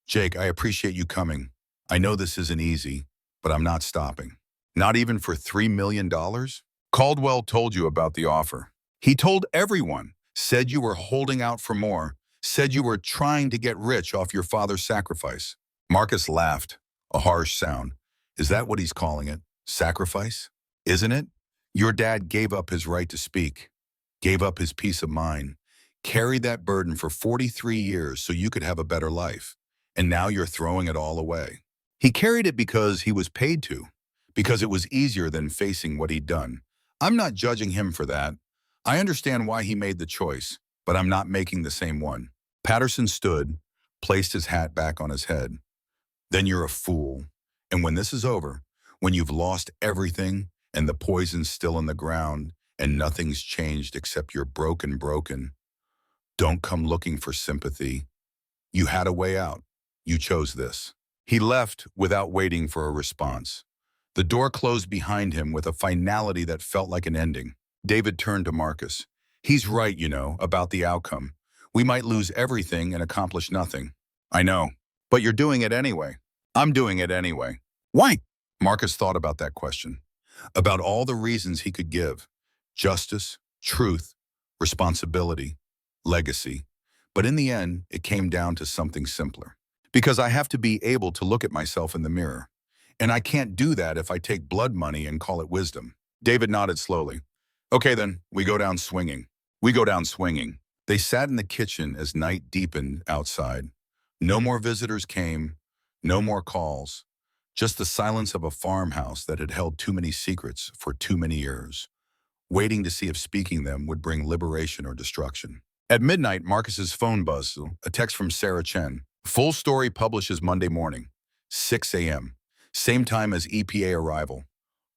Jake, I appreciate you coming. I know this isn't easy, but I'm not stopping. Not even for $3 million? Caldwell told you about the offer. He told everyone, said you were holding out for more, said you were trying to get rich off your father's sacrifice. Marcus laughed, a harsh sound. Is that what he's calling it? Sacrifice? Isn't it? Your dad gave up his right to speak, gave up his peace of mind, carried that burden for 43 years so you could have a better life. And now you're throwing it all away. He carried it because he was paid to, because it was easier than facing what he'd done. I'm not judging him for that. I understand why he made the choice, but I'm not making the same one. Patterson stood, placed his hat back on his head. Then you're a fool. And when this is over, when you've lost everything and the poison's still in the ground and nothing's changed except you're broken, don't come looking for sympathy. You had a way out. You chose this. He left without waiting for a response. The door closed behind him with a finality that felt like an ending. David turned to Marcus. He's right, about the outcome. We might lose everything and accomplish nothing. I know, but you're doing it anyway. I'm doing it anyway. Why? Marcus thought about that question, about all the reasons he could give. Justice, truth, responsibility, legacy. But in the end, it came down to something simpler. Because I have to be able to look at myself in the mirror. And I can't do that if I take blood money and call it wisdom. David nodded slowly. Okay then, we go down swinging. We go down swinging. They sat in the kitchen as night deepened outside. No more visitors came, no more calls. Just the silence of a farmhouse that had held too many secrets for too many years, waiting to see if speaking them would bring liberation or destruction. At midnight, Marcus's phone buzzed, a text from Sarah Chen. Full story publishes Monday morning, 6 a.m., same time as EPA arrival.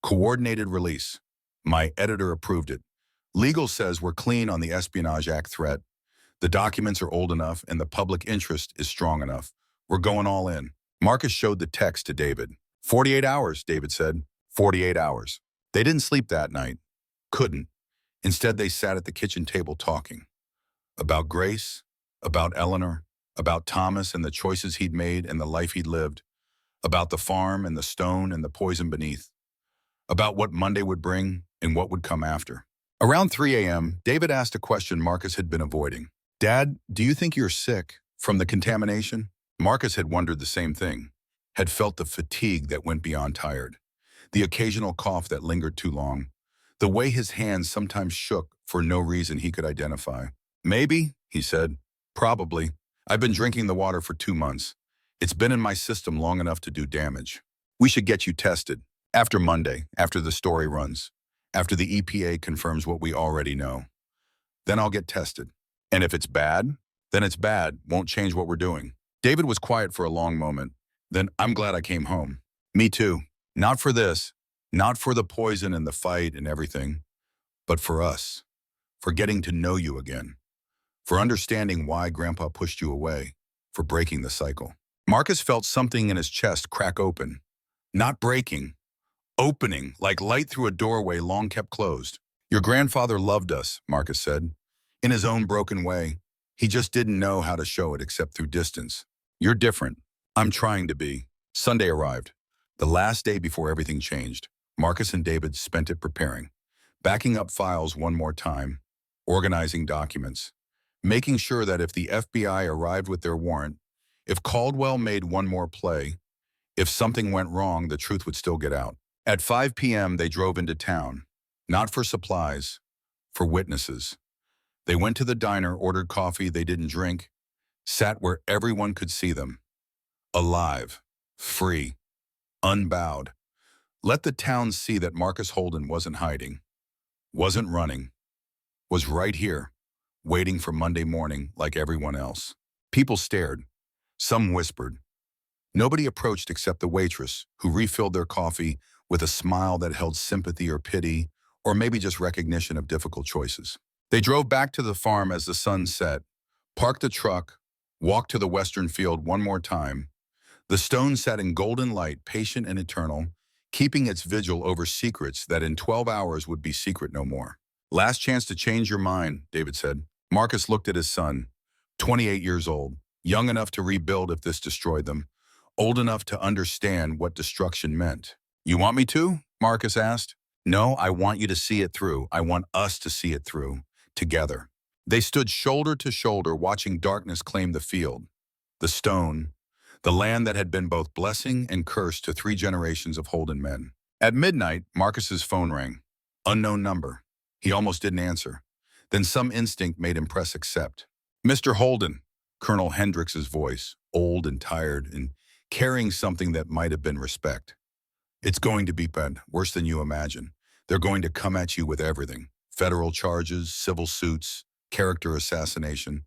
Coordinated release. My editor approved it. Legal says we're clean on the Espionage Act threat. The documents are old enough and the public interest is strong enough. We're going all in. Marcus showed the text to David. 48 hours, David said. 48 hours. They didn't sleep that night. Couldn't. Instead, they sat at the kitchen table talking. About Grace, about Eleanor, about Thomas and the choices he'd made and the life he'd lived, about the farm and the stone and the poison beneath, about what Monday would bring and what would come after. Around 3 a.m., David asked a question Marcus had been avoiding. Dad, do you think you're sick from the contamination? Marcus had wondered the same thing. had felt the fatigue that went beyond tired, the occasional cough that lingered too long, the way his hands sometimes shook for no reason he could identify. Maybe, he said. Probably. I've been drinking the water for 2 months. It's been in my system long enough to do damage. We should get you tested. After Monday, after the story runs, after the EPA confirms what we already know. Then I'll get tested. And if it's bad, then it's bad. Won't change what we're doing. David was quiet for a long moment. Then, I'm glad I came home. Me too. Not for this. Not for the poison and the fight and everything. But for us. For getting to know you again. For understanding why Grandpa pushed you away. For breaking the cycle. Marcus felt something in his chest crack open. Not breaking. Opening, like light through a doorway long kept closed. Your grandfather loved us, Marcus said. In his own broken way. He just didn't know how to show it except through distance. You're different. I'm trying to be. Sunday arrived. The last day before everything changed. Marcus and David spent it preparing. Backing up files one more time. Organizing documents. Making sure that if the FBI arrived with their warrant, if Caldwell made one more play, if something went wrong, the truth would still get out. At 5 p.m., they drove into town. Not for supplies, for witnesses. They went to the diner, ordered coffee they didn't drink, sat where everyone could see them. Alive, free, unbowed. Let the town see that Marcus Holden wasn't hiding, wasn't running, was right here, waiting for Monday morning like everyone else. People stared. Some whispered. Nobody approached except the waitress, who refilled their coffee with a smile that held sympathy or pity, or maybe just recognition of difficult choices. They drove back to the farm as the sun set, parked the truck, walked to the western field one more time. The stone sat in golden light, patient and eternal, keeping its vigil over secrets that in 12 hours would be secret no more. Last chance to change your mind, David said. Marcus looked at his son, 28 years old, young enough to rebuild if this destroyed them, old enough to understand what destruction meant. You want me to? Marcus asked. No, I want you to see it through. I want us to see it through. Together. They stood shoulder to shoulder watching darkness claim the field, the stone, the land that had been both blessing and curse to 3 generations of Holden men. At midnight, Marcus's phone rang. Unknown number. He almost didn't answer. Then some instinct made him press accept. Mr. Holden, Colonel Hendricks's voice, old and tired and carrying something that might have been respect. It's going to be bad, worse than you imagine. They're going to come at you with everything. Federal charges, civil suits, character assassination.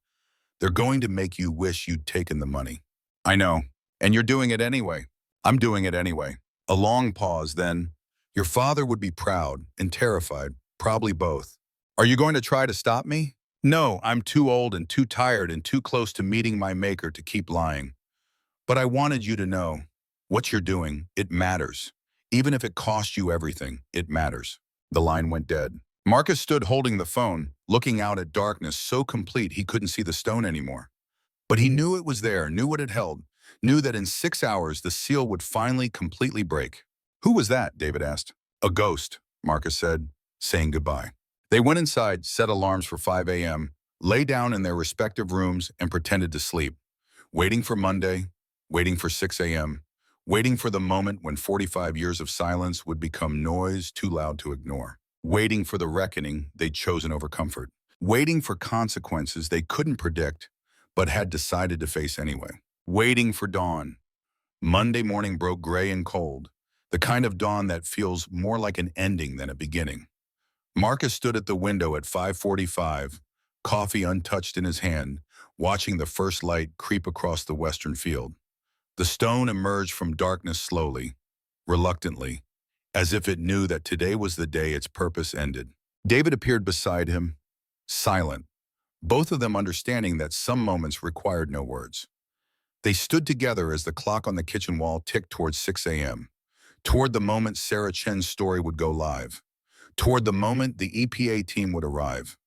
They're going to make you wish you'd taken the money. I know. And you're doing it anyway. I'm doing it anyway. A long pause, then. Your father would be proud and terrified, probably both. Are you going to try to stop me? No, I'm too old and too tired and too close to meeting my maker to keep lying. But I wanted you to know. What you're doing, it matters. Even if it costs you everything, it matters. The line went dead. Marcus stood holding the phone, looking out at darkness so complete he couldn't see the stone anymore. But he knew it was there, knew what it held, knew that in 6 hours the seal would finally completely break. Who was that? David asked. A ghost, Marcus said, saying goodbye. They went inside, set alarms for 5 a.m., lay down in their respective rooms and pretended to sleep, waiting for Monday, waiting for 6 a.m., waiting for the moment when 45 years of silence would become noise too loud to ignore. Waiting for the reckoning they'd chosen over comfort. Waiting for consequences they couldn't predict, but had decided to face anyway. Waiting for dawn. Monday morning broke gray and cold, the kind of dawn that feels more like an ending than a beginning. Marcus stood at the window at 5:45, coffee untouched in his hand, watching the first light creep across the western field. The stone emerged from darkness slowly, reluctantly, as if it knew that today was the day its purpose ended. David appeared beside him, silent, both of them understanding that some moments required no words. They stood together as the clock on the kitchen wall ticked towards 6 a.m., toward the moment Sarah Chen's story would go live, toward the moment the EPA team would arrive,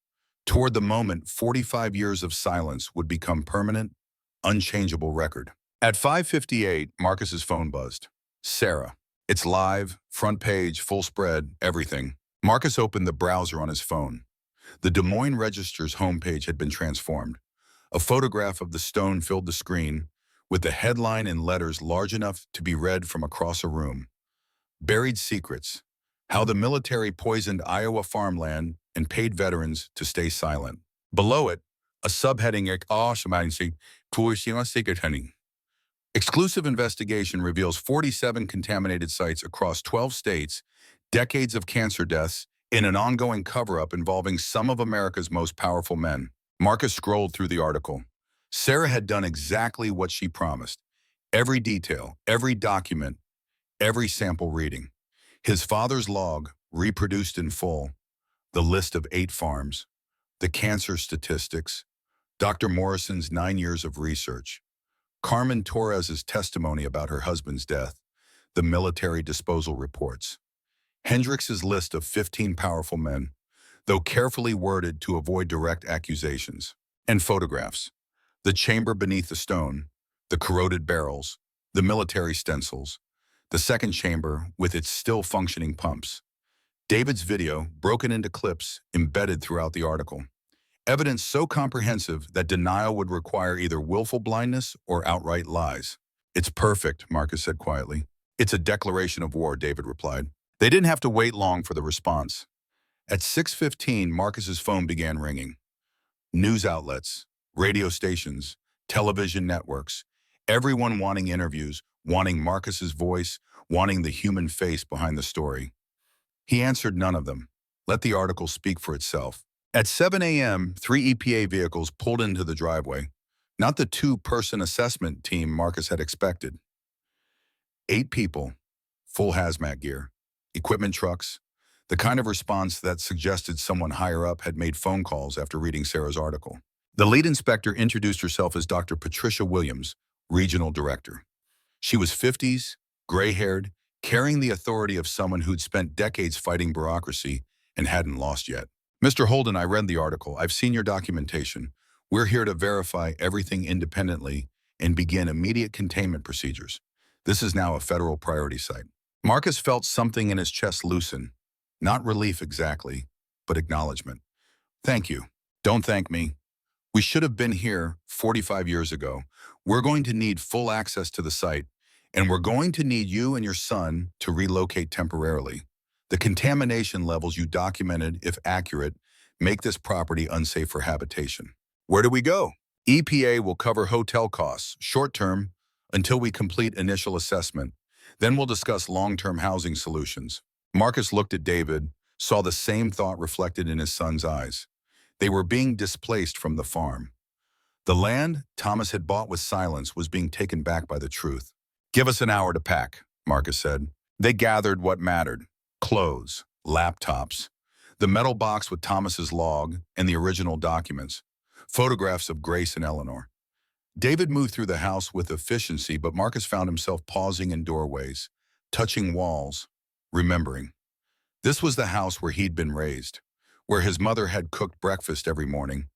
toward the moment 45 years of silence would become permanent, unchangeable record. At 5:58, Marcus's phone buzzed. Sarah. It's live, front page, full spread, everything. Marcus opened the browser on his phone. The Des Moines Register's homepage had been transformed. A photograph of the stone filled the screen, with the headline in letters large enough to be read from across a room. Buried Secrets: How the Military Poisoned Iowa Farmland and Paid Veterans to Stay Silent. Below it, a subheading Exclusive investigation reveals 47 contaminated sites across 12 states, decades of cancer deaths, in an ongoing cover-up involving some of America's most powerful men. Marcus scrolled through the article. Sarah had done exactly what she promised. Every detail, every document, every sample reading. His father's log, reproduced in full, the list of 8 farms, the cancer statistics, Dr. Morrison's 9 years of research, Carmen Torres's testimony about her husband's death, the military disposal reports, Hendrix's list of 15 powerful men, though carefully worded to avoid direct accusations, and photographs, the chamber beneath the stone, the corroded barrels, the military stencils, the second chamber with its still functioning pumps. David's video, broken into clips, embedded throughout the article. Evidence so comprehensive that denial would require either willful blindness or outright lies. It's perfect, Marcus said quietly. It's a declaration of war, David replied. They didn't have to wait long for the response. At 6:15, Marcus's phone began ringing. News outlets, radio stations, television networks, everyone wanting interviews, wanting Marcus's voice, wanting the human face behind the story. He answered none of them. Let the article speak for itself. At 7 a.m., 3 EPA vehicles pulled into the driveway, not the 2-person assessment team Marcus had expected. 8 people, full hazmat gear, equipment trucks, the kind of response that suggested someone higher up had made phone calls after reading Sarah's article. The lead inspector introduced herself as Dr. Patricia Williams, regional director. She was 50s, gray-haired, carrying the authority of someone who'd spent decades fighting bureaucracy and hadn't lost yet. Mr. Holden, I read the article. I've seen your documentation. We're here to verify everything independently and begin immediate containment procedures. This is now a federal priority site. Marcus felt something in his chest loosen. Not relief exactly, but acknowledgement. Thank you. Don't thank me. We should have been here 45 years ago. We're going to need full access to the site, and we're going to need you and your son to relocate temporarily. The contamination levels you documented, if accurate, make this property unsafe for habitation. Where do we go? EPA will cover hotel costs, short-term, until we complete initial assessment. Then we'll discuss long-term housing solutions. Marcus looked at David, saw the same thought reflected in his son's eyes. They were being displaced from the farm. The land Thomas had bought with silence was being taken back by the truth. Give us an hour to pack, Marcus said. They gathered what mattered. Clothes, laptops, the metal box with Thomas's log and the original documents, photographs of Grace and Eleanor. David moved through the house with efficiency, but Marcus found himself pausing in doorways, touching walls, remembering. This was the house where he'd been raised, where his mother had cooked breakfast every morning,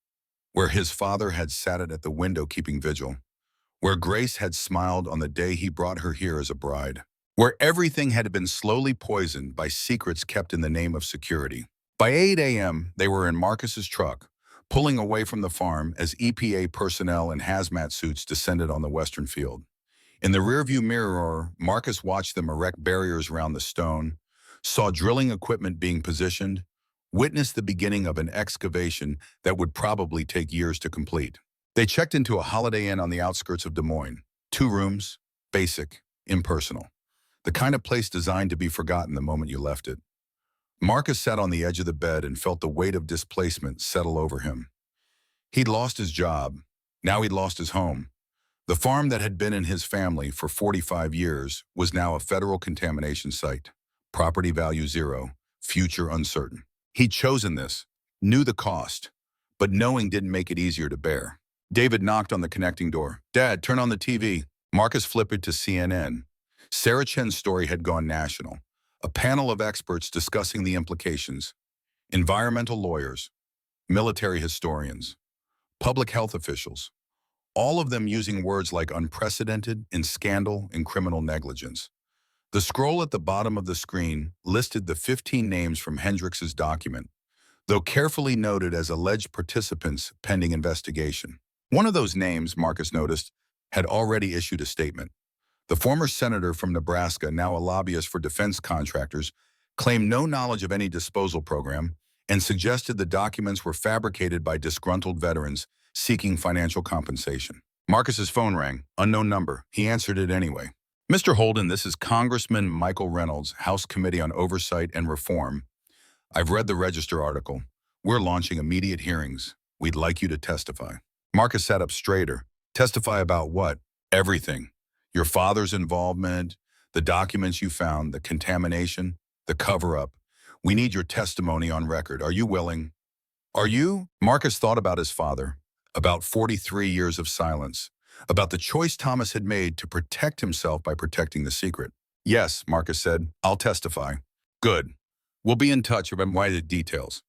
where his father had sat at the window keeping vigil, where Grace had smiled on the day he brought her here as a bride, where everything had been slowly poisoned by secrets kept in the name of security. By 8 a.m., they were in Marcus's truck, pulling away from the farm as EPA personnel in hazmat suits descended on the western field. In the rearview mirror, Marcus watched them erect barriers around the stone, saw drilling equipment being positioned, witnessed the beginning of an excavation that would probably take years to complete. They checked into a Holiday Inn on the outskirts of Des Moines. 2 rooms, basic, impersonal. The kind of place designed to be forgotten the moment you left it. Marcus sat on the edge of the bed and felt the weight of displacement settle over him. He'd lost his job. Now he'd lost his home. The farm that had been in his family for 45 years was now a federal contamination site. Property value 0, future uncertain. He'd chosen this, knew the cost, but knowing didn't make it easier to bear. David knocked on the connecting door. Dad, turn on the TV. Marcus flipped to CNN. Sarah Chen's story had gone national. A panel of experts discussing the implications. Environmental lawyers, military historians, public health officials, all of them using words like unprecedented and scandal and criminal negligence. The scroll at the bottom of the screen listed the 15 names from Hendrix's document, though carefully noted as alleged participants pending investigation. One of those names, Marcus noticed, had already issued a statement. The former senator from Nebraska, now a lobbyist for defense contractors, claimed no knowledge of any disposal program and suggested the documents were fabricated by disgruntled veterans seeking financial compensation. Marcus's phone rang, unknown number. He answered it anyway. Mr. Holden, this is Congressman Michael Reynolds, House Committee on Oversight and Reform. I've read the Register article. We're launching immediate hearings. We'd like you to testify. Marcus sat up straighter. Testify about what? Everything. Your father's involvement, the documents you found, the contamination, the cover-up. We need your testimony on record. Are you willing? Are you? Marcus thought about his father, about 43 years of silence, about the choice Thomas had made to protect himself by protecting the secret. Yes, Marcus said, I'll testify. Good. We'll be in touch about the details.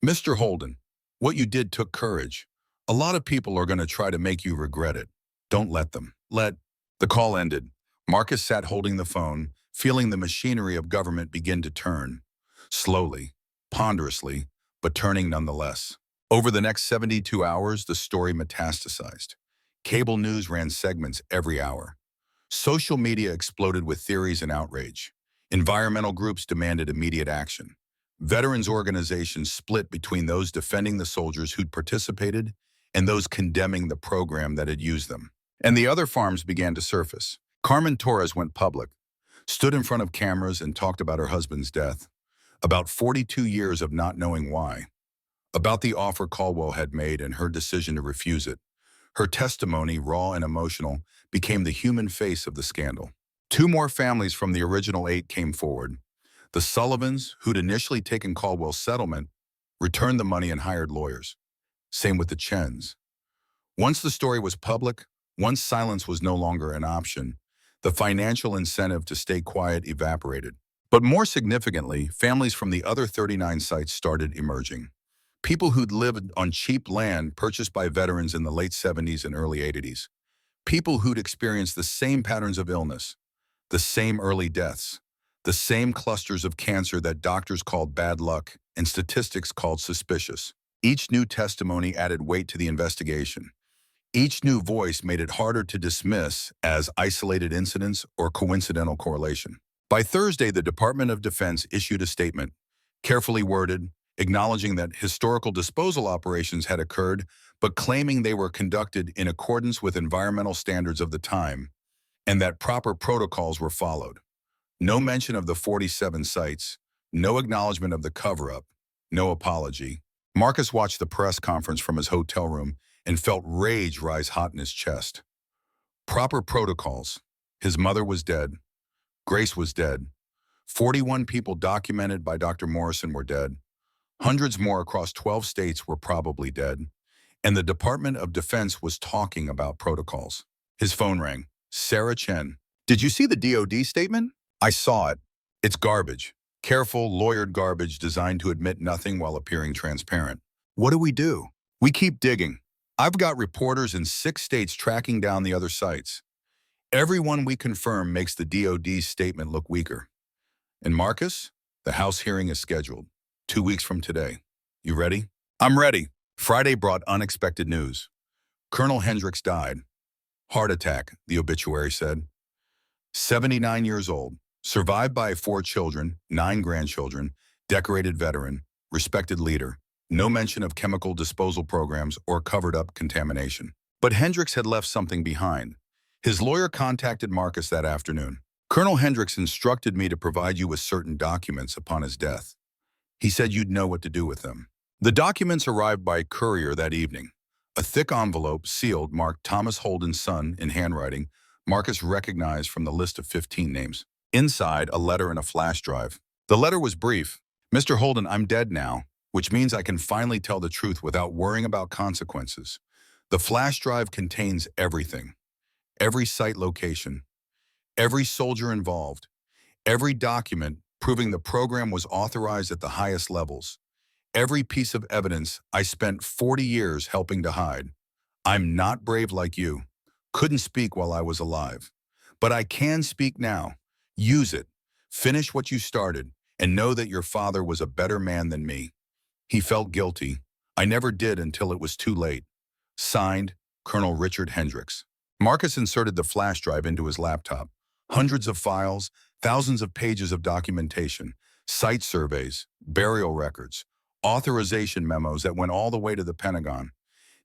Mr. Holden, what you did took courage. A lot of people are going to try to make you regret it. Don't let them. The call ended. Marcus sat holding the phone, feeling the machinery of government begin to turn. Slowly, ponderously, but turning nonetheless. Over the next 72 hours, the story metastasized. Cable news ran segments every hour. Social media exploded with theories and outrage. Environmental groups demanded immediate action. Veterans organizations split between those defending the soldiers who'd participated and those condemning the program that had used them. And the other farms began to surface. Carmen Torres went public, stood in front of cameras and talked about her husband's death, about 42 years of not knowing why, about the offer Caldwell had made and her decision to refuse it. Her testimony, raw and emotional, became the human face of the scandal. 2 more families from the original 8 came forward. The Sullivans, who'd initially taken Caldwell's settlement, returned the money and hired lawyers. Same with the Chens. Once the story was public, once silence was no longer an option, the financial incentive to stay quiet evaporated. But more significantly, families from the other 39 sites started emerging. People who'd lived on cheap land purchased by veterans in the late 70s and early 80s. People who'd experienced the same patterns of illness, the same early deaths, the same clusters of cancer that doctors called bad luck and statistics called suspicious. Each new testimony added weight to the investigation. Each new voice made it harder to dismiss as isolated incidents or coincidental correlation. By Thursday, the Department of Defense issued a statement, carefully worded, acknowledging that historical disposal operations had occurred, but claiming they were conducted in accordance with environmental standards of the time, and that proper protocols were followed. No mention of the 47 sites, no acknowledgement of the cover-up, no apology. Marcus watched the press conference from his hotel room and felt rage rise hot in his chest. Proper protocols. His mother was dead. Grace was dead. 41 people documented by Dr. Morrison were dead. Hundreds more across 12 states were probably dead. And the Department of Defense was talking about protocols. His phone rang. Sarah Chen. Did you see the DOD statement? I saw it. It's garbage. Careful, lawyered garbage designed to admit nothing while appearing transparent. What do? We keep digging. I've got reporters in 6 states tracking down the other sites. Everyone we confirm makes the DOD's statement look weaker. And Marcus, the House hearing is scheduled 2 weeks from today. You ready? I'm ready. Friday brought unexpected news. Colonel Hendricks died. Heart attack, the obituary said. 79 years old, survived by 4 children, 9 grandchildren, decorated veteran, respected leader. No mention of chemical disposal programs or covered-up contamination. But Hendricks had left something behind. His lawyer contacted Marcus that afternoon. Colonel Hendricks instructed me to provide you with certain documents upon his death. He said you'd know what to do with them. The documents arrived by courier that evening. A thick envelope, sealed, marked Thomas Holden's son in handwriting, Marcus recognized from the list of 15 names. Inside, a letter and a flash drive. The letter was brief. Mr. Holden, I'm dead now, which means I can finally tell the truth without worrying about consequences. The flash drive contains everything. Every site location, every soldier involved, every document proving the program was authorized at the highest levels, every piece of evidence I spent 40 years helping to hide. I'm not brave like you. Couldn't speak while I was alive. But I can speak now. Use it. Finish what you started, and know that your father was a better man than me. He felt guilty. I never did until it was too late. Signed, Colonel Richard Hendricks. Marcus inserted the flash drive into his laptop. Hundreds of files, thousands of pages of documentation, site surveys, burial records, authorization memos that went all the way to the Pentagon,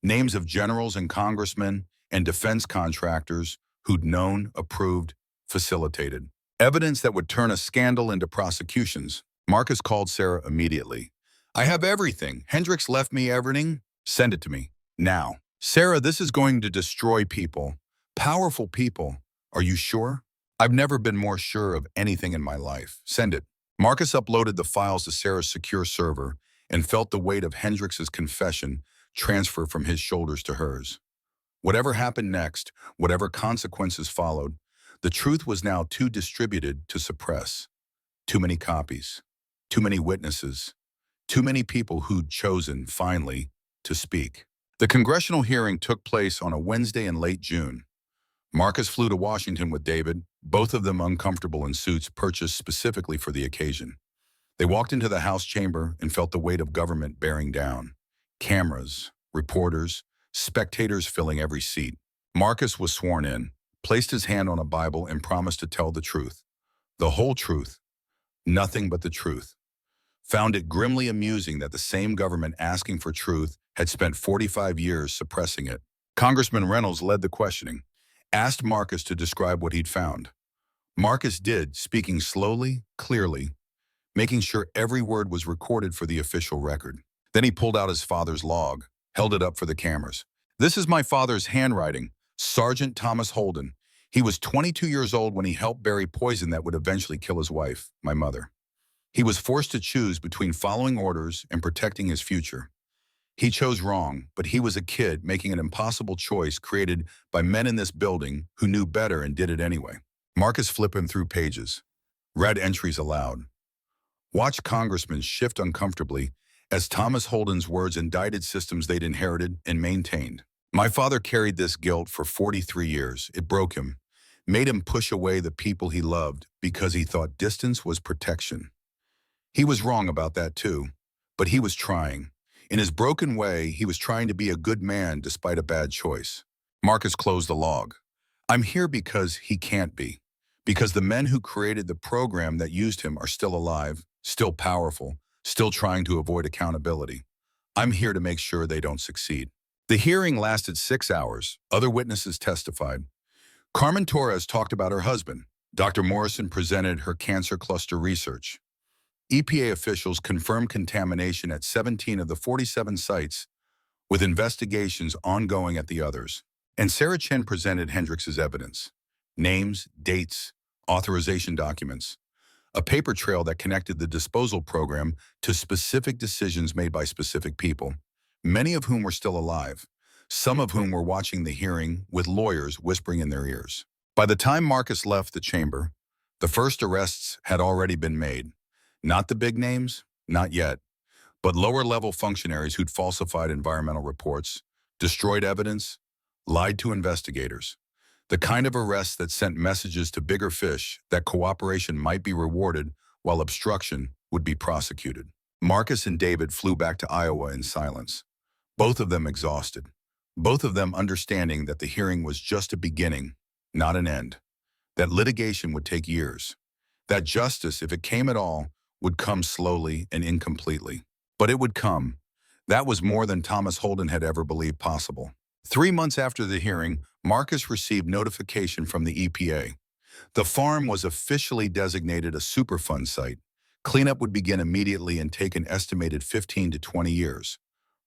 names of generals and congressmen and defense contractors who'd known, approved, facilitated. Evidence that would turn a scandal into prosecutions. Marcus called Sarah immediately. I have everything. Hendricks left me everything. Send it to me. Now. Sarah, this is going to destroy people. Powerful people. Are you sure? I've never been more sure of anything in my life. Send it. Marcus uploaded the files to Sarah's secure server and felt the weight of Hendricks's confession transfer from his shoulders to hers. Whatever happened next, whatever consequences followed, the truth was now too distributed to suppress. Too many copies, too many witnesses, too many people who'd chosen, finally, to speak. The congressional hearing took place on a Wednesday in late June. Marcus flew to Washington with David, both of them uncomfortable in suits purchased specifically for the occasion. They walked into the House chamber and felt the weight of government bearing down. Cameras, reporters, spectators filling every seat. Marcus was sworn in, placed his hand on a Bible and promised to tell the truth. The whole truth. Nothing but the truth. Found it grimly amusing that the same government asking for truth had spent 45 years suppressing it. Congressman Reynolds led the questioning, asked Marcus to describe what he'd found. Marcus did, speaking slowly, clearly, making sure every word was recorded for the official record. Then he pulled out his father's log, held it up for the cameras. This is my father's handwriting, Sergeant Thomas Holden. He was 22 years old when he helped bury poison that would eventually kill his wife, my mother. He was forced to choose between following orders and protecting his future. He chose wrong, but he was a kid making an impossible choice created by men in this building who knew better and did it anyway. Marcus flipping through pages, read entries aloud. Watched congressmen shift uncomfortably as Thomas Holden's words indicted systems they'd inherited and maintained. My father carried this guilt for 43 years. It broke him, made him push away the people he loved because he thought distance was protection. He was wrong about that too, but he was trying. In his broken way, he was trying to be a good man despite a bad choice. Marcus closed the log. I'm here because he can't be. Because the men who created the program that used him are still alive, still powerful, still trying to avoid accountability. I'm here to make sure they don't succeed. The hearing lasted 6 hours. Other witnesses testified. Carmen Torres talked about her husband. Dr. Morrison presented her cancer cluster research. EPA officials confirmed contamination at 17 of the 47 sites, with investigations ongoing at the others. And Sarah Chen presented Hendricks's evidence. Names, dates, authorization documents. A paper trail that connected the disposal program to specific decisions made by specific people, many of whom were still alive, some of whom were watching the hearing with lawyers whispering in their ears. By the time Marcus left the chamber, the first arrests had already been made. Not the big names, not yet, but lower-level functionaries who'd falsified environmental reports, destroyed evidence, lied to investigators. The kind of arrests that sent messages to bigger fish that cooperation might be rewarded while obstruction would be prosecuted. Marcus and David flew back to Iowa in silence, both of them exhausted, both of them understanding that the hearing was just a beginning, not an end, that litigation would take years, that justice, if it came at all, would come slowly and incompletely. But it would come. That was more than Thomas Holden had ever believed possible. 3 months after the hearing, Marcus received notification from the EPA. The farm was officially designated a Superfund site. Cleanup would begin immediately and take an estimated 15 to 20 years.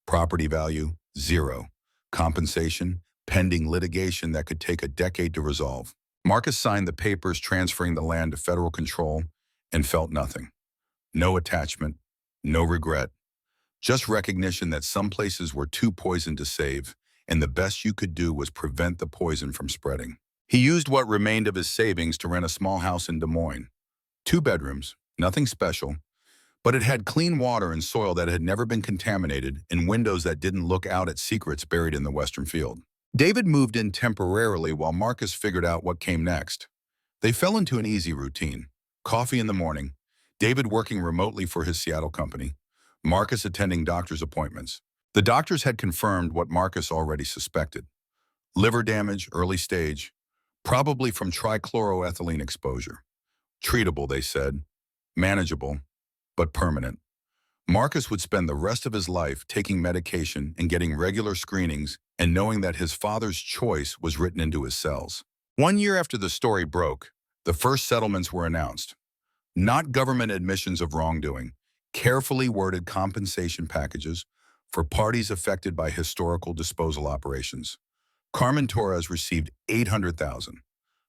Property value, zero. Compensation, pending litigation that could take a decade to resolve. Marcus signed the papers transferring the land to federal control and felt nothing. No attachment, no regret. Just recognition that some places were too poisoned to save, and the best you could do was prevent the poison from spreading. He used what remained of his savings to rent a small house in Des Moines. 2 bedrooms, nothing special, but it had clean water and soil that had never been contaminated and windows that didn't look out at secrets buried in the western field. David moved in temporarily while Marcus figured out what came next. They fell into an easy routine. Coffee in the morning, David working remotely for his Seattle company, Marcus attending doctor's appointments. The doctors had confirmed what Marcus already suspected. Liver damage, early stage, probably from trichloroethylene exposure. Treatable, they said. Manageable, but permanent. Marcus would spend the rest of his life taking medication and getting regular screenings and knowing that his father's choice was written into his cells. 1 year after the story broke, the first settlements were announced. Not government admissions of wrongdoing, carefully worded compensation packages for parties affected by historical disposal operations. Carmen Torres received $800,000.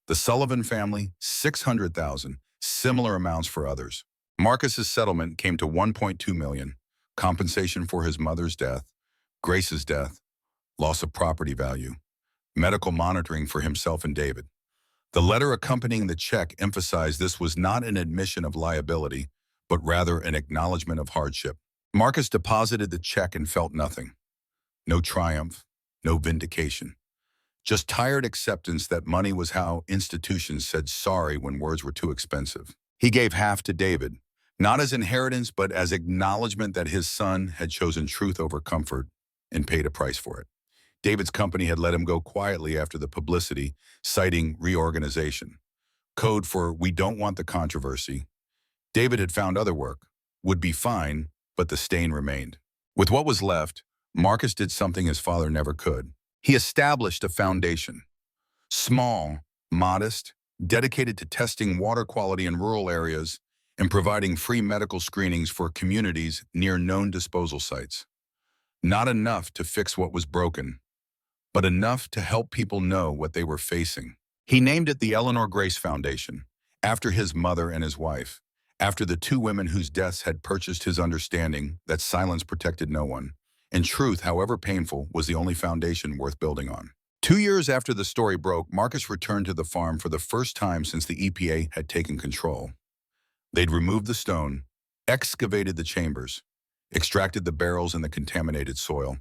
The Sullivan family, $600,000, similar amounts for others. Marcus's settlement came to $1.2 million, compensation for his mother's death, Grace's death, loss of property value, medical monitoring for himself and David. The letter accompanying the check emphasized this was not an admission of liability, but rather an acknowledgement of hardship. Marcus deposited the check and felt nothing. No triumph, no vindication. Just tired acceptance that money was how institutions said sorry when words were too expensive. He gave half to David, not as inheritance, but as acknowledgement that his son had chosen truth over comfort and paid a price for it. David's company had let him go quietly after the publicity, citing reorganization. Code for "we don't want the controversy." David had found other work, would be fine, but the stain remained. With what was left, Marcus did something his father never could. He established a foundation. Small, modest, dedicated to testing water quality in rural areas and providing free medical screenings for communities near known disposal sites. Not enough to fix what was broken, but enough to help people know what they were facing. He named it the Eleanor Grace Foundation, after his mother and his wife, after the two women whose deaths had purchased his understanding that silence protected no one, and truth, however painful, was the only foundation worth building on. 2 years after the story broke, Marcus returned to the farm for the first time since the EPA had taken control. They'd removed the stone, excavated the chambers, extracted the barrels and the contaminated soil.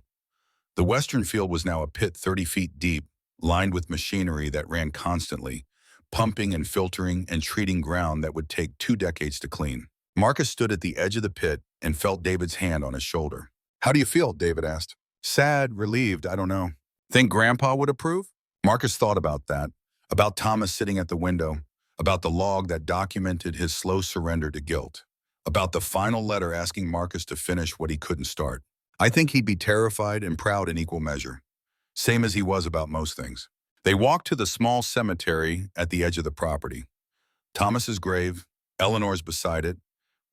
The western field was now a pit 30 feet deep, lined with machinery that ran constantly, pumping and filtering and treating ground that would take 2 decades to clean. Marcus stood at the edge of the pit and felt David's hand on his shoulder. "How do you feel?" David asked. "Sad, relieved, I don't know." "Think Grandpa would approve?" Marcus thought about that, about Thomas sitting at the window, about the log that documented his slow surrender to guilt, about the final letter asking Marcus to finish what he couldn't start. "I think he'd be terrified and proud in equal measure, same as he was about most things." They walked to the small cemetery at the edge of the property. Thomas's grave, Eleanor's beside it,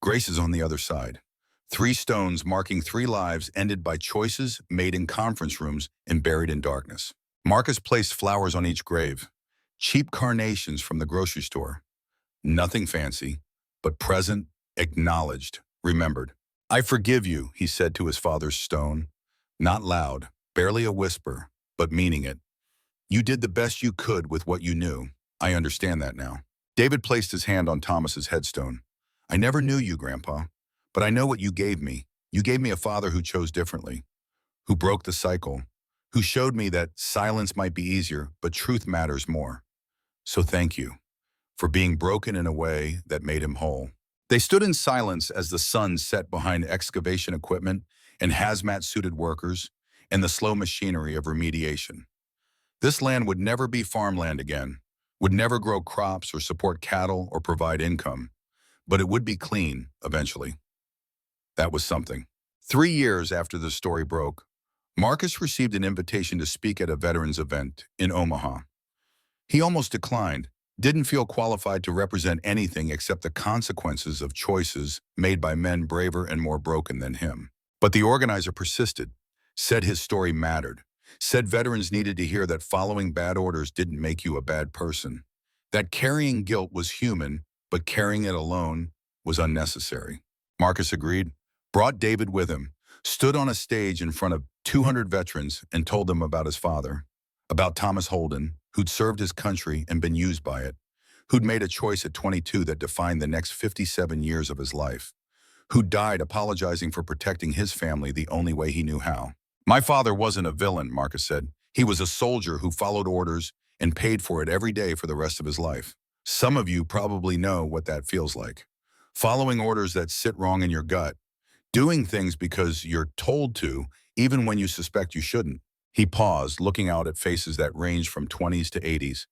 Grace's on the other side. 3 stones marking 3 lives ended by choices made in conference rooms and buried in darkness. Marcus placed flowers on each grave, cheap carnations from the grocery store. Nothing fancy, but present, acknowledged, remembered. "I forgive you," he said to his father's stone. Not loud, barely a whisper, but meaning it. "You did the best you could with what you knew. I understand that now." David placed his hand on Thomas's headstone. "I never knew you, Grandpa, but I know what you gave me. You gave me a father who chose differently, who broke the cycle, who showed me that silence might be easier, but truth matters more. So thank you for being broken in a way that made him whole." They stood in silence as the sun set behind excavation equipment and hazmat-suited workers and the slow machinery of remediation. This land would never be farmland again, would never grow crops or support cattle or provide income, but it would be clean eventually. That was something. 3 years after the story broke, Marcus received an invitation to speak at a veterans event in Omaha. He almost declined, didn't feel qualified to represent anything except the consequences of choices made by men braver and more broken than him. But the organizer persisted, said his story mattered, said veterans needed to hear that following bad orders didn't make you a bad person, that carrying guilt was human, but carrying it alone was unnecessary. Marcus agreed, brought David with him, stood on a stage in front of 200 veterans and told them about his father, about Thomas Holden, who'd served his country and been used by it, who'd made a choice at 22 that defined the next 57 years of his life, who died apologizing for protecting his family the only way he knew how. "My father wasn't a villain," Marcus said. "He was a soldier who followed orders and paid for it every day for the rest of his life. Some of you probably know what that feels like. Following orders that sit wrong in your gut, doing things because you're told to, even when you suspect you shouldn't." He paused, looking out at faces that ranged from 20s to 80s.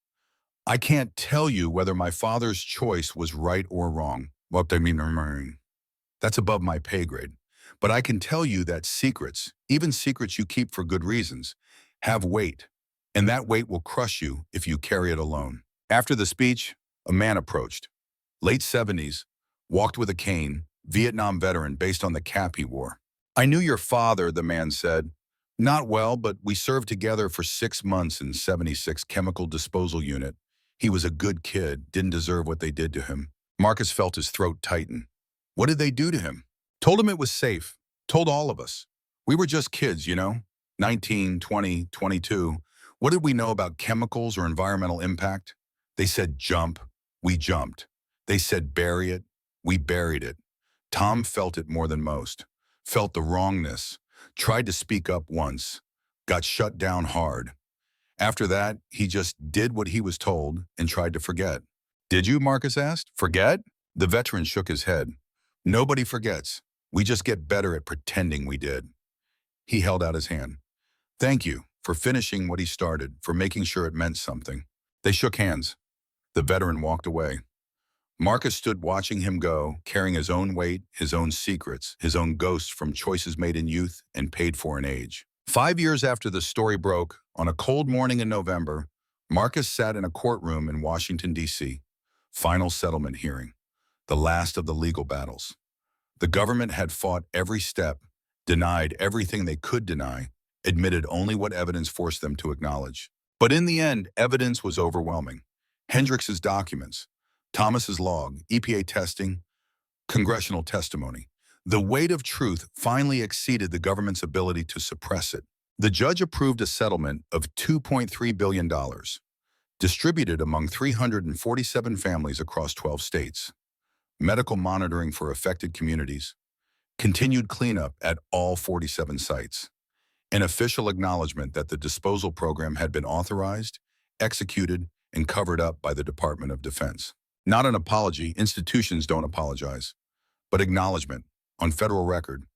I can't tell you whether my father's choice was right or wrong. What I mean, that's above my pay grade. But I can tell you that secrets, even secrets you keep for good reasons, have weight. And that weight will crush you if you carry it alone. After the speech, a man approached. Late 70s, walked with a cane, Vietnam veteran based on the cap he wore. I knew your father, the man said. Not well, but we served together for 6 months in 76 Chemical Disposal Unit. He was a good kid, didn't deserve what they did to him. Marcus felt his throat tighten. What did they do to him? Told him it was safe. Told all of us. We were just kids, 19, 20, 22. What did we know about chemicals or environmental impact? They said jump. We jumped. They said bury it. We buried it. Tom felt it more than most. Felt the wrongness. Tried to speak up once. Got shut down hard. After that, he just did what he was told and tried to forget. Did you, Marcus asked? Forget? The veteran shook his head. Nobody forgets. We just get better at pretending we did. He held out his hand. Thank you for finishing what he started, for making sure it meant something. They shook hands. The veteran walked away. Marcus stood watching him go, carrying his own weight, his own secrets, his own ghosts from choices made in youth and paid for in age. 5 years after the story broke, on a cold morning in November, Marcus sat in a courtroom in Washington, D.C. Final settlement hearing. The last of the legal battles. The government had fought every step, denied everything they could deny, admitted only what evidence forced them to acknowledge. But in the end, evidence was overwhelming. Hendrix's documents, Thomas's log, EPA testing, congressional testimony. The weight of truth finally exceeded the government's ability to suppress it. The judge approved a settlement of $2.3 billion, distributed among 347 families across 12 states. Medical monitoring for affected communities, continued cleanup at all 47 sites, an official acknowledgement that the disposal program had been authorized, executed, and covered up by the Department of Defense. Not an apology, institutions don't apologize, but acknowledgement, on federal record,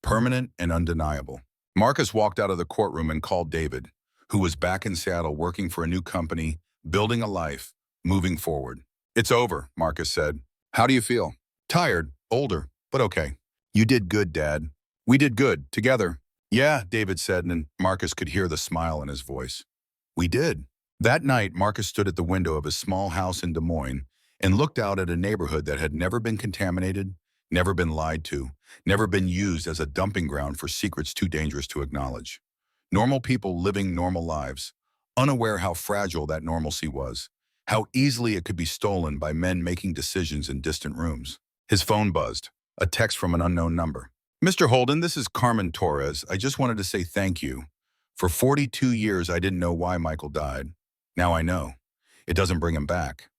permanent and undeniable. Marcus walked out of the courtroom and called David, who was back in Seattle working for a new company, building a life, moving forward. It's over, Marcus said. How do you feel? Tired, older, but okay. You did good, Dad. We did good, together. Yeah, David said, and Marcus could hear the smile in his voice. We did. That night, Marcus stood at the window of his small house in Des Moines and looked out at a neighborhood that had never been contaminated, never been lied to, never been used as a dumping ground for secrets too dangerous to acknowledge. Normal people living normal lives, unaware how fragile that normalcy was, how easily it could be stolen by men making decisions in distant rooms. His phone buzzed, a text from an unknown number. Mr. Holden, this is Carmen Torres. I just wanted to say thank you. For 42 years, I didn't know why Michael died. Now I know. It doesn't bring him back.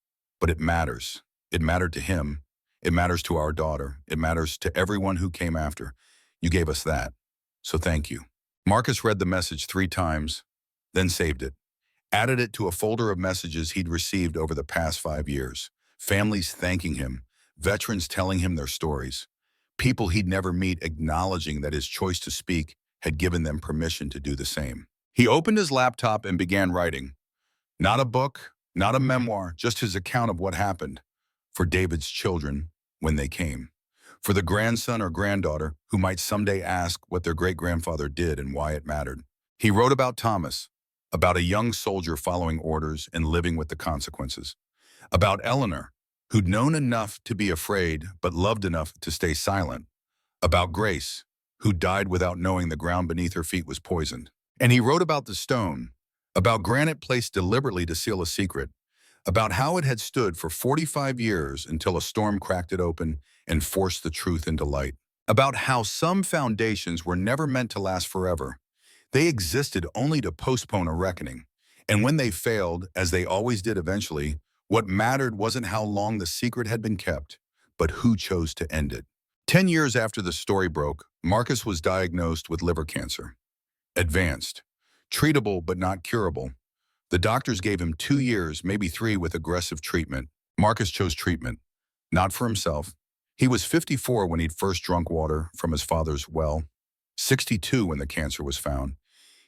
But it matters. It mattered to him. It matters to our daughter. It matters to everyone who came after. You gave us that. So thank you. Marcus read the message 3 times, then saved it. Added it to a folder of messages he'd received over the past 5 years. Families thanking him, veterans telling him their stories, people he'd never meet acknowledging that his choice to speak had given them permission to do the same. He opened his laptop and began writing. Not a book, not a memoir, just his account of what happened. For David's children, when they came. For the grandson or granddaughter who might someday ask what their great-grandfather did and why it mattered. He wrote about Thomas, about a young soldier following orders and living with the consequences. About Eleanor, who'd known enough to be afraid but loved enough to stay silent. About Grace, who died without knowing the ground beneath her feet was poisoned. And he wrote about the stone, about granite placed deliberately to seal a secret, about how it had stood for 45 years until a storm cracked it open and forced the truth into light. About how some foundations were never meant to last forever. They existed only to postpone a reckoning. And when they failed, as they always did eventually, what mattered wasn't how long the secret had been kept, but who chose to end it. 10 years after the story broke, Marcus was diagnosed with liver cancer. Advanced. Treatable but not curable. The doctors gave him 2 years, maybe 3, with aggressive treatment. Marcus chose treatment, not for himself. He was 54 when he'd first drunk water from his father's well, 62 when the cancer was found.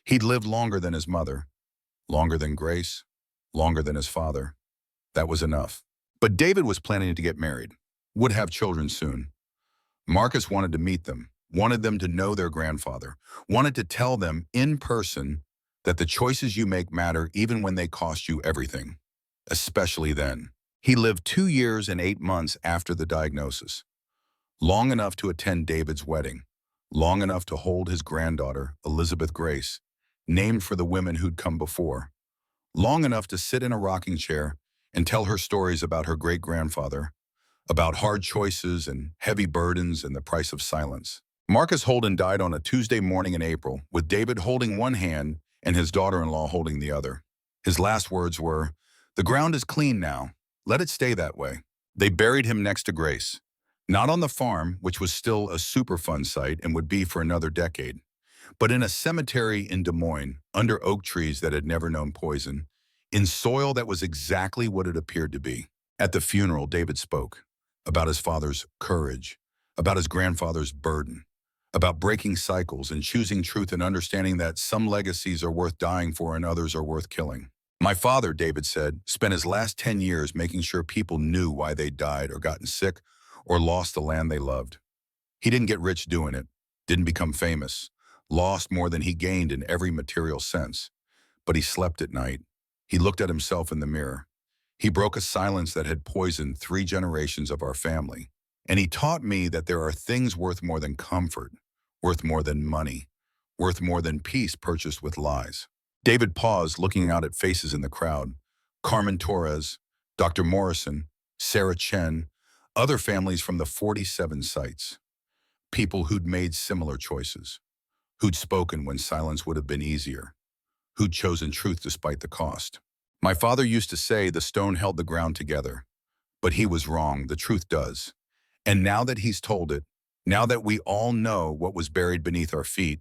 He'd lived longer than his mother, longer than Grace, longer than his father. That was enough. But David was planning to get married, would have children soon. Marcus wanted to meet them, wanted them to know their grandfather, wanted to tell them in person that the choices you make matter even when they cost you everything, especially then. He lived 2 years and 8 months after the diagnosis, long enough to attend David's wedding, long enough to hold his granddaughter, Elizabeth Grace, named for the women who'd come before, long enough to sit in a rocking chair and tell her stories about her great-grandfather, about hard choices and heavy burdens and the price of silence. Marcus Holden died on a Tuesday morning in April, with David holding one hand and his daughter-in-law holding the other. His last words were, "The ground is clean now. Let it stay that way." They buried him next to Grace, not on the farm, which was still a Superfund site and would be for another decade, but in a cemetery in Des Moines, under oak trees that had never known poison, in soil that was exactly what it appeared to be. At the funeral, David spoke about his father's courage, about his grandfather's burden, about breaking cycles and choosing truth and understanding that some legacies are worth dying for and others are worth killing. "My father," David said, "spent his last 10 years making sure people knew why they died or gotten sick or lost the land they loved. He didn't get rich doing it, didn't become famous, lost more than he gained in every material sense. But he slept at night. He looked at himself in the mirror. He broke a silence that had poisoned 3 generations of our family. And he taught me that there are things worth more than comfort, worth more than money, worth more than peace purchased with lies." David paused, looking out at faces in the crowd. Carmen Torres, Dr. Morrison, Sarah Chen, other families from the 47 sites. People who'd made similar choices, who'd spoken when silence would have been easier, who'd chosen truth despite the cost. "My father used to say the stone held the ground together, but he was wrong. The truth does. And now that he's told it, now that we all know what was buried beneath our feet,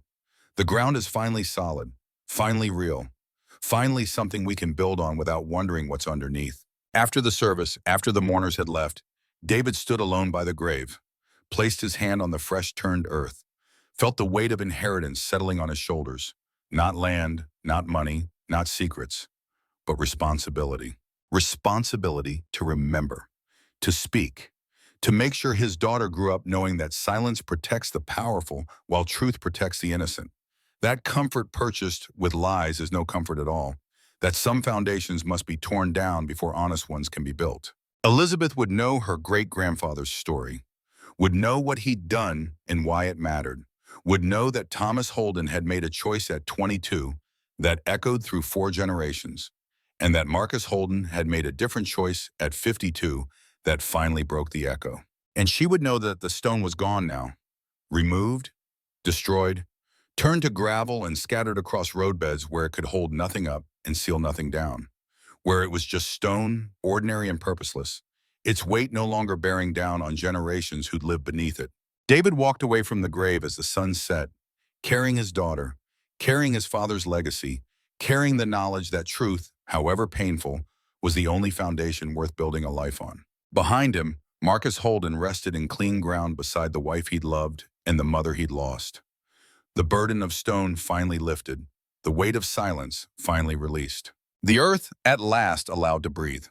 the ground is finally solid, finally real, finally something we can build on without wondering what's underneath." After the service, after the mourners had left, David stood alone by the grave, placed his hand on the fresh-turned earth, felt the weight of inheritance settling on his shoulders. Not land, not money, not secrets, but responsibility. Responsibility to remember, to speak, to make sure his daughter grew up knowing that silence protects the powerful while truth protects the innocent. That comfort purchased with lies is no comfort at all. That some foundations must be torn down before honest ones can be built. Elizabeth would know her great-grandfather's story, would know what he'd done and why it mattered, would know that Thomas Holden had made a choice at 22 that echoed through 4 generations, and that Marcus Holden had made a different choice at 52 that finally broke the echo. And she would know that the stone was gone now, removed, destroyed, turned to gravel and scattered across roadbeds where it could hold nothing up and seal nothing down, where it was just stone, ordinary and purposeless, its weight no longer bearing down on generations who'd lived beneath it. David walked away from the grave as the sun set, carrying his daughter, carrying his father's legacy, carrying the knowledge that truth, however painful, was the only foundation worth building a life on. Behind him, Marcus Holden rested in clean ground beside the wife he'd loved and the mother he'd lost. The burden of stone finally lifted, the weight of silence finally released. The earth, at last, allowed to breathe.